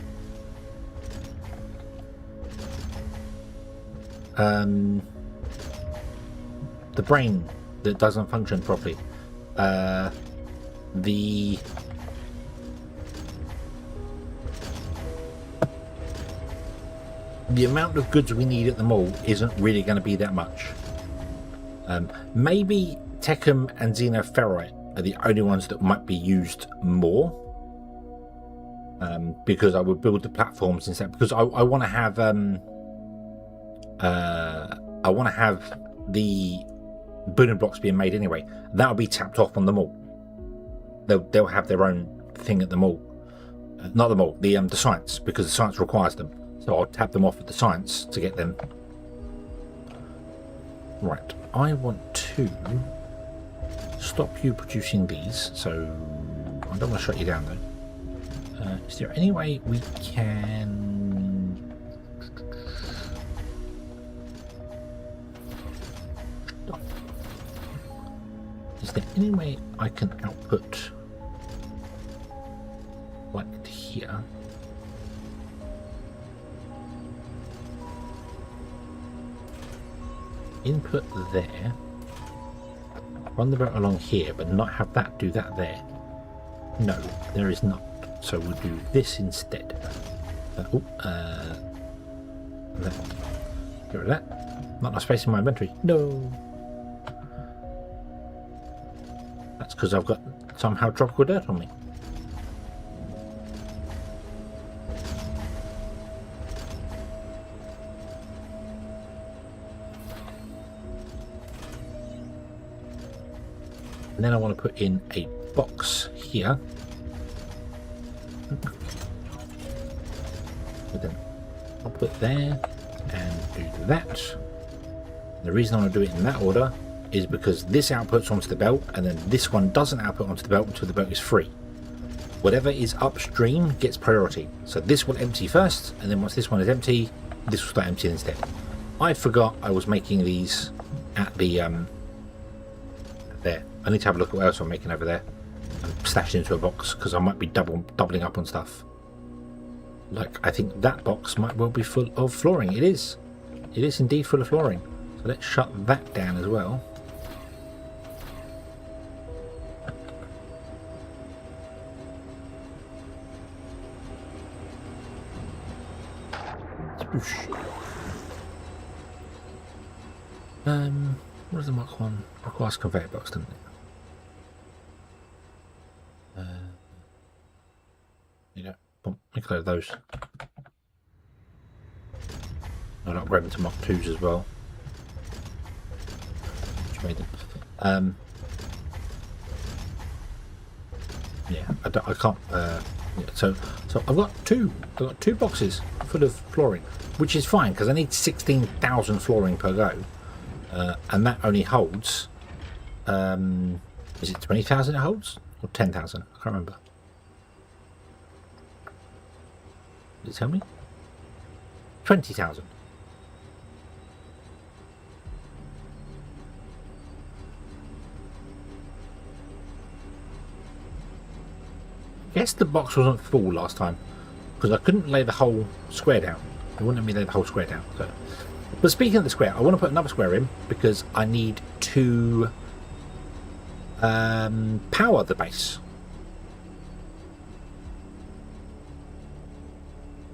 brain that doesn't function properly, the amount of goods we need at the mall isn't really going to be that much. Maybe Techum and Xeno Ferrite are the only ones that might be used more, because I would build the platforms instead, because I want to have the building blocks being made anyway. That'll be tapped off on the mall. They'll have their own thing at the mall, not the mall, the science, because the science requires them. So I'll tap them off at the science to get them. Right, I want to stop you producing these, so I don't want to shut you down though. Is there any way we can... Stop. Is there any way I can output like here? Input there, run the belt along here, but not have that do that there. No, there is not. So we'll do this instead. Get rid of that. Not enough space in my inventory. No. That's because I've got somehow tropical dirt on me. And then I want to put in a box here. But then I'll put there and do that. The reason I want to do it in that order is because this outputs onto the belt, and then this one doesn't output onto the belt until the belt is free. Whatever is upstream gets priority. So this will empty first, and then once this one is empty, this will start emptying instead. I forgot I was making these at the there. I need to have a look at what else I'm making over there and stash it into a box, because I might be doubling up on stuff. Like, I think that box might well be full of flooring. It is. It is indeed full of flooring. So let's shut that down as well. What does the Mark 1 requires? Conveyor belts, doesn't it? You know, make a load of those. I'll upgrade them to Mark 2s as well. Trade them. Yeah, I can't. Yeah, so I've got two boxes full of flooring, which is fine because I need 16,000 flooring per go, and that only holds. Is it 20,000 it holds or 10,000? I can't remember. Did it tell me? 20,000. I guess the box wasn't full last time because I couldn't lay the whole square down. It wouldn't let me lay the whole square down. So. But speaking of the square, I want to put another square in because I need to power the base.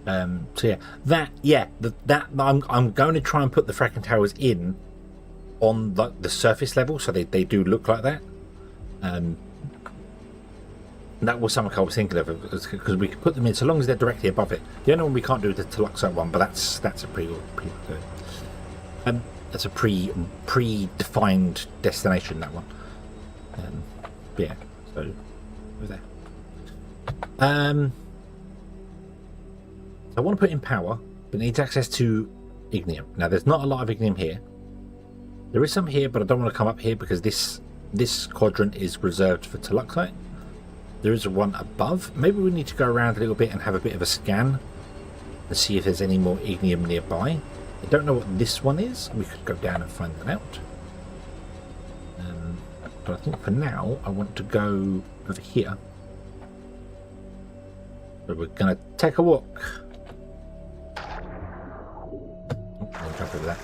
So yeah, that I'm going to try and put the fracking towers in on the surface level, so they do look like that. That was something I was thinking of, because we could put them in so long as they're directly above it. The only one we can't do is the Toluxa one, but that's a that's a predefined destination. That one. Yeah. So over there. I want to put in power, but it needs access to ignium. Now, there's not a lot of ignium here. There is some here, but I don't want to come up here because this quadrant is reserved for Toluxite. There is one above. Maybe we need to go around a little bit and have a bit of a scan and see if there's any more ignium nearby. I don't know what this one is. We could go down and find that out. But I think for now, I want to go over here. So we're going to take a walk. I'll jump over that.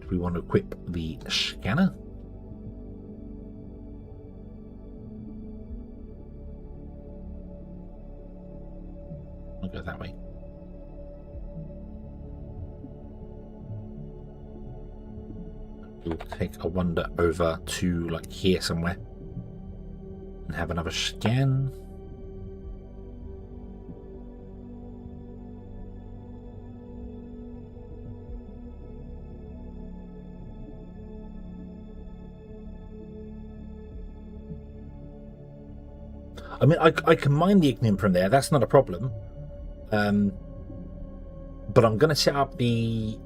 Do we want to equip the scanner? I'll go that way. We'll take a wander over to like here somewhere and have another scan. I mean, I can mine the ignium from there. That's not a problem. But I'm going to set up the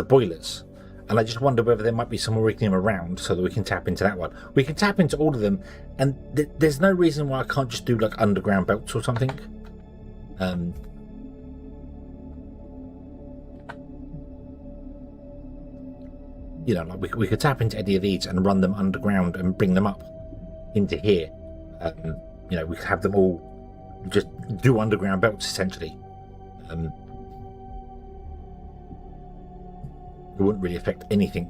boilers, and I just wonder whether there might be some more ignium around so that we can tap into that one. We can tap into all of them, and there's no reason why I can't just do like underground belts or something. You know, like we could tap into any of these and run them underground and bring them up into here. You know, we could have them all just do underground belts essentially. It wouldn't really affect anything.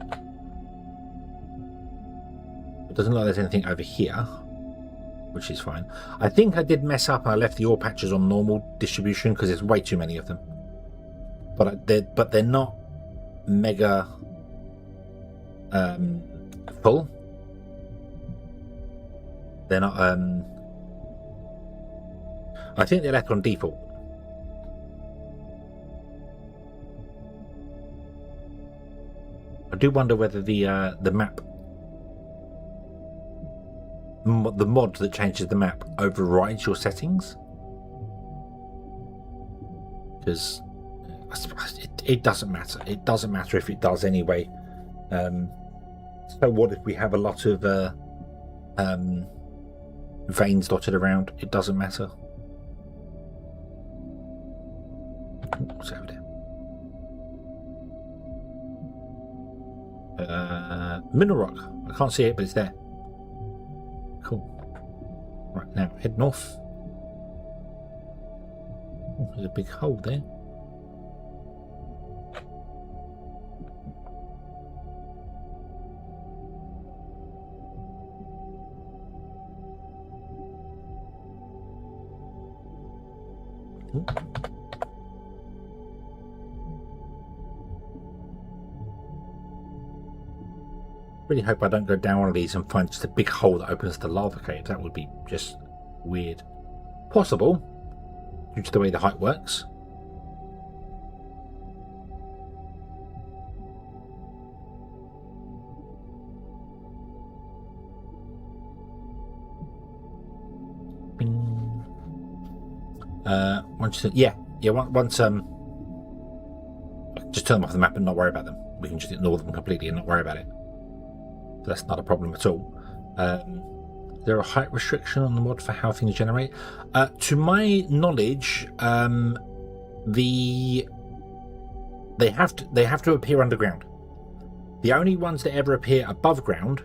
It doesn't look like there's anything over here, which is fine. I think I did mess up and I left the ore patches on normal distribution because there's way too many of them. But they're not mega full. They're not. I think they're left on default. I do wonder whether the map, the mod that changes the map, overrides your settings. Because it doesn't matter. It doesn't matter if it does anyway. So what if we have a lot of veins dotted around? It doesn't matter. What's over there? Mineral rock. I can't see it, but it's there. Cool. Right, now head north. Oh, there's a big hole there. Really hope I don't go down one of these and find just a big hole that opens the lava cave. That would be just weird. Possible, due to the way the height works. Bing. Once just turn them off the map and not worry about them. We can just ignore them completely and not worry about it. So that's not a problem at all. There a height restriction on the mod for how things generate? To my knowledge, they have to appear underground. The only ones that ever appear above ground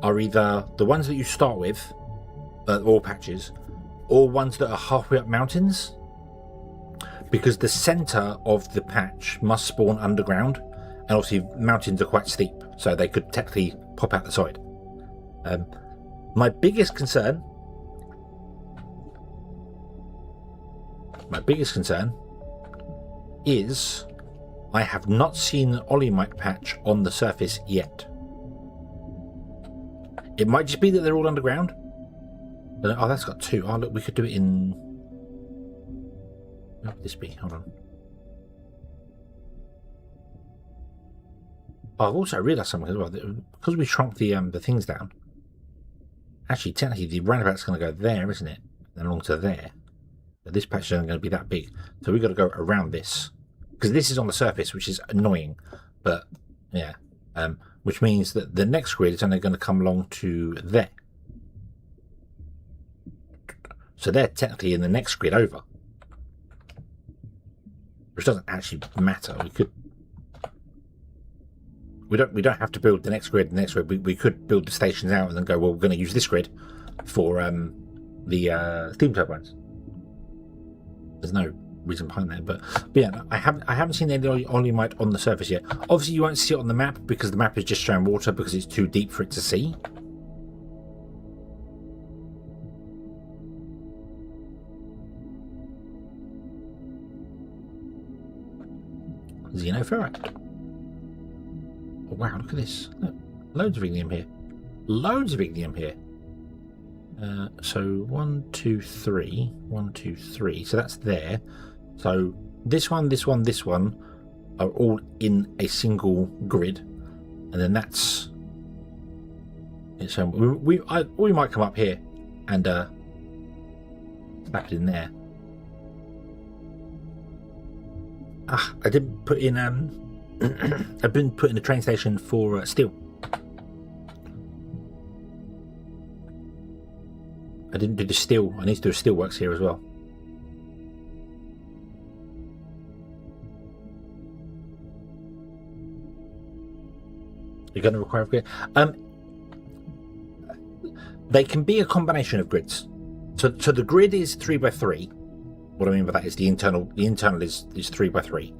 are either the ones that you start with, all patches, or ones that are halfway up mountains, because the center of the patch must spawn underground, and obviously mountains are quite steep, so they could technically pop out the side. My biggest concern is I have not seen an Olimite patch on the surface yet. It might just be that they're all underground. Oh, that's got two. Oh, look, we could do it in... What would this be? Hold on. Oh, I've also realised something as well. Because we shrunk the things down. Actually, technically, the roundabout's going to go there, isn't it? And along to there. But this patch isn't going to be that big. So we've got to go around this. Because this is on the surface, which is annoying. But, yeah. Which means that the next grid is only going to come along to there. So they're technically in the next grid over. Which doesn't actually matter. We don't have to build the next grid. We could build the stations out and then go, well, we're going to use this grid for the steam turbines. There's no reason behind that, but yeah, I haven't seen any Olimite on the surface yet. Obviously, you won't see it on the map because the map is just showing water because it's too deep for it to see. Xenoferrite. Oh, wow, look at this. Look, loads of ignium here. Loads of ignium here. So 1, 2, 3. 1, 2, 3. So that's there. So this one, this one, this one are all in a single grid. And then that's... So we might come up here and snap it in there. I didn't put in I've been putting a train station for steel. I didn't do the steel. I need to do a steelworks here as well. You're going to require a grid. They can be a combination of grids. So the grid is 3x3. What I mean by that is the internal is 3x3.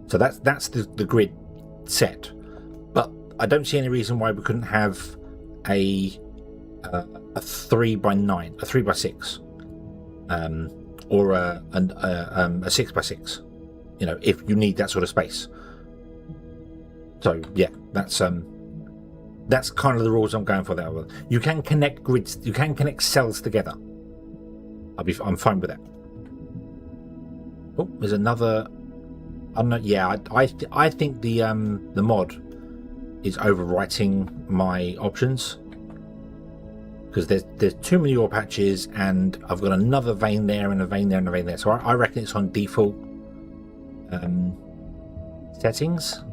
So that's the grid set. But I don't see any reason why we couldn't have a 3x9, a 3x6, or a 6x6. You know, if you need that sort of space. So yeah, that's That's kind of the rules I'm going for that one. You can connect grids, you can connect cells together. I'm fine with that. Oh, there's another. I'm not. Yeah, I think the mod is overwriting my options because there's too many ore patches, and I've got another vein there and a vein there and a vein there. So I reckon it's on default settings.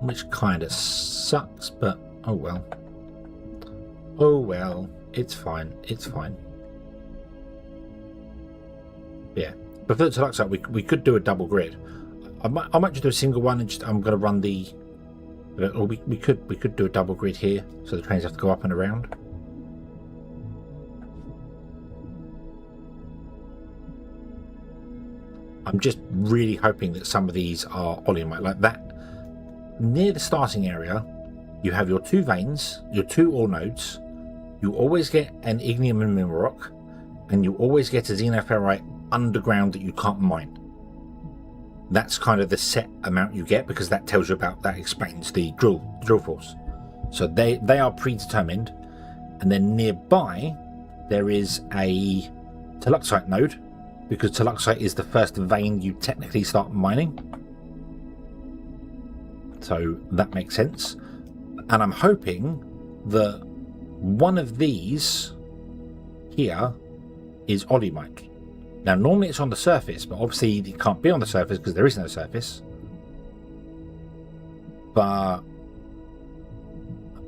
Which kind of sucks, but oh well. Oh well, it's fine. It's fine. Yeah, but for the Deluxite, we could do a double grid. I might just do a single one, and just I'm going to run the. Or we could do a double grid here, so the trains have to go up and around. I'm just really hoping that some of these are oleomite, like that. Near the starting area, you have your two veins, your two ore nodes. You always get an ignium and mineral rock, and you always get a xenoferrite underground that you can't mine. That's kind of the set amount you get, because that tells you about, that explains the drill force. So they are predetermined, and then nearby there is a Deluxite node, because Deluxite is the first vein you technically start mining. So that makes sense. And I'm hoping that one of these here is oleomite. Now, normally it's on the surface, but obviously it can't be on the surface because there is no surface. But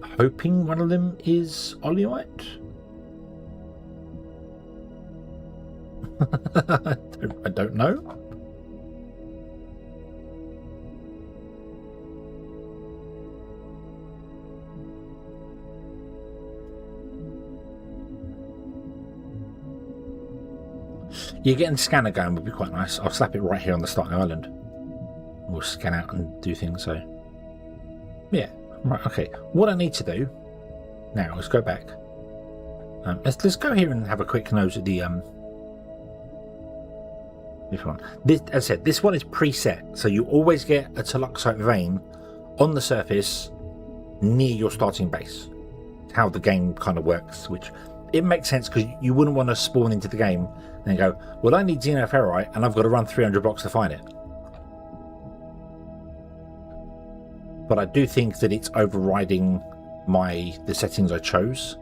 I'm hoping one of them is oleomite. I don't know. Yeah, getting the scanner going would be quite nice. I'll slap it right here on the starting island. We'll scan out and do things, so... Yeah, right, okay. What I need to do... Now, let's go back. Let's go here and have a quick nose at the... This one. This, as I said, this one is preset, so you always get a Deluxite vein on the surface near your starting base. It's how the game kind of works, which... It makes sense because you wouldn't want to spawn into the game and go, well, I need xenoferrite and I've got to run 300 blocks to find it. But I do think that it's overriding the settings I chose.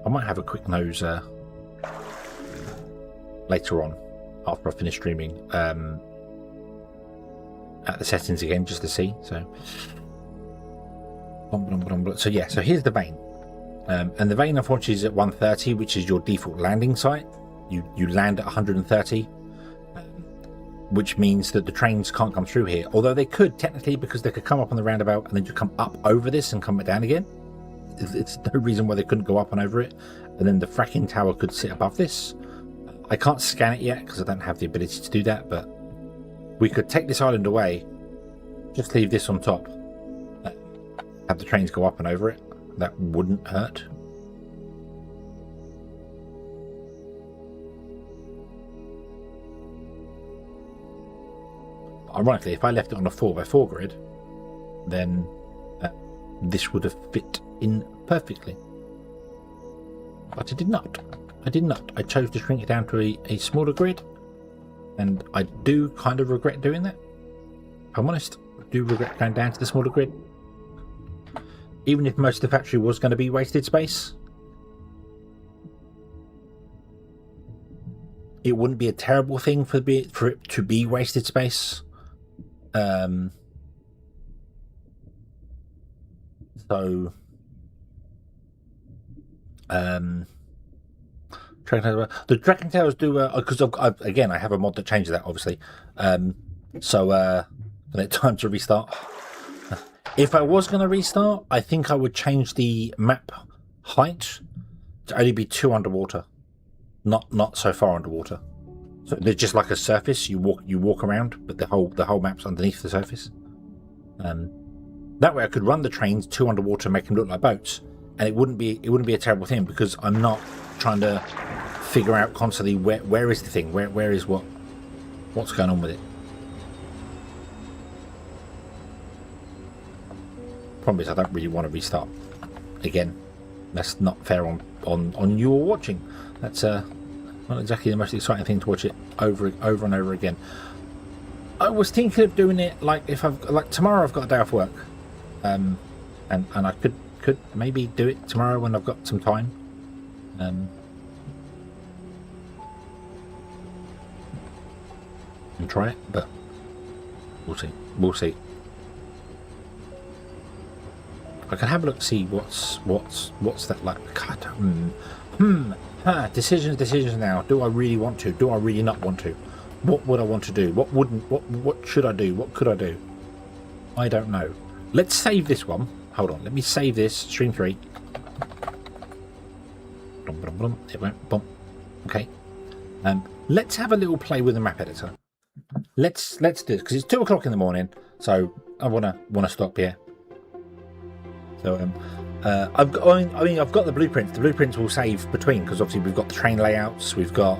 I might have a quick nose later on after I finish streaming at the settings again just to see. So yeah, so here's the vein, and the vein unfortunately is at 130, which is your default landing site. You land at 130, which means that the trains can't come through here, although they could technically, because they could come up on the roundabout and then just come up over this and come back down again. It's no reason why they couldn't go up and over it, and then the fracking tower could sit above this. I can't scan it yet because I don't have the ability to do that, but we could take this island away, just leave this on top, have the trains go up and over it. That wouldn't hurt. Ironically, if I left it on a 4x4 grid, then this would have fit in perfectly. But I did not. I did not. I chose to shrink it down to a smaller grid, and I do kind of regret doing that. If I'm honest, I do regret going down to the smaller grid. Even if most of the factory was going to be wasted space, it wouldn't be a terrible thing for it to be wasted space. The Dragon Towers do because again I have a mod that changes that, obviously. Time to restart. If I was going to restart, I think I would change the map height to only be 2 underwater, not so far underwater. So there's just like a surface you walk around, but the whole map's underneath the surface. That way I could run the trains 2 underwater and make them look like boats, and it wouldn't be a terrible thing because I'm not trying to figure out constantly where is the thing, where is what. What's going on with it? Problem is, I don't really want to restart again. That's not fair on you all watching. That's not exactly the most exciting thing to watch it over and over again. I was thinking of doing it like if tomorrow I've got a day off work, and I could maybe do it tomorrow when I've got some time. And try it, but we'll see. We'll see. I can have a look, see what's that like. God, decisions now. Do I really want to? Do I really not want to? What would I want to do? What wouldn't? What should I do? What could I do? I don't know. Let's save this one. Hold on. Let me save this. Stream 3. It went. Boom. Okay. Let's have a little play with the map editor. Let's do this because it's 2 o'clock in the morning. So I wanna stop here. So I've got the blueprints. The blueprints will save between because obviously we've got the train layouts. We've got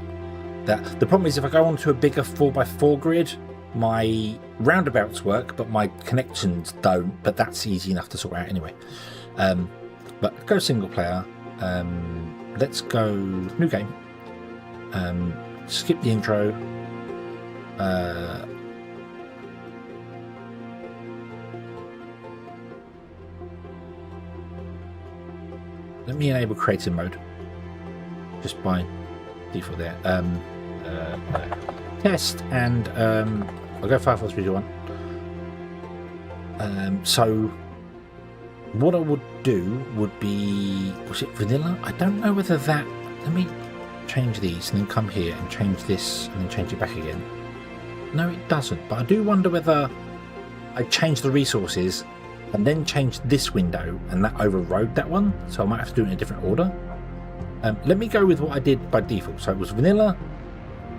that. The problem is if I go onto a bigger 4x4 grid, my roundabouts work, but my connections don't. But that's easy enough to sort out anyway. But go single player. Let's go new game. Skip the intro. Let me enable creative mode just by default there. Test and I'll go 5, 4, 3, 2, 1. So what I would do would be, was it vanilla? I don't know whether that. Let me change these and then come here and change this and then change it back again. No, it doesn't. But I do wonder whether I change the resources and then change this window and that overrode that one. So I might have to do it in a different order. Let me go with what I did by default. So it was vanilla,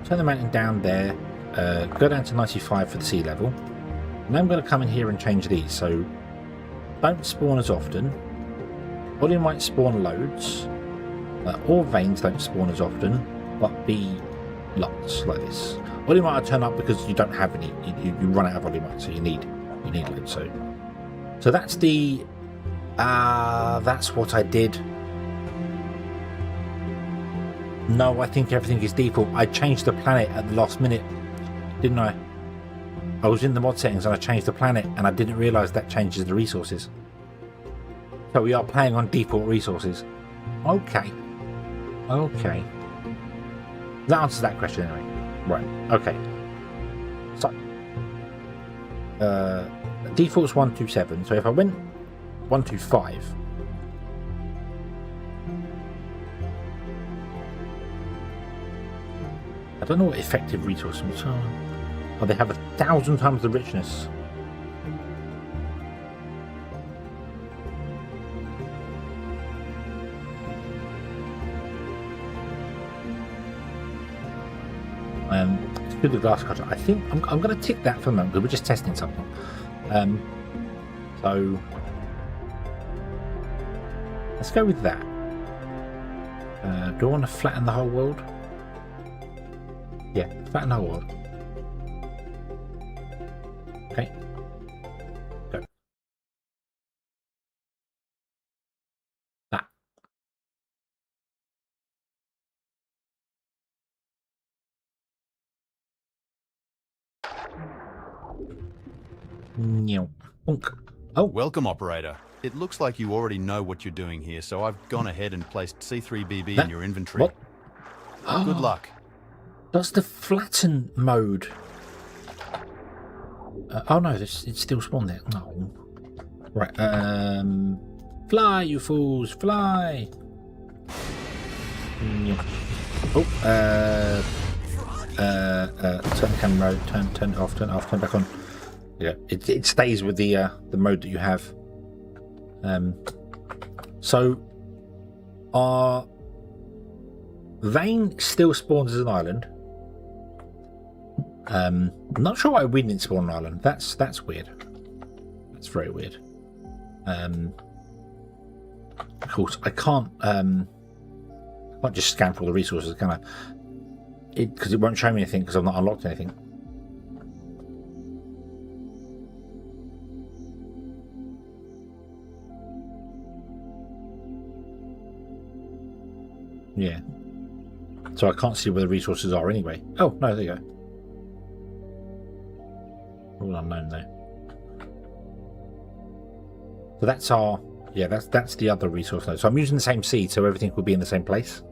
turn the mountain down there, go down to 95 for the sea level. And I'm going to come in here and change these. So don't spawn as often. Volume might spawn loads. All veins don't spawn as often, but be lots like this. Volume might turn up because you don't have any. You run out of volume, so you need loads. So that's the that's what I did. No, I think everything is default. I changed the planet at the last minute, didn't I? I was in the mod settings and I changed the planet and I didn't realise that changes the resources. So we are playing on default resources. Okay. That answers that question anyway. Right, okay. So default's 127, so if I went 125, I don't know what effective resource is. Oh, they have 1,000 times the richness. Through the glass cutter. I think I'm going to tick that for a moment because we're just testing something. So let's go with that. Do I want to flatten the whole world? Yeah, flatten the whole world. Okay. Go. That. Oh, welcome, operator. It looks like you already know what you're doing here, so I've gone ahead and placed C3BB in your inventory. What? Good luck. That's the flatten mode. Oh no, it's still spawned there. No. Right. Fly, you fools, fly. Oh. Turn the camera mode. Turn it off. Turn it off. Turn it back on. Yeah, it stays with the mode that you have. So our vein still spawns as an island. I'm not sure why we didn't spawn an island. That's weird. That's very weird. Of course, I can't just scan for all the resources, can I? Because it won't show me anything because I've not unlocked anything. Yeah. So I can't see where the resources are anyway. Oh, no, there you go. All unknown though. So that's our... Yeah, that's the other resource node. So I'm using the same seed, so everything will be in the same place.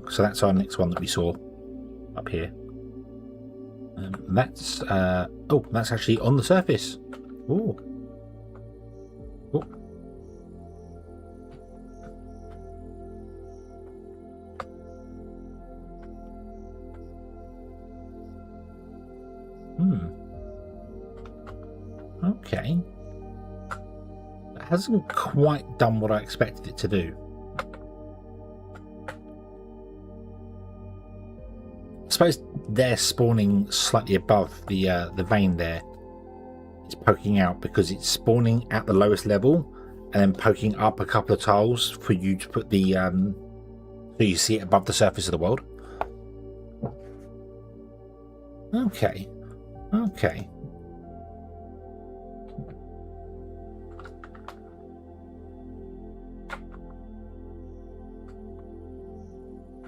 So that's our next one that we saw up here. That's oh, that's actually on the surface. Ooh. Ooh. Okay. It hasn't quite done what I expected it to do. I suppose they're spawning slightly above the vein there. It's poking out because it's spawning at the lowest level and then poking up a couple of tiles for you to put the so you see it above the surface of the world. Okay. Okay.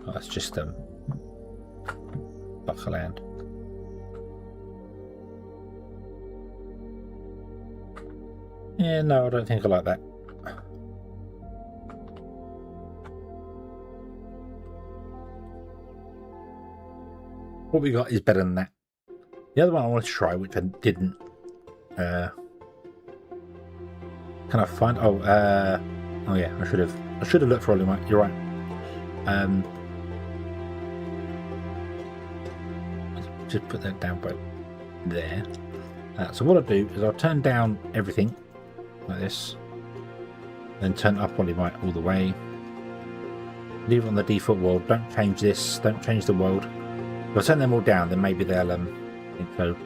Oh, that's just buffer land. Yeah, no, I don't think I like that. What we got is better than that. The other one I want to try, which I didn't. Can I find? Oh, oh yeah, I should have looked for all. You're right. Just put that down by there. So what I'll do is I'll turn down everything like this, then turn up Polymite all the way. Leave it on the default world. Don't change this. Don't change the world. If I turn them all down, then maybe they'll think so.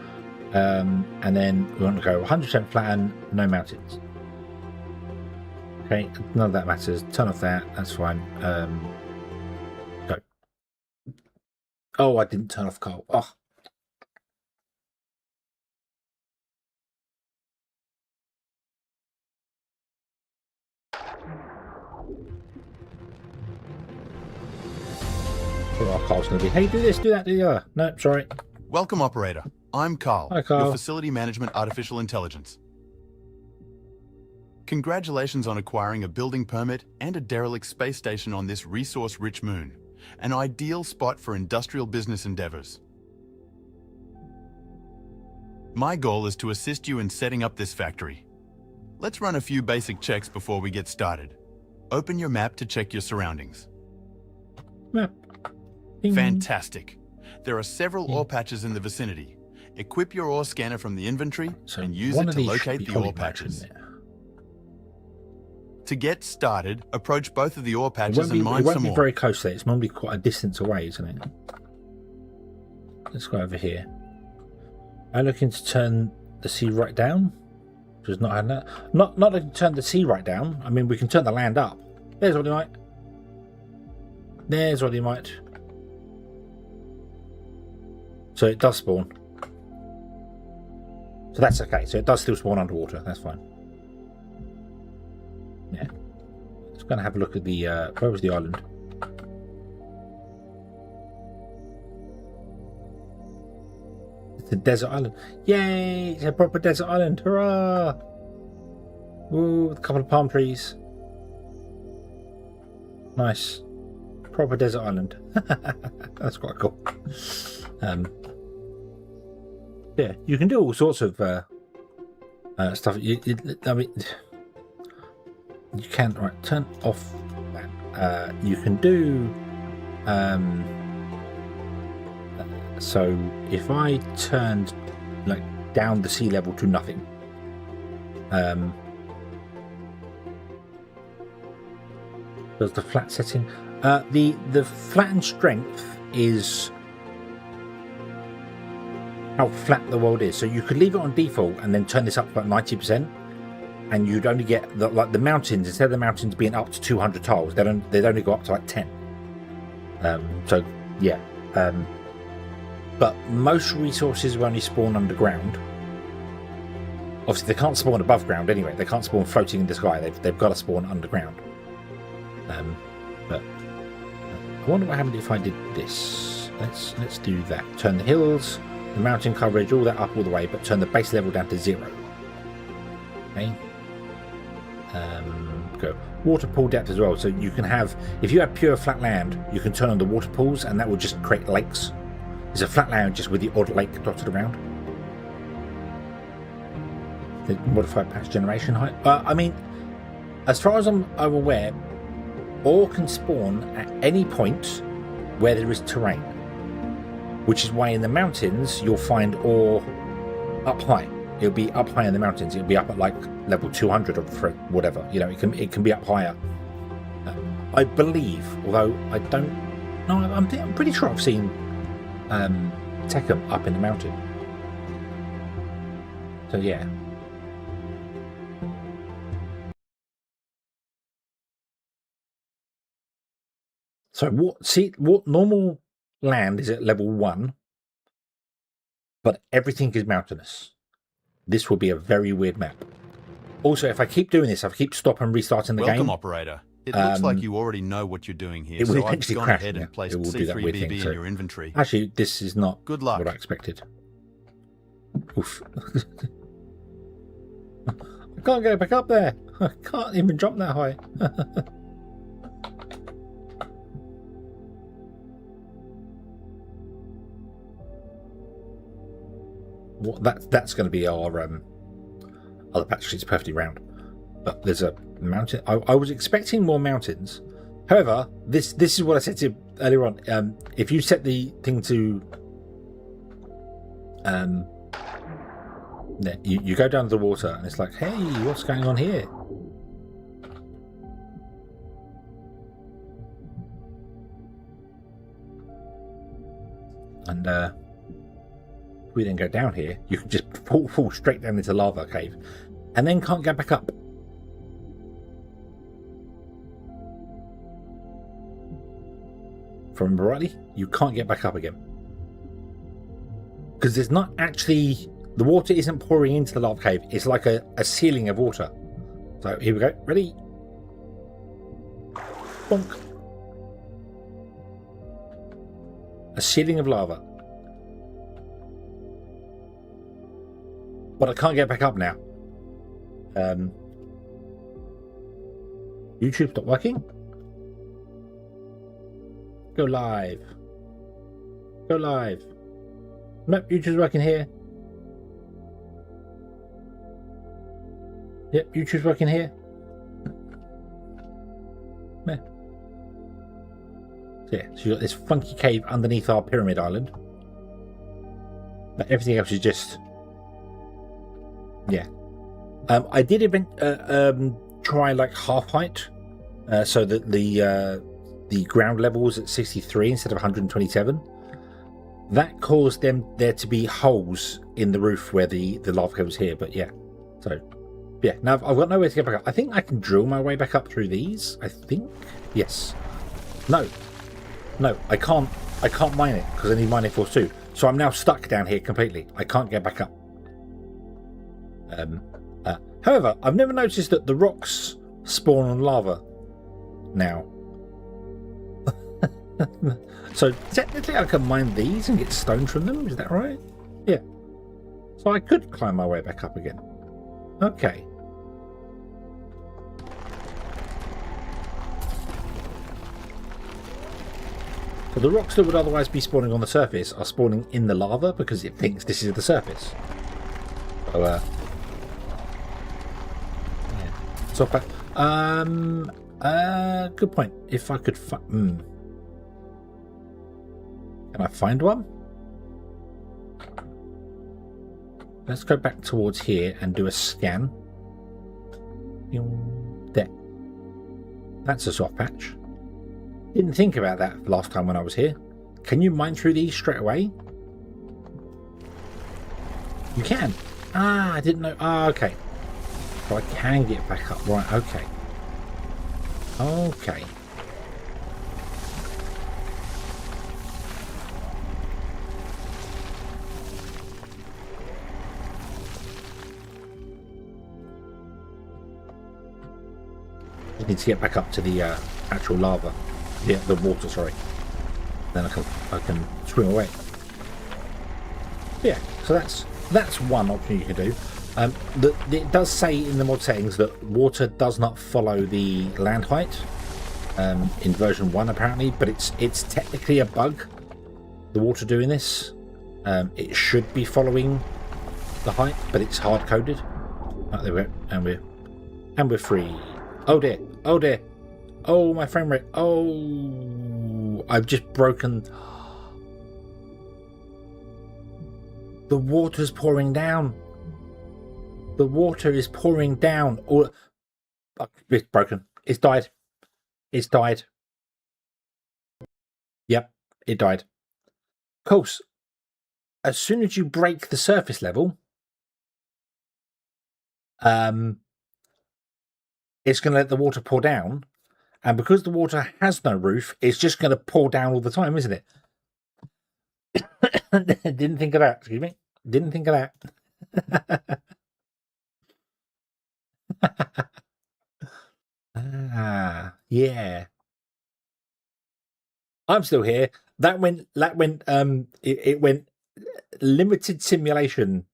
And then we want to go 100% flatten, no mountains. Okay, none of that matters. Turn off that. That's fine. Go. Oh, I didn't turn off coal. Oh. Our Carl's going to be, hey, do this, do that, do the other. No, sorry. Welcome, operator. I'm Carl, Hi, Carl. your facility management artificial intelligence. Congratulations on acquiring a building permit and a derelict space station on this resource-rich moon, an ideal spot for industrial business endeavors. My goal is to assist you in setting up this factory. Let's run a few basic checks before we get started. Open your map to check your surroundings. Map. Ding. Fantastic. There are several ore patches in the vicinity. Equip your ore scanner from the inventory and use it to locate the ore patches. To get started, approach both of the ore patches and mine some more. It won't be very close there. It's normally quite a distance away, isn't it? Let's go over here. I'm looking to turn the sea right down. Just not having that. Not looking to turn the sea right down. I mean, we can turn the land up. There's what you might. There's what you might. So it does spawn. So that's okay. So it does still spawn underwater. That's fine. Yeah. Just going to have a look at the... where was the island? It's a desert island. Yay! It's a proper desert island. Hurrah! Woo! With a couple of palm trees. Nice. Proper desert island. That's quite cool. Yeah, you can do all sorts of stuff. I mean, you can turn off that. You can do. So if I turned like down the sea level to nothing, does the flat setting? The flattened strength is how flat the world is. So you could leave it on default and then turn this up to about 90%, and you'd only get the mountains, instead of the mountains being up to 200 tiles, they'd only go up to like 10. So yeah. But most resources will only spawn underground. Obviously, they can't spawn above ground anyway. They can't spawn floating in the sky. They've got to spawn underground. But I wonder what happened if I did this. Let's do that. Turn the hills, the mountain coverage, all that up all the way, but turn the base level down to 0. Okay. Go water pool depth as well. So you can have, if you have pure flat land, you can turn on the water pools, and that will just create lakes. It's a flat land just with the odd lake dotted around. The modified patch generation height. I mean, as far as I'm aware, ore can spawn at any point where there is terrain, which is why in the mountains you'll find ore up high. It'll be up high in the mountains. It'll be up at like level 200 or whatever. You know, it can be up higher. I believe, although I don't know, I'm pretty sure I've seen Techum up in the mountain. So yeah. So what normal land is at level 1, but everything is mountainous. This will be a very weird map. Also, if I keep doing this, if I keep stopping and restarting the game... Welcome, operator. It looks like you already know what you're doing here, it will so I've eventually gone crash. ahead Yeah, and placed it will do that weird C3BB thing, in so- your inventory. Actually, this is not Good luck. what I expected. Oof. I can't go back up there. I can't even jump that high. That's going to be our other patch. It's perfectly round, but there's a mountain. I was expecting more mountains. However, this is what I said to you earlier on. If you set the thing to you go down to the water and it's like, hey, what's going on here? And we then go down here, you can just fall straight down into lava cave and then can't get back up. From rightly, you can't get back up again. Because there's not actually, the water isn't pouring into the lava cave, it's like a ceiling of water. So here we go, ready? Bonk. A ceiling of lava. But I can't get back up now. YouTube's not working. Go live. Go live. Nope, YouTube's working here. Yep, YouTube's working here. Meh. So yeah, so you got this funky cave underneath our pyramid island. But everything else is just... yeah. I did try like half height, so that the ground level was at 63 instead of 127. That caused there to be holes in the roof where the lava cave was here. But yeah, so yeah. Now I've got nowhere to get back up. I think I can drill my way back up through these. I think yes. No, I can't. I can't mine it because I need mining force 2. So I'm now stuck down here completely. I can't get back up. However, I've never noticed that the rocks spawn on lava now. So technically I can mine these and get stone from them, is that right? Yeah. So I could climb my way back up again. Okay. So the rocks that would otherwise be spawning on the surface are spawning in the lava because it thinks this is the surface. So so good point. If I could can I find one? Let's go back towards here and do a scan. There. That's a soft patch. Didn't think about that last time when I was here. Can you mine through these straight away? You can. Ah, I didn't know. Ah, okay. So I can get back up. Right, okay. Okay. Just need to get back up to the actual lava. Yeah, the water, sorry. Then I can swim away. Yeah, so that's one option you can do. It does say in the mod settings that water does not follow the land height in version 1 apparently, but it's technically a bug, the water doing this. It should be following the height, but it's hard coded. Oh, there we go, and we're free. Oh dear, oh dear, oh my frame rate, oh, I've just broken. The water's pouring down. The water is pouring down. Oh, it's broken. It's died. It's died. Yep, it died. Of course, as soon as you break the surface level, it's going to let the water pour down. And because the water has no roof, it's just going to pour down all the time, isn't it? Didn't think of that. Excuse me. Didn't think of that. Yeah. I'm still here. That went it went limited simulation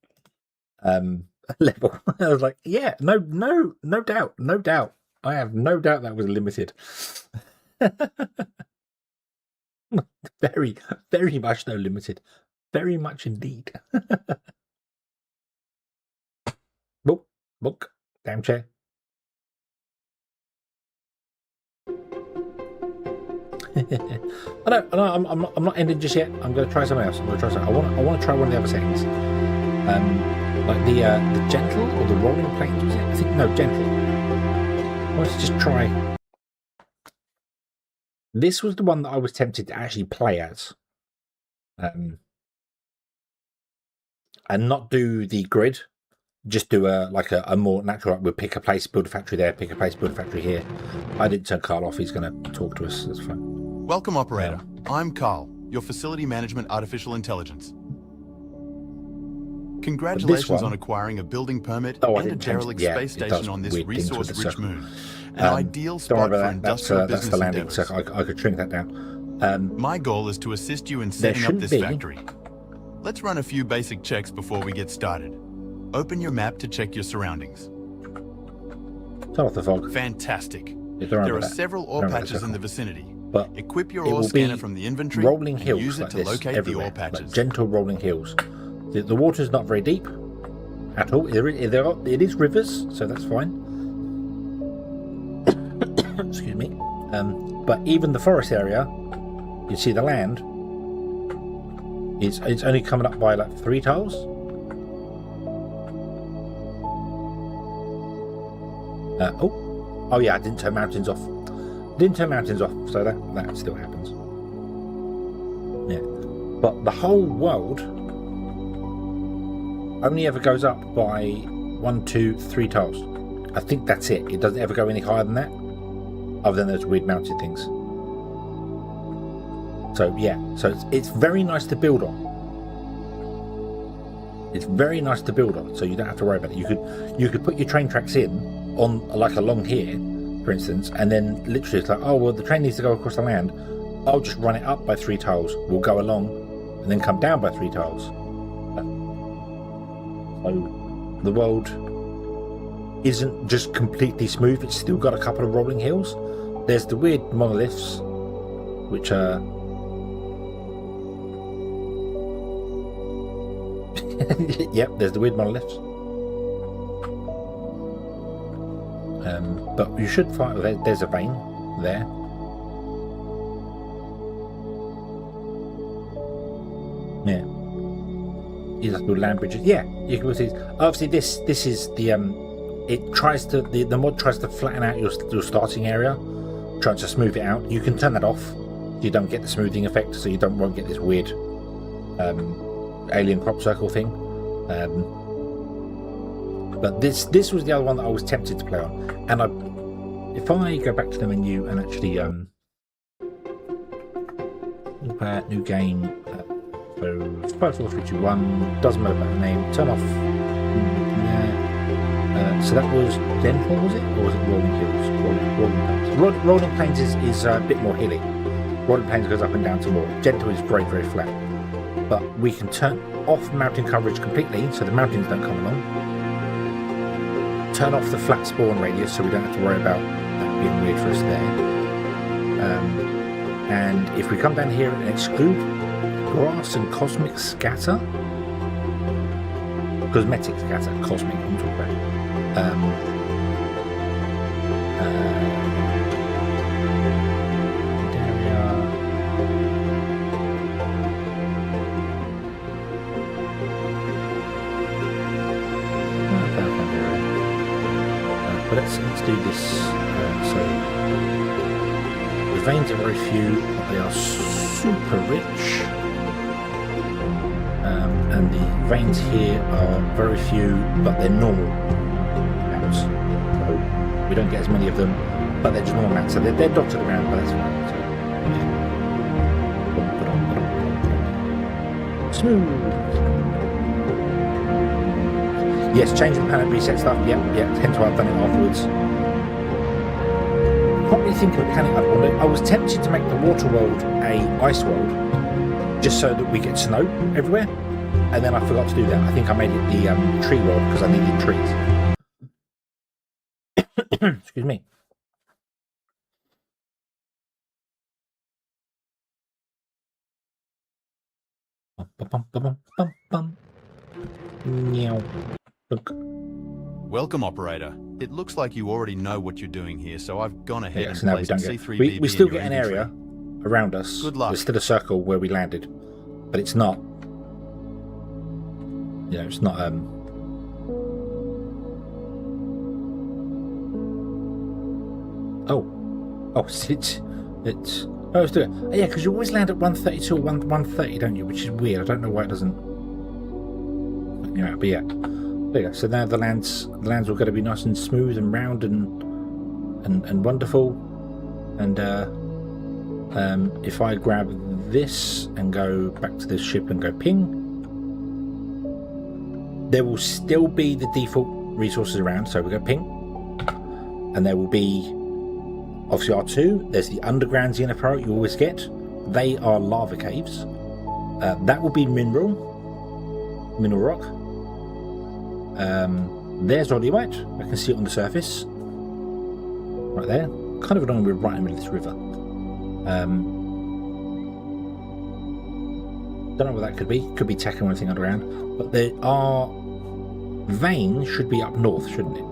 level. I was like, yeah, no doubt. I have no doubt that was limited. Very, very much no limited. Very much indeed. Book. Damn chair. I know. I'm not ending just yet. I'm going to try something else. I want to try one of the other settings. Like the gentle or the rolling planes, was it? I think no, gentle. Let's just try. This was the one that I was tempted to actually play as, and not do the grid. Just do a more natural. We'll pick a place, build a factory there, pick a place, build a factory here. I didn't turn Carl off. He's going to talk to us. That's fine. Welcome, operator. I'm Carl, your facility management artificial intelligence. Congratulations on acquiring a building permit and a derelict space station on this resource-rich moon. An ideal spot for industrial business that's the landing endeavors. circle. I could shrink that down. My goal is to assist you in setting up this factory. Let's run a few basic checks before we get started. Open your map to check your surroundings. Turn off the fog. Fantastic. Yeah, there are several ore patches in the vicinity. But equip your ore scanner from the inventory rolling hills and use it like to this locate the ore patches. like gentle rolling hills. The water's not very deep at all. It is rivers, so that's fine. Excuse me. But even the forest area, you see the land. It's only coming up by like 3 tiles. Oh yeah, I didn't turn mountains off. So that still happens. Yeah, but the whole world only ever goes up by 1, 2, 3 tiles. I think that's it. It doesn't ever go any higher than that, other than those weird mounted things. So yeah, so it's very nice to build on. It's very nice to build on, so you don't have to worry about it. You could put your train tracks in on like along here, for instance, and then literally it's like, oh well, the train needs to go across the land. I'll just run it up by 3 tiles. We'll go along and then come down by 3 tiles. So the world isn't just completely smooth. It's still got a couple of rolling hills. There's the weird monoliths, which are yep, there's the weird monoliths. But you should find there's a vein there. Yeah, you have to build land bridges. Yeah, you can see. Obviously, this is the it tries to the mod tries to flatten out your starting area, trying to smooth it out. You can turn that off, so you don't get the smoothing effect, so you won't get this weird alien crop circle thing. But this was the other one that I was tempted to play on, and if I go back to the menu and actually new game, so 54321 doesn't matter about the name. Turn off So that was Glenfall, was it? Or was it Rolling Hills? Rolling Plains. Rolling Plains is a bit more hilly. Rolling Plains goes up and down to more. Gentle is very, very flat. But we can turn off mountain coverage completely so the mountains don't come along. Turn off the flat spawn radius so we don't have to worry about that being weird for us there. And if we come down here and exclude grass and cosmic scatter, cosmetic scatter, cosmic, I'm talking about. But let's do this. So the veins are very few, but they are super rich. And the veins here are very few, but they're normal amounts. So we don't get as many of them, but they're just normal amounts. So they're dotted around, but that's fine. So, smooth. Yes, changing the planet reset stuff. Yeah. Hence why I've done it afterwards. Can't really think of a mechanic I'd want to. I was tempted to make the water world a ice world, just so that we get snow everywhere. And then I forgot to do that. I think I made it the tree world because I needed trees. Excuse me. Welcome, operator. It looks like you already know what you're doing here, so I've gone ahead and so now placed C3BB we still in your get an inventory. area around us. Good luck. There's still a circle where we landed, but it's not. You know, it's not. It's doing. Oh, yeah, because you always land at 132 or 130, don't you? Which is weird. I don't know why it doesn't. You know, but yeah. There you go. So now the lands are going to be nice and smooth and round and wonderful. And if I grab this and go back to this ship and go ping, there will still be the default resources around. So we go ping, and there will be obviously R2. There's the underground Xeno Power you always get. They are lava caves. That will be mineral rock. There's Olimite. I can see it on the surface. Right there. Kind of annoying we're right in the middle of this river. Don't know what that could be. Could be tech or anything underground. But there are veins should be up north, shouldn't it?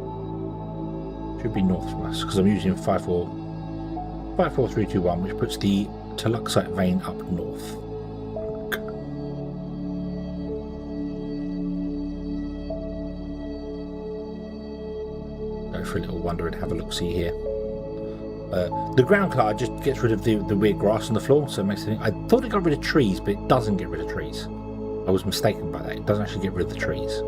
Should be north from us because I'm using 54321, which puts the Toluxite vein up north. Go for a little wander and have a look see here. The ground cloud just gets rid of the weird grass on the floor, so it makes it. I thought it got rid of trees, but it doesn't get rid of trees. I was mistaken by that. It doesn't actually get rid of the trees.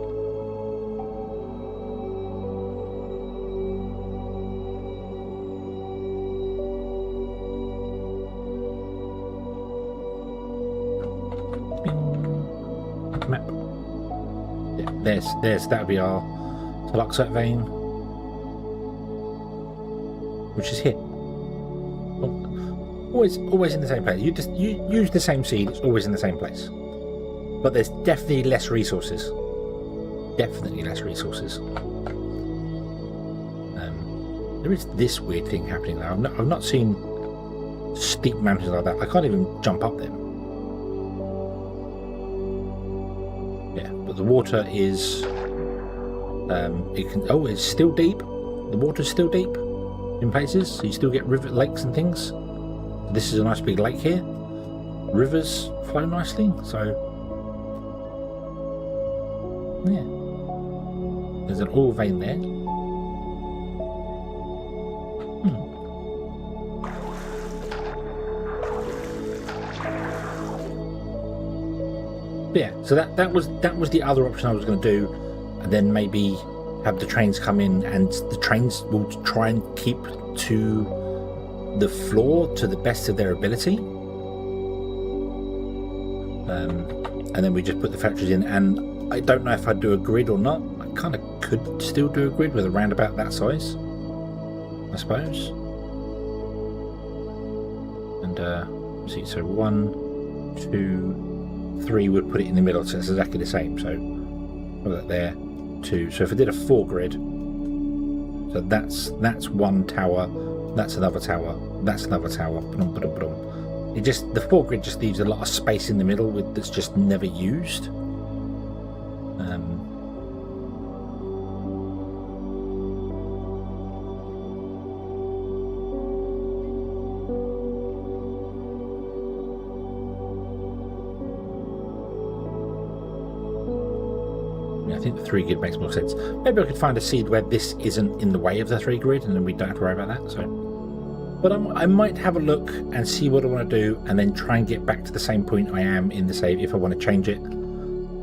Map. Yeah, there's that'll be our Toluxite vein, which is here. Always in the same place. You use the same seed. It's always in the same place. But there's definitely less resources. Definitely less resources. There is this weird thing happening now. I've not seen steep mountains like that. I can't even jump up them. Yeah, but the water is. It's still deep. The water's still deep in places, so you still get river lakes and things. This is a nice big lake here. Rivers flow nicely, so yeah. There's an ore vein there. Yeah, so that was the other option I was going to do, and then maybe have the trains come in, and the trains will try and keep to the floor to the best of their ability, and then we just put the factories in. And I don't know if I'd do a grid or not. I kind of could still do a grid with around about that size, I suppose. And see, so 1, 2, 3 would put it in the middle, so it's exactly the same. So put that there, 2. So if I did a 4 grid, so that's one tower, that's another tower, that's another tower. Ba-dum, ba-dum, ba-dum. It just, the 4 grid just leaves a lot of space in the middle with that's just never used. I think the 3 grid makes more sense. Maybe I could find a seed where this isn't in the way of the 3 grid, and then we don't have to worry about that. So, but I might have a look and see what I want to do, and then try and get back to the same point I am in the save if I want to change it.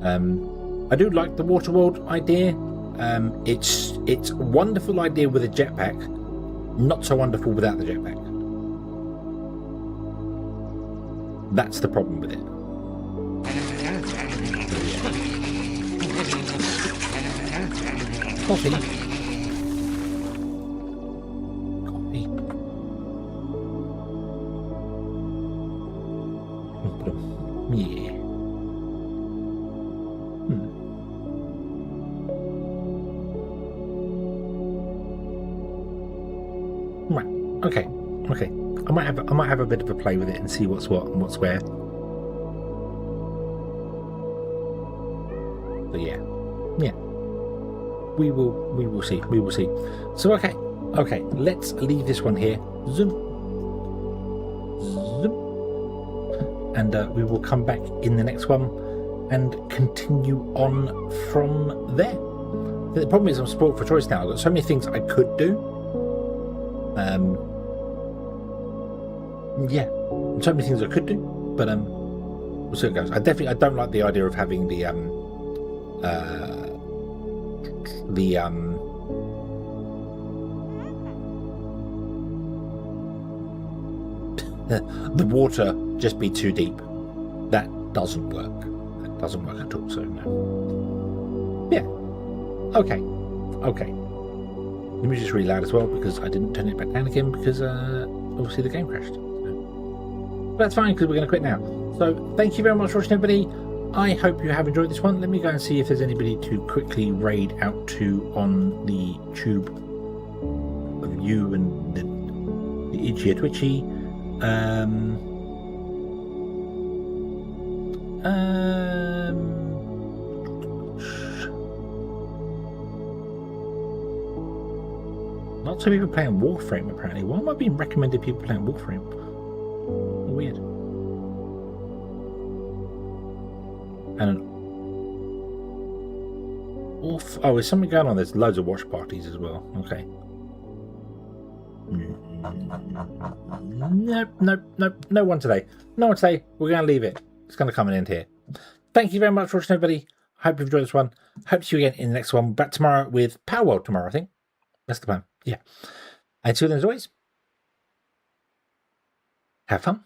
I do like the water world idea. It's a wonderful idea with a jetpack, not so wonderful without the jetpack. That's the problem with it. Coffee. Coffee. Yeah. Right. Okay. Okay. I might have a bit of a play with it and see what's what and what's where. But yeah. Yeah. We will see. We will see. So okay, let's leave this one here. Zoom, zoom, and we will come back in the next one and continue on from there. The problem is I'm spoiled for choice now. I've got so many things I could do. Yeah, so many things I could do, but we'll see how it goes. I don't like the idea of having the the water just be too deep. That doesn't work. That doesn't work at all. So no. Yeah. Okay. The music's really loud as well because I didn't turn it back down again because obviously the game crashed. So. But that's fine because we're going to quit now. So thank you very much for watching, everybody. I hope you have enjoyed this one. Let me go and see if there's anybody to quickly raid out to on the tube of you and the itchy or twitchy. Lots of people playing Warframe apparently. Why am I being recommended people playing Warframe? Weird. And an off. Oh, there's something going on. There's loads of watch parties as well. Okay. Nope. No one today. No one today. We're going to leave it. It's going to come and end here. Thank you very much for watching, everybody. I hope you've enjoyed this one. Hope to see you again in the next one. Back tomorrow with Power World tomorrow, I think. That's the plan. Yeah. Until then, as always, have fun.